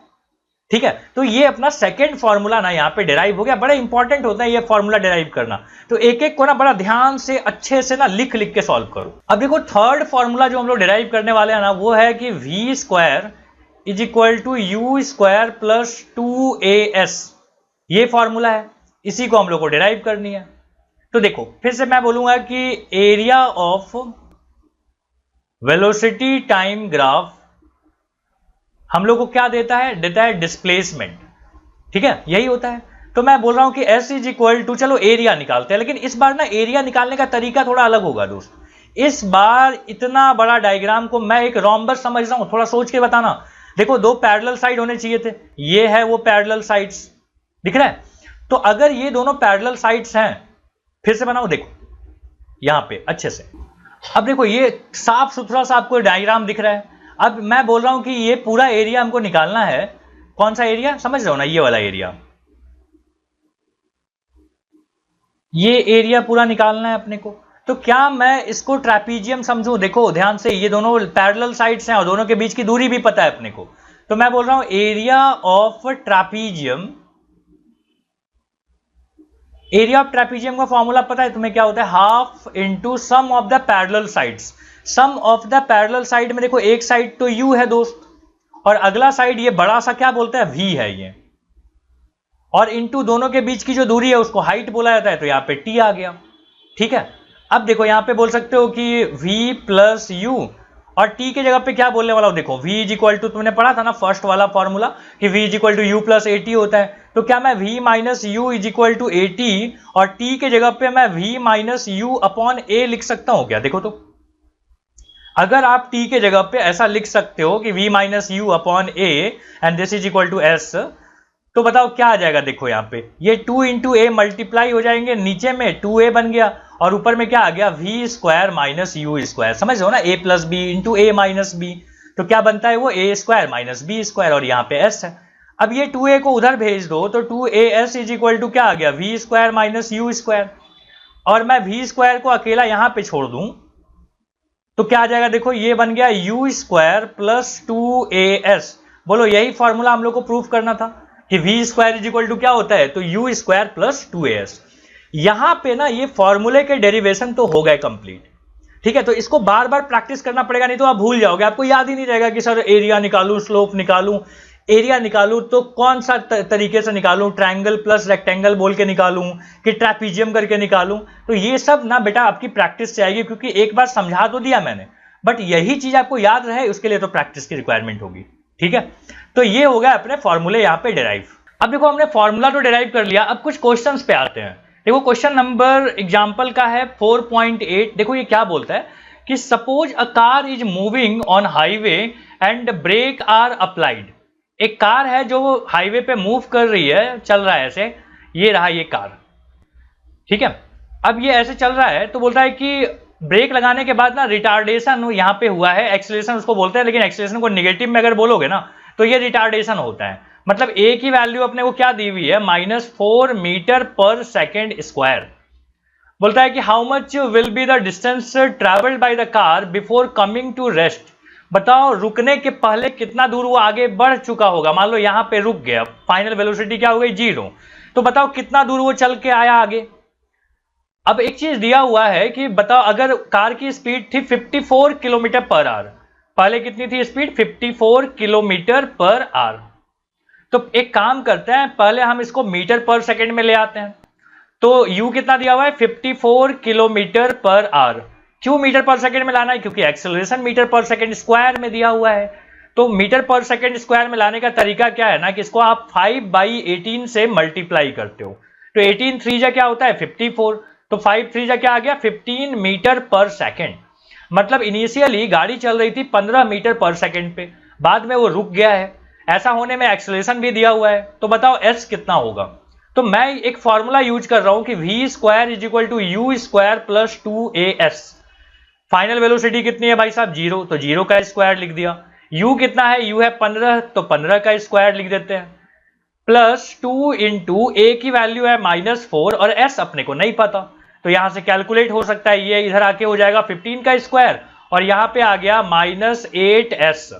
ठीक है, तो ये अपना सेकेंड फॉर्मूला ना यहाँ पे डिराइव हो गया। बड़ा इंपॉर्टेंट होता है ये फॉर्मूला डिराइव करना, तो एक एक को ना बड़ा ध्यान से अच्छे से ना लिख लिख के सॉल्व करो। अब देखो थर्ड फॉर्मूला जो हम लोग डिराइव करने वाले हैं ना, वो है कि v square is equal to u square plus 2as। ये फॉर्मूला है, इसी को हम लोग को डिराइव करनी है। तो देखो फिर से मैं बोलूंगा कि area of velocity time graph हम लोग को क्या देता है डिस्प्लेसमेंट। ठीक है, यही होता है। तो मैं बोल रहा हूं कि s इज इक्वल टू, चलो एरिया निकालते हैं, लेकिन इस बार ना एरिया निकालने का तरीका थोड़ा अलग होगा दोस्त। इस बार इतना बड़ा डायग्राम को मैं एक रोम्बस समझ रहा हूं, थोड़ा सोच के बताना। देखो दो पैरेलल साइड होने चाहिए थे, ये है वो पैरेलल साइड्स, दिख रहा है? तो अगर ये दोनों पैरेलल साइड्स हैं, फिर से बनाओ, देखो यहां पे अच्छे से। अब देखो ये साफ सुथरा सा आपको डायग्राम दिख रहा है। अब मैं बोल रहा हूं कि ये पूरा एरिया हमको निकालना है। कौन सा एरिया, समझ रहे हो ना, ये वाला एरिया, ये एरिया पूरा निकालना है अपने को। तो क्या मैं इसको ट्रैपीजियम समझूं? देखो ध्यान से, ये दोनों पैरेलल साइड्स हैं और दोनों के बीच की दूरी भी पता है अपने को। तो मैं बोल रहा हूं area of trapezium. Area of trapezium का फॉर्मूला पता है तुम्हें क्या होता है, half into sum of the parallel sides. Sum of the parallel side में देखो एक साइड तो u है दोस्त, और अगला साइड ये बड़ा सा क्या बोलते हैं, v है ये, और इंटू दोनों के बीच की जो दूरी है उसको हाइट बोला जाता है, तो यहां पे t आ गया। ठीक है, अब देखो यहाँ पे बोल सकते हो कि v प्लस यू, और t के जगह पे क्या बोलने वाला हो, देखो v इज इक्वल टू, तुमने पढ़ा था ना फर्स्ट वाला फॉर्मूला कि v is equal to u plus a t होता है, तो क्या मैं v minus u is equal to a t और t के जगह पे मैं v minus u upon a लिख सकता हूं क्या? देखो तो अगर आप t के जगह पे ऐसा लिख सकते हो कि v minus u upon a and this is equal to s, तो बताओ क्या आ जाएगा? देखो यहाँ पे ये 2 इंटू ए मल्टीप्लाई हो जाएंगे, नीचे में 2a बन गया और ऊपर में क्या आ गया? v square minus u square, समझ रहे हो ना, a plus b into a minus b, तो क्या बनता है वो a square minus b square, और यहाँ पे s है। अब ये 2a को उधर भेज दो तो 2as इज इक्वल टू क्या आ गया? v square minus u square, और मैं v स्क्वायर को अकेला यहाँ पे छोड़ दूं तो क्या आ जाएगा? देखो ये बन गया u स्क्वायर प्लस 2as। बोलो यही फॉर्मूला हम लोग को प्रूफ करना था कि v square is equal to क्या होता है? तो u स्क्वायर प्लस 2as। यहां पे ना ये फॉर्मूले के डेरिवेशन तो हो गए कंप्लीट, ठीक है, तो इसको बार बार प्रैक्टिस करना पड़ेगा, नहीं तो आप भूल जाओगे, आपको याद ही नहीं रहेगा कि सर एरिया निकालूं, स्लोप निकालूं, एरिया निकालूं तो कौन सा तरीके से निकालूं, ट्रायंगल प्लस रेक्टेंगल बोल के निकालूं कि ट्रैपीजियम करके निकालूं, तो ये सब ना बेटा आपकी प्रैक्टिस से आएगी, क्योंकि एक बार समझा तो दिया मैंने, बट यही चीज आपको याद रहे उसके लिए तो प्रैक्टिस की रिक्वायरमेंट होगी, ठीक है। तो ये हो गया अपने फॉर्मूले यहाँ पे डिराइव। अब देखो हमने फॉर्मूला तो डिराइव कर लिया, अब कुछ क्वेश्चंस पे आते हैं। देखो क्वेश्चन नंबर एग्जांपल का है 4.8। देखो ये क्या बोलता है कि suppose a car is moving on highway and brake are applied. एक कार है जो हाईवे पे मूव कर रही है, चल रहा है ऐसे, ये रहा ये कार, ठीक है। अब ये ऐसे चल रहा है तो बोलता है कि ब्रेक लगाने के बाद ना रिटार्डेशन यहाँ पे हुआ है, एक्सीलरेशन उसको बोलते हैं, लेकिन एक्सीलरेशन को निगेटिव में अगर बोलोगे ना तो ये रिटार्डेशन होता है। मतलब ए की वैल्यू अपने को क्या दी हुई है? -4 मीटर पर सेकेंड स्क्वायर। बोलता है कि how much will be the distance travelled by the car before coming to rest. बताओ रुकने के पहले कितना दूर वो आगे बढ़ चुका होगा। मान लो यहाँ पे रुक गया, फाइनल वेलोसिटी क्या हो गई? 0। तो बताओ कितना दूर वो चल के आया आगे। अब एक चीज दिया हुआ है कि बताओ अगर कार की स्पीड थी 54 किलोमीटर पर आवर, पहले कितनी थी स्पीड? 54 kilometre per hour. तो एक काम करते हैं, पहले हम इसको मीटर पर सेकंड में ले आते हैं। तो u कितना दिया हुआ है? 54 किलोमीटर पर आवर। क्यों मीटर पर सेकंड में लाना है? क्योंकि एक्सेलरेशन मीटर पर सेकंड स्क्वायर में दिया हुआ है। तो मीटर पर सेकंड स्क्वायर में लाने का तरीका क्या है ना कि इसको आप 5/18 से मल्टीप्लाई करते हो। तो 18 3 जा क्या होता है? 54। तो 5 3 जा क्या आ गया? 15 मीटर पर सेकंड। मतलब इनिशियली गाड़ी चल रही थी 15 मीटर पर सेकंड पे, बाद में वो रुक गया है। ऐसा होने में एक्सेलरेशन भी दिया हुआ है, तो बताओ s कितना होगा? तो मैं एक फॉर्मूला यूज कर रहा हूं कि v square is equal to u square plus 2as। Final velocity कितनी है भाई साहब? 0, तो 0 का स्क्वायर लिख दिया। u कितना है? u है 15, तो 15 का स्क्वायर लिख देते हैं, प्लस 2 इंटू ए की वैल्यू है -4 और s अपने को नहीं पता, तो यहां से कैलकुलेट हो सकता है, ये इधर आके हो जाएगा 15 का स्क्वायर और यहां पे आ गया -8s।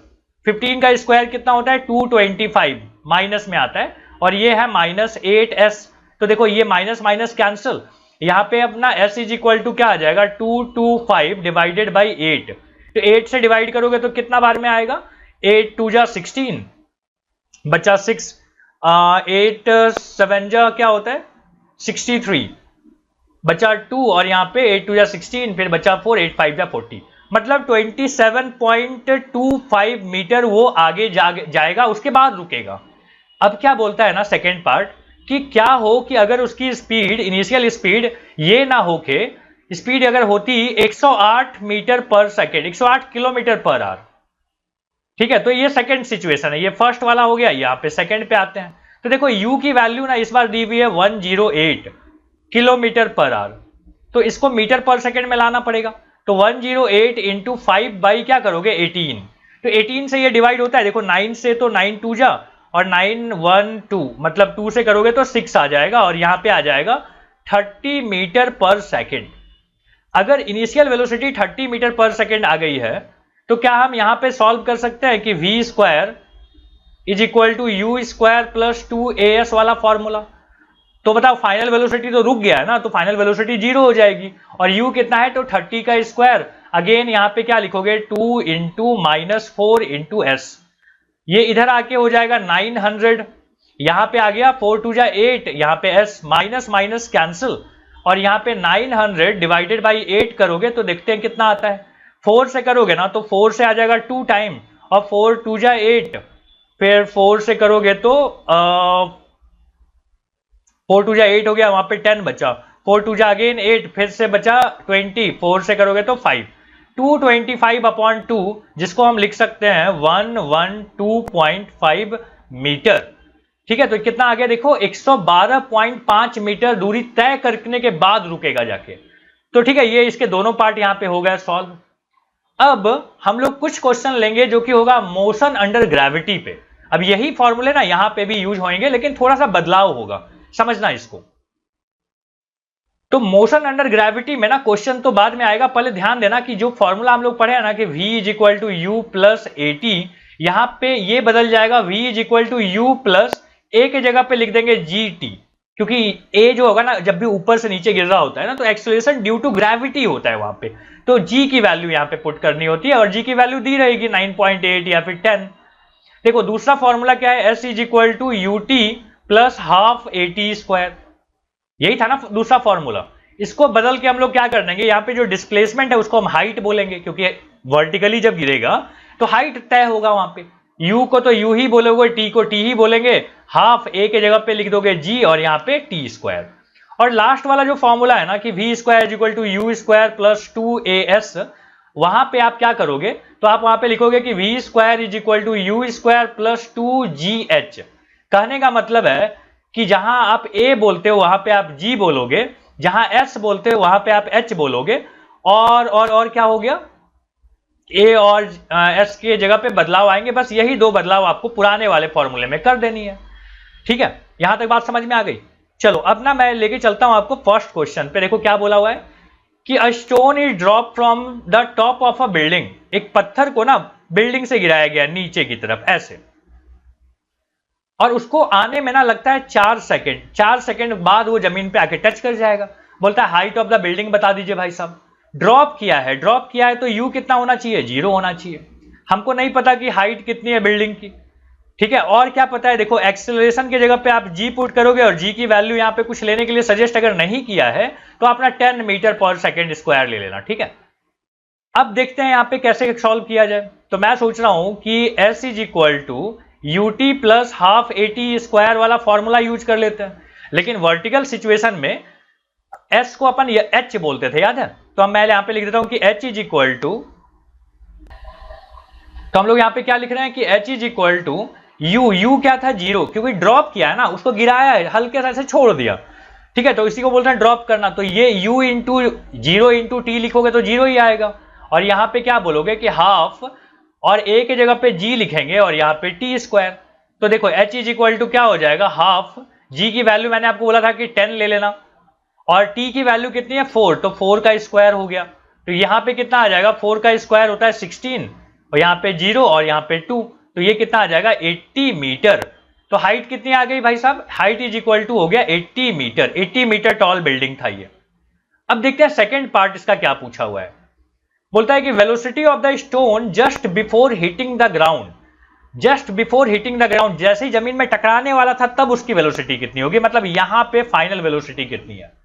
15 का स्क्वायर कितना होता है? 225, माइनस में आता है, और ये है -8s। तो देखो ये माइनस माइनस कैंसिल, यहाँ पे अपना s इज इक्वल टू क्या आ जाएगा? 225 डिवाइडेड बाई 8। तो 8 से डिवाइड करोगे तो कितना बार में आएगा? 8 2 जा 16, बचा 6, 8 7 जा क्या होता है? 63, बचा 2, और यहाँ पे 8 2 जा 16, फिर बचा 4, 8 5 जा 40। मतलब 27.25 मीटर वो आगे जाएगा, उसके बाद रुकेगा। अब क्या बोलता है ना सेकेंड पार्ट कि क्या हो कि अगर उसकी स्पीड, इनिशियल स्पीड ये ना हो के स्पीड अगर होती 108 metre per second, 108 kilometre per our, ठीक है। तो ये सेकेंड सिचुएशन है, ये फर्स्ट वाला हो गया। यहाँ पे सेकेंड पे आते हैं, तो देखो u की वैल्यू ना इस बार दी हुई है 108 किलोमीटर पर आवर, तो इसको मीटर पर सेकेंड में लाना पड़ेगा। तो 108 इंटू 5 बाई क्या करोगे? 18। तो 18 से ये डिवाइड होता है, देखो 9 से तो 9 2 जा, और 9 1 2, मतलब 2 से करोगे तो 6 आ जाएगा, और यहां पे आ जाएगा 30 मीटर पर सेकेंड। अगर initial velocity 30 metre per second आ गई है तो क्या हम यहां पे सॉल्व कर सकते हैं कि v square is equal to u square plus 2as वाला फॉर्मूला। तो बताओ फाइनल वेलोसिटी तो रुक गया है ना, तो फाइनल वेलोसिटी 0 हो जाएगी, और u कितना है? तो 30 का स्क्वायर। अगेन यहाँ पे क्या लिखोगे? 2 इंटू -4 इंटू s। ये इधर आके हो जाएगा 900, यहाँ पे आ गया 4 2 जा 8, यहाँ पे s, माइनस माइनस कैंसिल, और यहाँ पे 900 डिवाइडेड बाई 8 करोगे तो देखते हैं कितना आता है। 4 से करोगे ना तो 4 से आ जाएगा 2 टाइम, और 4 2 जा 8, फिर 4 से करोगे तो 4 2 जा 8 हो गया, वहां पे 10 बचा, 4 2 जा अगेन 8, फिर से बचा 20, 4 से करोगे तो 5, 225/2, जिसको हम लिख सकते हैं 112.5 मीटर। ठीक है, तो कितना आ गया देखो, 112.5 मीटर दूरी तय करने के बाद रुकेगा जाके। तो ठीक है, ये इसके दोनों पार्ट यहां पे हो गया सॉल्व। अब हम लोग कुछ क्वेश्चन लेंगे जो कि होगा मोशन अंडर ग्रेविटी पे। अब यही फॉर्मूले ना यहां पे भी यूज होंगे, लेकिन थोड़ा सा बदलाव होगा, समझना इसको। तो मोशन अंडर ग्रेविटी में ना क्वेश्चन तो बाद में आएगा, पहले ध्यान देना कि जो फॉर्मूला हम लोग पढ़े हैं ना कि v is equal to u plus a t, यहां पे ये बदल जाएगा, v is equal to u plus a के जगह पे लिख देंगे जी टी, क्योंकि ए जो होगा ना जब भी ऊपर से नीचे गिर रहा होता है ना तो एक्सेलरेशन ड्यू टू ग्रेविटी होता है वहां पे, तो जी की वैल्यू यहां पे पुट करनी होती है, और जी की वैल्यू दी रहेगी 9.8 या फिर 10। देखो दूसरा फॉर्मूला क्या है, s is equal to u t plus half a t square, यही था ना दूसरा फॉर्मूला। इसको बदल के हम लोग क्या कर देंगे, यहाँ पे जो डिस्प्लेसमेंट है उसको हम हाइट बोलेंगे, क्योंकि वर्टिकली जब गिरेगा तो हाइट तय होगा वहां पे, u को तो u ही बोलोगे, t को t ही बोलेंगे, हाफ a के जगह पे लिख दोगे g और यहाँ पे t स्क्वायर। और लास्ट वाला जो फॉर्मूला है ना कि v square is equal to u square plus 2as, वहां पे आप क्या करोगे, तो आप वहां पे लिखोगे कि v square is equal to u square plus 2gh। कहने का मतलब है कि जहां आप a बोलते हो वहां पे आप g बोलोगे, जहां s बोलते हो वहां पे आप h बोलोगे, और क्या हो गया, a और s के जगह पे बदलाव आएंगे, बस यही दो बदलाव आपको पुराने वाले फॉर्मूले में कर देनी है। ठीक है, यहां तक बात समझ में आ गई। चलो अब ना मैं लेके चलता हूं आपको फर्स्ट क्वेश्चन पे। देखो क्या बोला हुआ है कि a stone is drop from the top of a building, एक पत्थर को ना बिल्डिंग से गिराया गया नीचे की तरफ ऐसे, और उसको आने में ना लगता है 4 सेकंड, 4 सेकंड बाद वो जमीन पे आके टच कर जाएगा। बोलता है हाइट ऑफ द बिल्डिंग बता दीजिए भाई साहब। ड्रॉप किया है, ड्रॉप किया है तो यू कितना होना चाहिए, 0 होना चाहिए। हमको नहीं पता कि हाइट कितनी है बिल्डिंग की, ठीक है। और क्या पता है, देखो एक्सेलरेशन की जगह पे आप जी पुट करोगे, और जी की वैल्यू यहाँ पे कुछ लेने के लिए सजेस्ट अगर नहीं किया है तो अपना 10 मीटर पर सेकेंड स्क्वायर ले लेना, ठीक है। अब देखते हैं यहाँ पे कैसे सॉल्व किया जाए। तो मैं सोच रहा हूं कि s is equal to u t plus half a t square वाला फॉर्मूला यूज कर लेते हैं, लेकिन वर्टिकल सिचुएशन में s को अपन h बोलते थे, याद है। तो अब मैं यहां पे लिख देता हूं कि h इज इक्वल टू, तो हम लोग यहां पे क्या लिख रहे हैं कि h is equal to u क्या था 0, क्योंकि ड्रॉप किया है ना, उसको गिराया है, हल्के से छोड़ दिया, ठीक है। तो इसी को बोलते हैं ड्रॉप करना। तो ये u इंटू 0 इंटू टी लिखोगे तो 0 ही आएगा, और यहां पे क्या बोलोगे कि हाफ, और a के जगह पे g लिखेंगे और यहाँ पे टी स्क्वायर। तो देखो h इज इक्वल टू क्या हो जाएगा, हाफ, g की वैल्यू मैंने आपको बोला था कि 10 ले लेना, और t की वैल्यू कितनी है 4, तो 4 का स्क्वायर हो गया। तो यहाँ पे कितना आ जाएगा, 4 का स्क्वायर होता है 16, और यहाँ पे 0 और यहाँ पे 2, तो ये कितना आ जाएगा 80 मीटर। तो हाइट कितनी आ गई भाई साहब, हाइट इज इक्वल टू हो गया 80 मीटर। 80 मीटर टॉल बिल्डिंग था ये। अब देखते हैं सेकेंड पार्ट इसका क्या पूछा हुआ है। बोलता है कि velocity of the stone just before hitting the ground, just before hitting the ground, जैसे ही जमीन में टकराने वाला था तब उसकी वेलोसिटी कितनी होगी, मतलब यहां पे फाइनल वेलोसिटी कितनी है।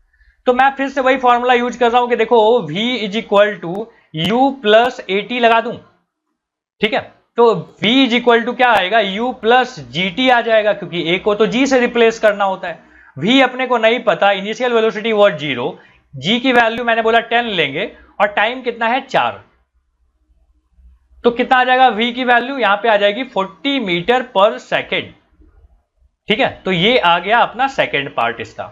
तो मैं फिर से वही फॉर्मूला यूज कर रहा हूं कि देखो v is equal to u plus a t लगा दूं, ठीक है। तो v इज इक्वल टू क्या आएगा, u प्लस जी टी आ जाएगा, क्योंकि a को तो g से रिप्लेस करना होता है। v अपने को नहीं पता, इनिशियल वेलोसिटी वॉज 0, g की वैल्यू मैंने बोला 10 लेंगे, और टाइम कितना है 4, तो कितना आ जाएगा v की वैल्यू यहां पे आ जाएगी 40 मीटर पर सेकेंड, ठीक है। तो ये आ गया अपना सेकेंड पार्ट इसका।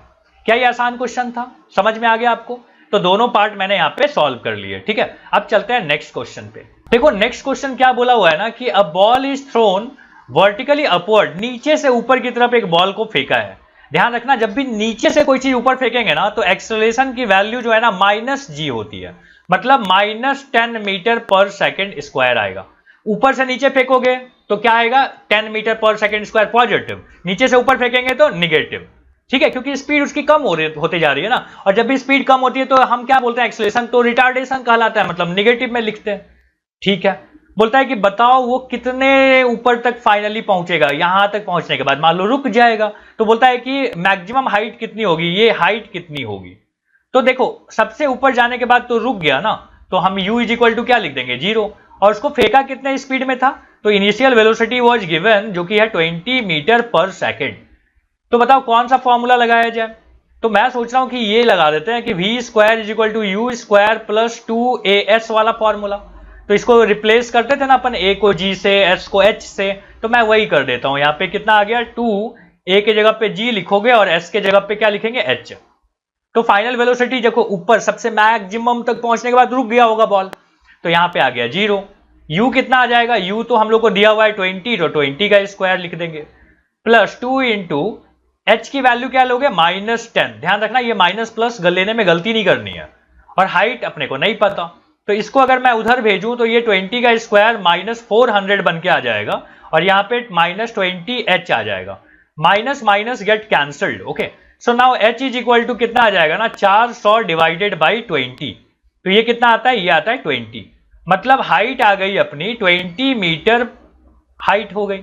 क्या ये आसान क्वेश्चन था, समझ में आ गया आपको। तो दोनों पार्ट मैंने यहां पे सॉल्व कर लिए, ठीक है। अब चलते हैं नेक्स्ट क्वेश्चन पे। देखो नेक्स्ट क्वेश्चन क्या बोला हुआ है ना कि a ball is thrown vertically upward, नीचे से ऊपर की तरफ एक बॉल को फेंका है। ध्यान रखना, जब भी नीचे से कोई चीज ऊपर फेंकेंगे ना तो एक्सेलरेशन की वैल्यू जो है ना -g होती है, मतलब -10 मीटर पर सेकेंड स्क्वायर आएगा। ऊपर से नीचे फेंकोगे तो क्या आएगा, 10 metre per second square positive, नीचे से ऊपर फेंकेंगे तो निगेटिव, ठीक है, क्योंकि स्पीड उसकी कम होते जा रही है ना। और जब भी स्पीड कम होती है तो हम क्या बोलते हैं, एक्सेलरेशन तो रिटार्डेशन कहलाता है, मतलब निगेटिव में लिखते हैं, ठीक है। बोलता है कि बताओ वो कितने ऊपर तक फाइनली पहुंचेगा, यहां तक पहुंचने के बाद मान लो रुक जाएगा। तो बोलता है कि मैक्सिमम हाइट कितनी होगी, ये हाइट कितनी होगी। तो देखो सबसे ऊपर जाने के बाद तो रुक गया ना, तो हम u इज इक्वल टू क्या लिख देंगे 0, और उसको फेंका कितने स्पीड में था, तो इनिशियल वेलोसिटी वाज गिवन जो कि है 20 मीटर पर सेकेंड। तो बताओ कौन सा फॉर्मूला लगाया जाए, तो मैं सोच रहा हूं कि ये लगा देते हैं कि v square is equal to u square plus 2as वाला फॉर्मूला। तो इसको रिप्लेस करते थे ना अपन, a को g से, s को h से, तो मैं वही कर देता हूं। यहाँ पे कितना आ गया 2, a के जगह पे g लिखोगे और s के जगह पे क्या लिखेंगे h। तो फाइनल वेलोसिटी देखो ऊपर सबसे मैक्सिमम तक पहुंचने के बाद रुक गया होगा बॉल, तो यहाँ पे आ गया 0। u कितना आ जाएगा, u तो हम लोग को दिया हुआ है 20, तो 20 का स्क्वायर लिख देंगे प्लस 2 इंटू h की वैल्यू क्या लोगे -10। ध्यान रखना ये माइनस प्लस लेने में गलती नहीं करनी है, और हाइट अपने को नहीं पता, तो इसको अगर मैं उधर भेजूं तो ये 20 का स्क्वायर -400 बन के आ जाएगा, और यहाँ पे -20h आ जाएगा। Minus minus get cancelled. Okay, so now h is equal to कितना आ जाएगा ना 400 डिवाइडेड बाई 20, तो ये कितना आता है, ये आता है 20। मतलब हाइट आ गई अपनी 20 मीटर हाइट हो गई।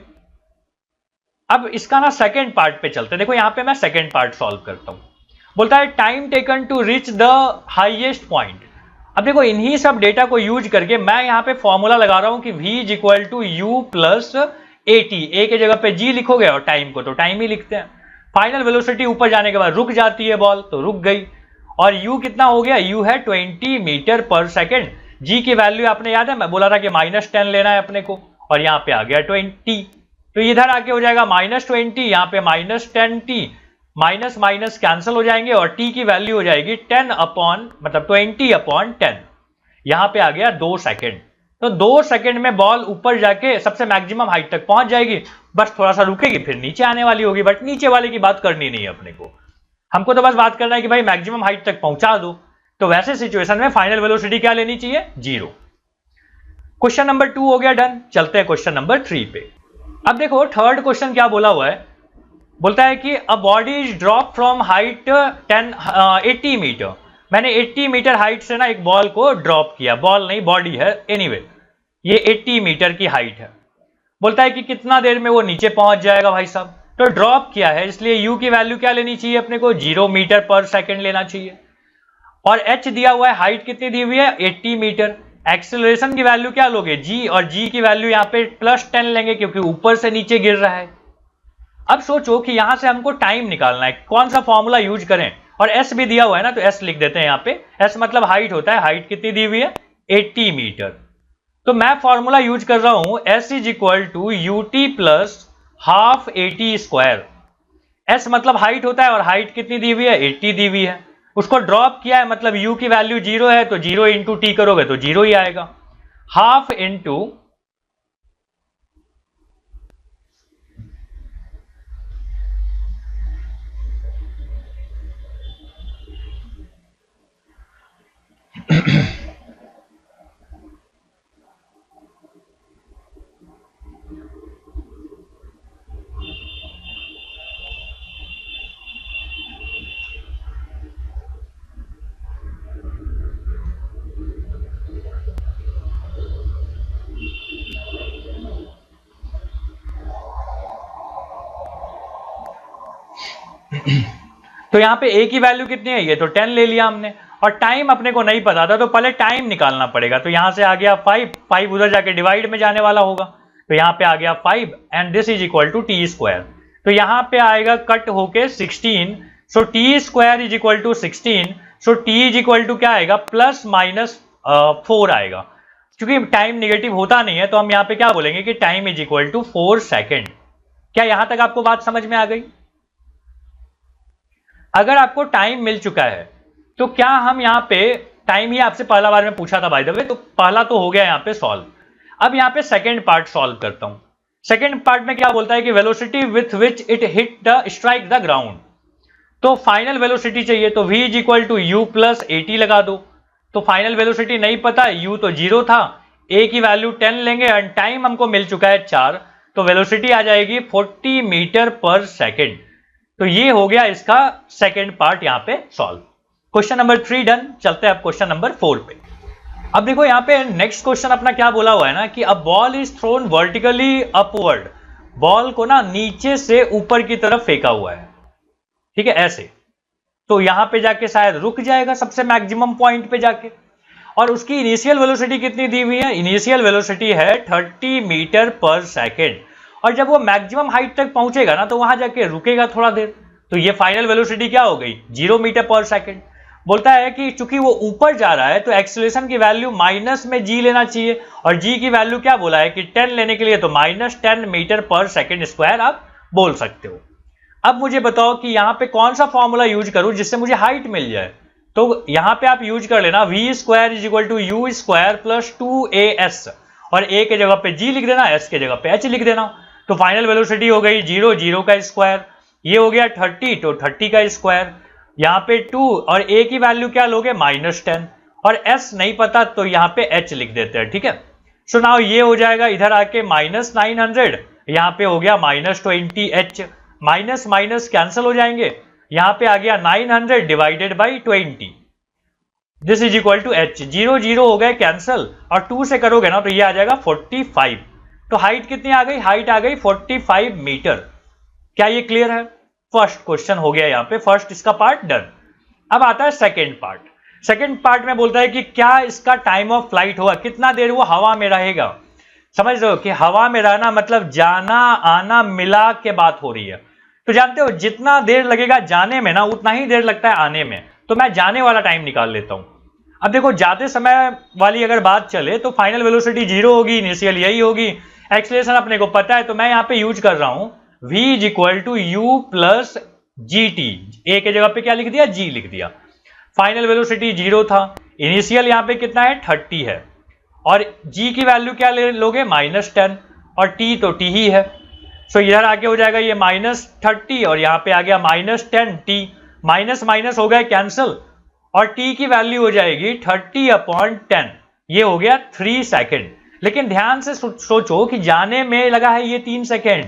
अब इसका ना सेकेंड पार्ट पे चलते हैं। देखो यहाँ पे मैं सेकेंड पार्ट सॉल्व करता हूं। बोलता है time taken to reach the highest point. अब देखो इन्हीं सब डेटा को यूज करके मैं यहाँ पे फॉर्मूला लगा रहा हूं कि v is equal to u plus at। a के जगह पे g लिखोगे और टाइम को तो टाइम ही लिखते हैं। फाइनल वेलोसिटी ऊपर जाने के बाद रुक जाती है बॉल, तो रुक गई, और u कितना हो गया, u है 20 मीटर पर सेकेंड। g की वैल्यू आपने याद है मैं बोला था कि -10 लेना है अपने को, और यहाँ पे आ गया 20, तो इधर आके हो जाएगा -20, यहाँ पे -10t, माइनस माइनस कैंसिल हो जाएंगे, और t की वैल्यू हो जाएगी 10 अपॉन मतलब 20/10। यहाँ पे आ गया 2 सेकेंड। तो 2 सेकेंड में बॉल ऊपर जाके सबसे मैक्सिमम हाइट तक पहुंच जाएगी, बस थोड़ा सा रुकेगी फिर नीचे आने वाली होगी, बट नीचे वाले की बात करनी नहीं है अपने को, हमको तो बस बात करना है कि भाई मैक्सिमम हाइट तक पहुंचा दो। तो वैसे सिचुएशन में फाइनल वेलोसिटी क्या लेनी चाहिए, 0। क्वेश्चन नंबर 2 हो गया डन। चलते हैं क्वेश्चन नंबर 3 पे। अब देखो थर्ड क्वेश्चन क्या बोला हुआ है, बोलता है कि a body is drop from height 80 metre. मैंने 80 मीटर हाइट से ना एक बॉल को ड्रॉप किया, बॉल नहीं बॉडी है, एनीवे ये 80 मीटर की हाइट है। बोलता है कि कितना देर में वो नीचे पहुंच जाएगा भाई साहब, तो ड्रॉप किया है इसलिए u की वैल्यू क्या लेनी चाहिए अपने को, 0 मीटर पर सेकेंड लेना चाहिए, और h दिया हुआ है, हाइट कितनी दी हुई है 80 मीटर। एक्सेलरेशन की वैल्यू क्या लोगे g, और g की वैल्यू यहाँ पे +10 लेंगे क्योंकि ऊपर से नीचे गिर रहा है। अब सोचो कि यहां से हमको टाइम निकालना है, कौन सा फॉर्मूला यूज करें, और s भी दिया हुआ है ना तो s लिख देते हैं यहाँ पे। s मतलब हाइट होता है, हाइट कितनी दी हुई है 80 मीटर, तो मैं फॉर्मूला यूज कर रहा हूं s is equal to ut plus half 80 square. s मतलब हाइट होता है, और हाइट कितनी दी हुई है 80 दी हुई है, उसको ड्रॉप किया है मतलब u की वैल्यू 0 है, तो 0 इंटू टी करोगे तो 0 ही आएगा। हाफ इंटू तो यहां पे a की वैल्यू कितनी है, ये तो 10 ले लिया हमने, और टाइम अपने को नहीं पता था तो पहले टाइम निकालना पड़ेगा। तो यहां से आ गया 5 उधर जाके डिवाइड में जाने वाला होगा, तो यहां पे आ गया 5 and this is equal to t square. तो यहां पे आएगा कट होके 16, so t square is equal to 16, so t is equal to क्या आएगा +-4 आएगा। क्योंकि टाइम निगेटिव होता नहीं है तो हम यहाँ पे क्या बोलेंगे कि time is equal to 4 second. क्या यहां तक आपको बात समझ में आ गई? अगर आपको टाइम मिल चुका है तो क्या हम यहाँ पे, टाइम ही आपसे पहला बार में पूछा था बाय द वे, तो पहला तो हो गया यहाँ पे सॉल्व। अब यहाँ पे सेकंड पार्ट सॉल्व करता हूं। सेकंड पार्ट में क्या बोलता है कि velocity with which it hit the strike the ground. तो फाइनल वेलोसिटी चाहिए, तो v is equal to u plus 80 लगा दो। तो फाइनल वेलोसिटी नहीं पता, u तो 0 था, a की वैल्यू 10 लेंगे एंड टाइम हमको मिल चुका है 4, तो वेलोसिटी आ जाएगी 40 मीटर पर सेकेंड। तो ये हो गया इसका सेकेंड पार्ट यहाँ पे सॉल्व। Question number 3 done. चलते हैं अब क्वेश्चन नंबर 4 पे। अब देखो यहाँ पे नेक्स्ट क्वेश्चन अपना क्या बोला हुआ है ना कि a ball is thrown vertically upward. Ball को ना नीचे से ऊपर की तरफ फेंका हुआ है, ठीक है ऐसे। तो यहां पे जाके शायद रुक जाएगा सबसे मैक्सिमम पॉइंट पे जाके। और उसकी इनिशियल वेलोसिटी कितनी दी हुई है? इनिशियल वेलोसिटी है 30 मीटर पर सेकेंड। और जब वो मैक्सिमम हाइट तक पहुंचेगा ना तो वहां जाके रुकेगा थोड़ा देर, तो ये फाइनल वेलोसिटी क्या हो गई? 0 मीटर पर सेकेंड। बोलता है कि चूंकि वो ऊपर जा रहा है तो एक्सीलरेशन की वैल्यू माइनस में जी लेना चाहिए, और जी की वैल्यू क्या बोला है कि 10 लेने के लिए तो -10 मीटर पर सेकेंड स्क्वायर आप बोल सकते हो। अब मुझे बताओ कि यहां पे कौन सा फॉर्मूला यूज करूं जिससे मुझे हाइट मिल जाए। तो यहां पे आप यूज कर लेना v square is equal to u square plus 2as, और a के जगह पे g लिख देना, s के जगह पे h लिख देना। तो फाइनल वेलोसिटी हो गई 0, 0 का स्क्वायर, ये हो गया 30 तो 30 का स्क्वायर, यहाँ पे 2 और a की वैल्यू क्या लोगे? -10, और s नहीं पता तो यहाँ पे h लिख देते हैं, ठीक है। सो नाउ ये हो जाएगा इधर आके -900, यहाँ पे हो गया -20h, माइनस माइनस कैंसिल हो जाएंगे, यहां पे आ गया 900 divided by 20, this is equal to h। 0 0 हो गए कैंसिल, और 2 से करोगे ना तो ये आ जाएगा 45। तो हाइट कितनी आ गई? हाइट आ गई 45 मीटर। क्या ये क्लियर है? फर्स्ट क्वेश्चन हो गया यहाँ पे, फर्स्ट इसका पार्ट डन। अब आता है सेकेंड पार्ट। सेकेंड पार्ट में बोलता है कि क्या इसका टाइम ऑफ फ्लाइट होगा, कितना देर वो हवा में रहेगा। समझ रहे हो कि हवा में रहना मतलब जाना आना मिला के बात हो रही है। तो जानते हो जितना देर लगेगा जाने में ना उतना ही देर लगता है आने में, तो मैं जाने वाला टाइम निकाल लेता हूं। अब देखो जाते समय वाली अगर बात चले तो फाइनल वेलोसिटी 0 होगी, इनिशियल यही होगी, एक्सीलरेशन अपने को पता है, तो मैं यहां पे यूज कर रहा हूं v is equal to u plus g t. A के जगह पे क्या लिख दिया? g लिख दिया। फाइनल वेलोसिटी 0 था, इनिशियल यहां पे कितना है? 30 है, और g की वैल्यू क्या ले लोगे? -10, और t तो t ही है। सो इधर आके हो जाएगा ये -30, और यहाँ पे आ गया -10t, माइनस माइनस हो गया कैंसिल, और t की वैल्यू हो जाएगी 30/10, ये हो गया 3 सेकेंड। लेकिन ध्यान से सोचो कि जाने में लगा है ये 3 सेकेंड,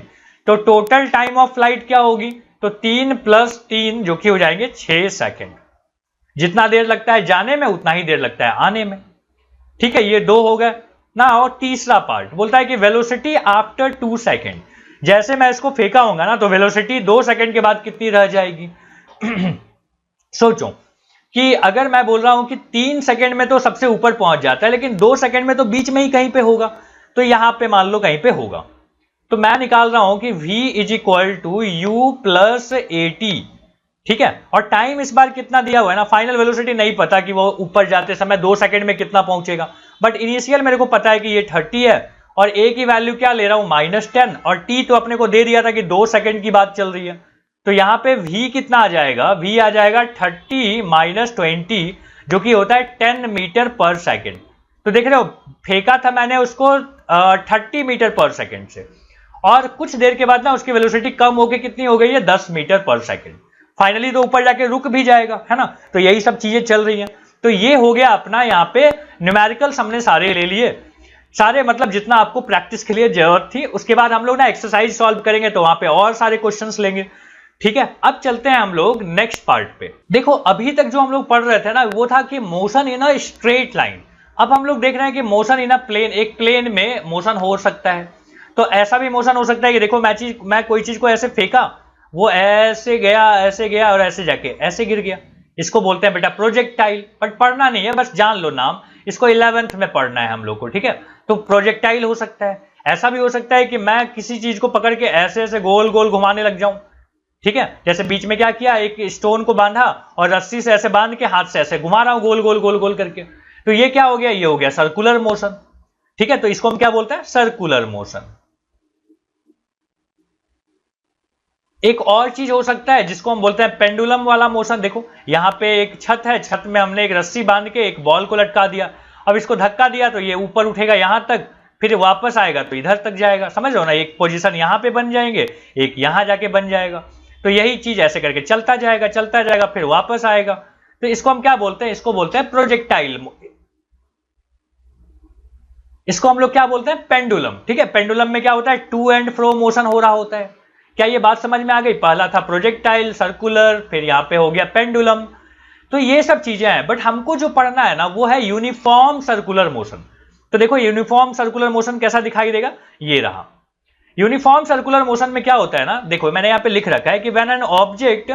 तो टोटल टाइम ऑफ फ्लाइट क्या होगी? तो 3 + 3 जो कि हो जाएंगे 6 सेकेंड। जितना देर लगता है जाने में उतना ही देर लगता है आने में, ठीक है। ये 2 हो गए ना। और तीसरा पार्ट बोलता है कि वेलोसिटी आफ्टर 2 सेकेंड, जैसे मैं इसको फेंका होगा ना तो वेलोसिटी 2 सेकंड के बाद कितनी रह जाएगी। सोचो कि अगर मैं बोल रहा हूं कि 3 सेकंड में तो सबसे ऊपर पहुंच जाता है, लेकिन 2 सेकंड में तो बीच में ही कहीं पे होगा, तो यहां पे मान लो कहीं पे होगा। तो मैं निकाल रहा हूं कि v is equal to u plus AT, ठीक है। और टाइम इस बार कितना दिया हुआ है ना, फाइनल वेलोसिटी नहीं पता कि वो ऊपर जाते समय 2 सेकंड में कितना पहुंचेगा, बट इनिशियल मेरे को पता है कि ये 30 है, और a की वैल्यू क्या ले रहा हूं? -10, और t तो अपने को दे दिया था कि 2 सेकंड की बात चल रही है। तो यहां पे v कितना आ जाएगा? v आ जाएगा 30 - 20, जो कि होता है 10 मीटर पर सेकंड। तो देख रहे हो फेंका था मैंने उसको 30 मीटर पर सेकंड से, और कुछ देर के बाद ना उसकी वेलोसिटी कम होकर कितनी हो गई है? 10 मीटर पर सेकंड। फाइनली तो ऊपर जाके रुक भी जाएगा, है ना। तो यही सब चीजें चल रही हैं। तो ये हो गया अपना यहाँ पे न्यूमेरिकल्स हमने सारे ले लिए, सारे मतलब जितना आपको प्रैक्टिस के लिए जरूरत थी। उसके बाद हम लोग ना एक्सरसाइज सॉल्व करेंगे तो वहां पे और सारे क्वेश्चंस लेंगे, ठीक है। अब चलते हैं हम लोग नेक्स्ट पार्ट पे। देखो अभी तक जो हम लोग पढ़ रहे थे ना वो था कि motion in a straight line. अब हम लोग देख रहे हैं कि मोशन इन अ प्लेन, एक प्लेन में मोशन हो सकता है। तो ऐसा भी मोशन हो सकता है कि देखो मैं कोई चीज को ऐसे फेंका, वो ऐसे गया और ऐसे जाके ऐसे गिर गया, इसको बोलते हैं बेटा प्रोजेक्टाइल। बट पढ़ना नहीं है, बस जान लो नाम, इसको 11th में पढ़ना है हम लोग को, ठीक है। तो प्रोजेक्टाइल हो सकता है। ऐसा भी हो सकता है कि मैं किसी चीज को पकड़ के ऐसे ऐसे गोल गोल घुमाने लग जाऊं, ठीक है। जैसे बीच में क्या किया, एक स्टोन को बांधा और रस्सी से ऐसे बांध के हाथ से ऐसे घुमा रहा हूं गोल गोल गोल गोल करके, तो ये क्या हो गया? ये हो गया सर्कुलर मोशन, ठीक है। तो इसको हम क्या बोलते हैं? Circular motion. एक और चीज हो सकता है जिसको हम बोलते हैं पेंडुलम वाला मोशन। देखो यहाँ पे एक छत है, छत में हमने एक रस्सी बांध के एक बॉल को लटका दिया, अब इसको धक्का दिया तो ये ऊपर उठेगा यहां तक, फिर वापस आएगा तो इधर तक जाएगा, समझ रहे हो ना। एक पोजीशन यहां पे बन जाएंगे, एक यहां जाके बन जाएगा, तो यही चीज ऐसे करके चलता जाएगा फिर वापस आएगा। तो इसको हम क्या बोलते हैं? इसको बोलते हैं प्रोजेक्टाइल। इसको हम लोग क्या बोलते हैं? पेंडुलम, ठीक है। पेंडुलम में क्या होता है? टू एंड फ्रो मोशन हो रहा होता है। क्या ये बात समझ में आ गई? पहला था प्रोजेक्टाइल, सर्कुलर, फिर यहां पे हो गया पेंडुलम। तो ये सब चीजें हैं, बट हमको जो पढ़ना है ना वो है यूनिफॉर्म सर्कुलर मोशन। तो देखो यूनिफॉर्म सर्कुलर मोशन कैसा दिखाई देगा, ये रहा। यूनिफॉर्म सर्कुलर मोशन में क्या होता है ना, देखो मैंने यहां पे लिख रखा है कि when an object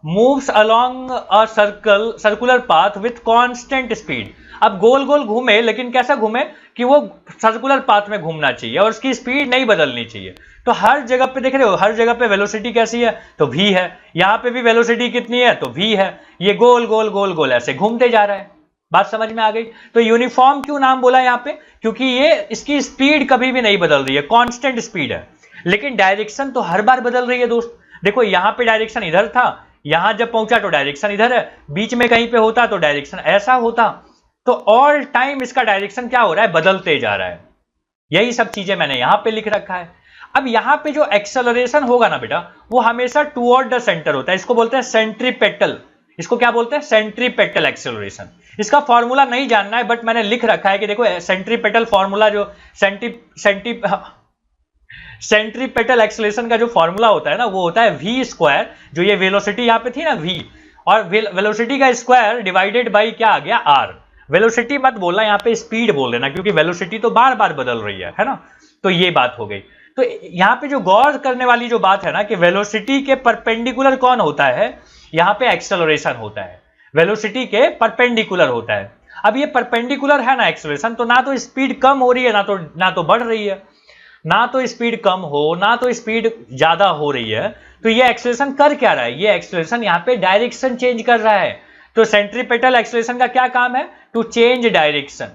moves along a circular path with constant speed. अब गोल गोल घूमे, लेकिन कैसा घूमे कि वो सर्कुलर पाथ में घूमना चाहिए और उसकी स्पीड नहीं बदलनी चाहिए। तो हर जगह पे देख रहे हो, हर जगह पे वेलोसिटी कैसी है, तो v है। यहां पे भी वेलोसिटी कितनी है, तो v है। ये गोल गोल गोल गोल ऐसे घूमते जा रहा है। बात समझ में आ गई। तो यूनिफॉर्म क्यों नाम बोला यहां पे, क्योंकि ये इसकी स्पीड कभी भी नहीं बदल रही है, कांस्टेंट स्पीड है। लेकिन डायरेक्शन तो हर बार बदल रही है दोस्त। देखो यहां पे डायरेक्शन इधर था, यहां जब पहुंचा तो डायरेक्शन इधर है, बीच में कहीं पे होता तो डायरेक्शन ऐसा होता। तो ऑल टाइम इसका डायरेक्शन क्या हो रहा है, बदलते जा रहा है। यही सब चीजें मैंने यहां पे लिख रखा है। अब यहां पे जो एक्सेलरेशन होगा ना बेटा, वो हमेशा टुवर्ड द सेंटर होता है। इसको बोलते हैं सेंट्रीपेटल। इसको क्या बोलते हैं, सेंट्रीपेटल एक्सेलरेशन। इसका फॉर्मूला नहीं जानना है, बट मैंने लिख रखा है कि देखो सेंट्रीपेटल फॉर्मूला, जो सेंट्रीपेटल एक्सेलरेशन का जो फॉर्मूला होता है ना, वो होता है v स्क्वायर, जो ये वेलोसिटी यहां पे थी ना v, और वेलोसिटी का स्क्वायर डिवाइडेड बाई क्या आ गया, r। वेलोसिटी मत बोलना, यहां पे स्पीड बोल देना, क्योंकि वेलोसिटी तो बार बार बदल रही है ना। तो ये बात हो गई। तो यहां पे जो गौर करने वाली जो बात है ना, कि वेलोसिटी के परपेंडिकुलर कौन होता है, यहां पे एक्सेलरेशन होता है। वेलोसिटी के परपेंडिकुलर होता है। अब ये परपेंडिकुलर है ना एक्सेलरेशन, तो ना तो स्पीड कम हो रही है, ना तो बढ़ रही है। ना तो स्पीड कम हो, ना तो स्पीड ज्यादा हो रही है। तो ये एक्सेलरेशन कर क्या रहा है, ये एक्सेलरेशन यहां पे डायरेक्शन चेंज कर रहा है। तो सेंट्रीपेटल एक्सेलरेशन का क्या काम है, to change direction,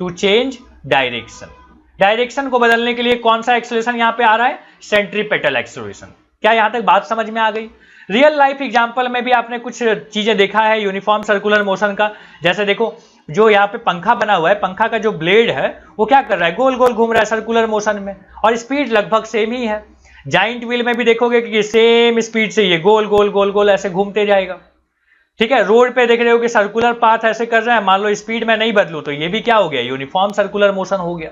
to change direction. Direction को बदलने के लिए कौन सा एक्सेलरेशन यहां पे आ रहा है, सेंट्रीपेटल एक्सेलरेशन। क्या यहां तक बात समझ में आ गई। रियल लाइफ एग्जांपल में भी आपने कुछ चीजें देखा है यूनिफॉर्म सर्कुलर मोशन का। जैसे देखो, जो यहाँ पे पंखा बना हुआ है, पंखा का जो ब्लेड है वो क्या कर रहा है, गोल गोल घूम रहा है सर्कुलर मोशन में, और स्पीड लगभग सेम ही है। जाइंट व्हील में भी देखोगे कि सेम स्पीड से ये गोल गोल गोल गोल ऐसे घूमते जाएगा। ठीक है, रोड पे देख रहे हो कि सर्कुलर पाथ ऐसे कर रहा है, मान लो स्पीड में नहीं बदलू तो ये भी क्या हो गया, यूनिफॉर्म सर्कुलर मोशन हो गया।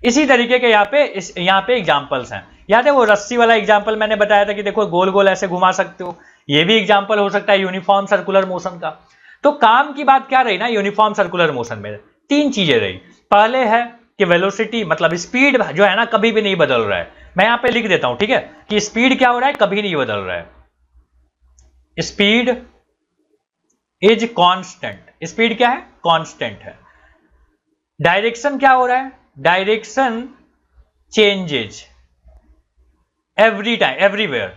इसी तरीके के यहाँ पे एग्जाम्पल्स हैं। याद है वो रस्सी वाला एग्जाम्पल मैंने बताया था कि देखो गोल गोल ऐसे घुमा सकते हो, ये भी एग्जाम्पल हो सकता है यूनिफॉर्म सर्कुलर मोशन का। तो काम की बात क्या रही ना यूनिफॉर्म सर्कुलर मोशन में, तीन चीजें रही। पहले है कि वेलोसिटी मतलब स्पीड जो है ना कभी भी नहीं बदल रहा है। मैं यहां पे लिख देता हूं, ठीक है, कि स्पीड क्या हो रहा है, कभी नहीं बदल रहा है। स्पीड इज कांस्टेंट, स्पीड क्या है, कांस्टेंट है। डायरेक्शन क्या हो रहा है, direction changes every time, everywhere,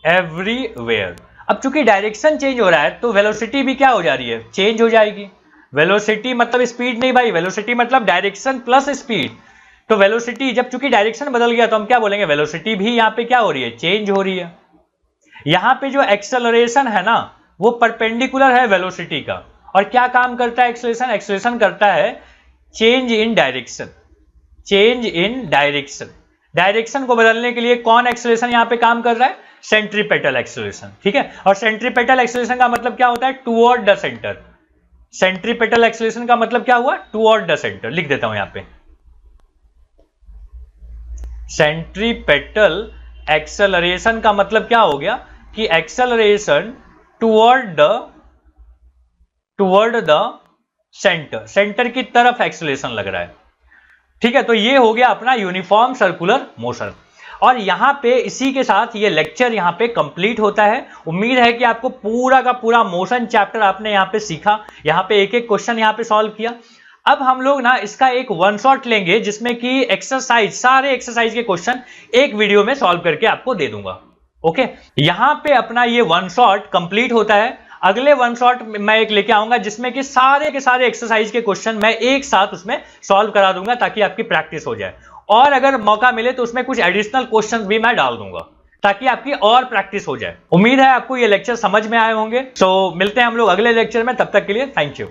everywhere. अब चूंकि डायरेक्शन चेंज हो रहा है तो वेलोसिटी भी क्या हो जा रही है, चेंज हो जाएगी। वेलोसिटी मतलब स्पीड नहीं भाई, वेलोसिटी मतलब डायरेक्शन प्लस स्पीड। तो वेलोसिटी जब चूंकि डायरेक्शन बदल गया तो हम क्या बोलेंगे, वेलोसिटी भी यहां पे क्या हो रही है, चेंज हो रही है। यहां पे जो एक्सेलरेशन है ना वो परपेंडिकुलर है वेलोसिटी का। और क्या काम करता है एक्सेलरेशन, एक्सेलरेशन करता है change in direction, change in direction. Direction को बदलने के लिए कौन एक्सेलरेशन यहां पे काम कर रहा है, सेंट्रीपेटल एक्सेलरेशन। ठीक है, और सेंट्रीपेटल एक्सेलरेशन का मतलब क्या होता है, toward the centre. Centripetal acceleration का मतलब क्या हुआ, टुवर्ड द सेंटर। लिख देता हूं यहां पे, सेंट्रीपेटल एक्सेलरेशन का मतलब क्या हो गया कि acceleration toward the centre, centre की तरफ एक्सेलरेशन लग रहा है। ठीक है, तो ये हो गया अपना यूनिफॉर्म सर्कुलर मोशन। और यहां पे इसी के साथ ये लेक्चर यहां पे कंप्लीट होता है। उम्मीद है कि आपको पूरा का पूरा मोशन चैप्टर आपने यहां पे सीखा, यहां पे एक एक क्वेश्चन यहां पे सॉल्व किया। अब हम लोग ना इसका एक वन शॉट लेंगे जिसमें कि एक्सरसाइज, सारे एक्सरसाइज के क्वेश्चन एक वीडियो में सॉल्व करके आपको दे दूंगा। ओके, यहां पे अपना ये वन शॉट कंप्लीट होता है। अगले वन शॉट मैं एक लेके आऊंगा जिसमें कि सारे के सारे एक्सरसाइज के क्वेश्चन मैं एक साथ उसमें सॉल्व करा दूंगा ताकि आपकी प्रैक्टिस हो जाए। और अगर मौका मिले तो उसमें कुछ एडिशनल क्वेश्चंस भी मैं डाल दूंगा ताकि आपकी और प्रैक्टिस हो जाए। उम्मीद है आपको ये लेक्चर समझ में आए होंगे। तो मिलते हैं हम लोग अगले लेक्चर में, तब तक के लिए थैंक यू।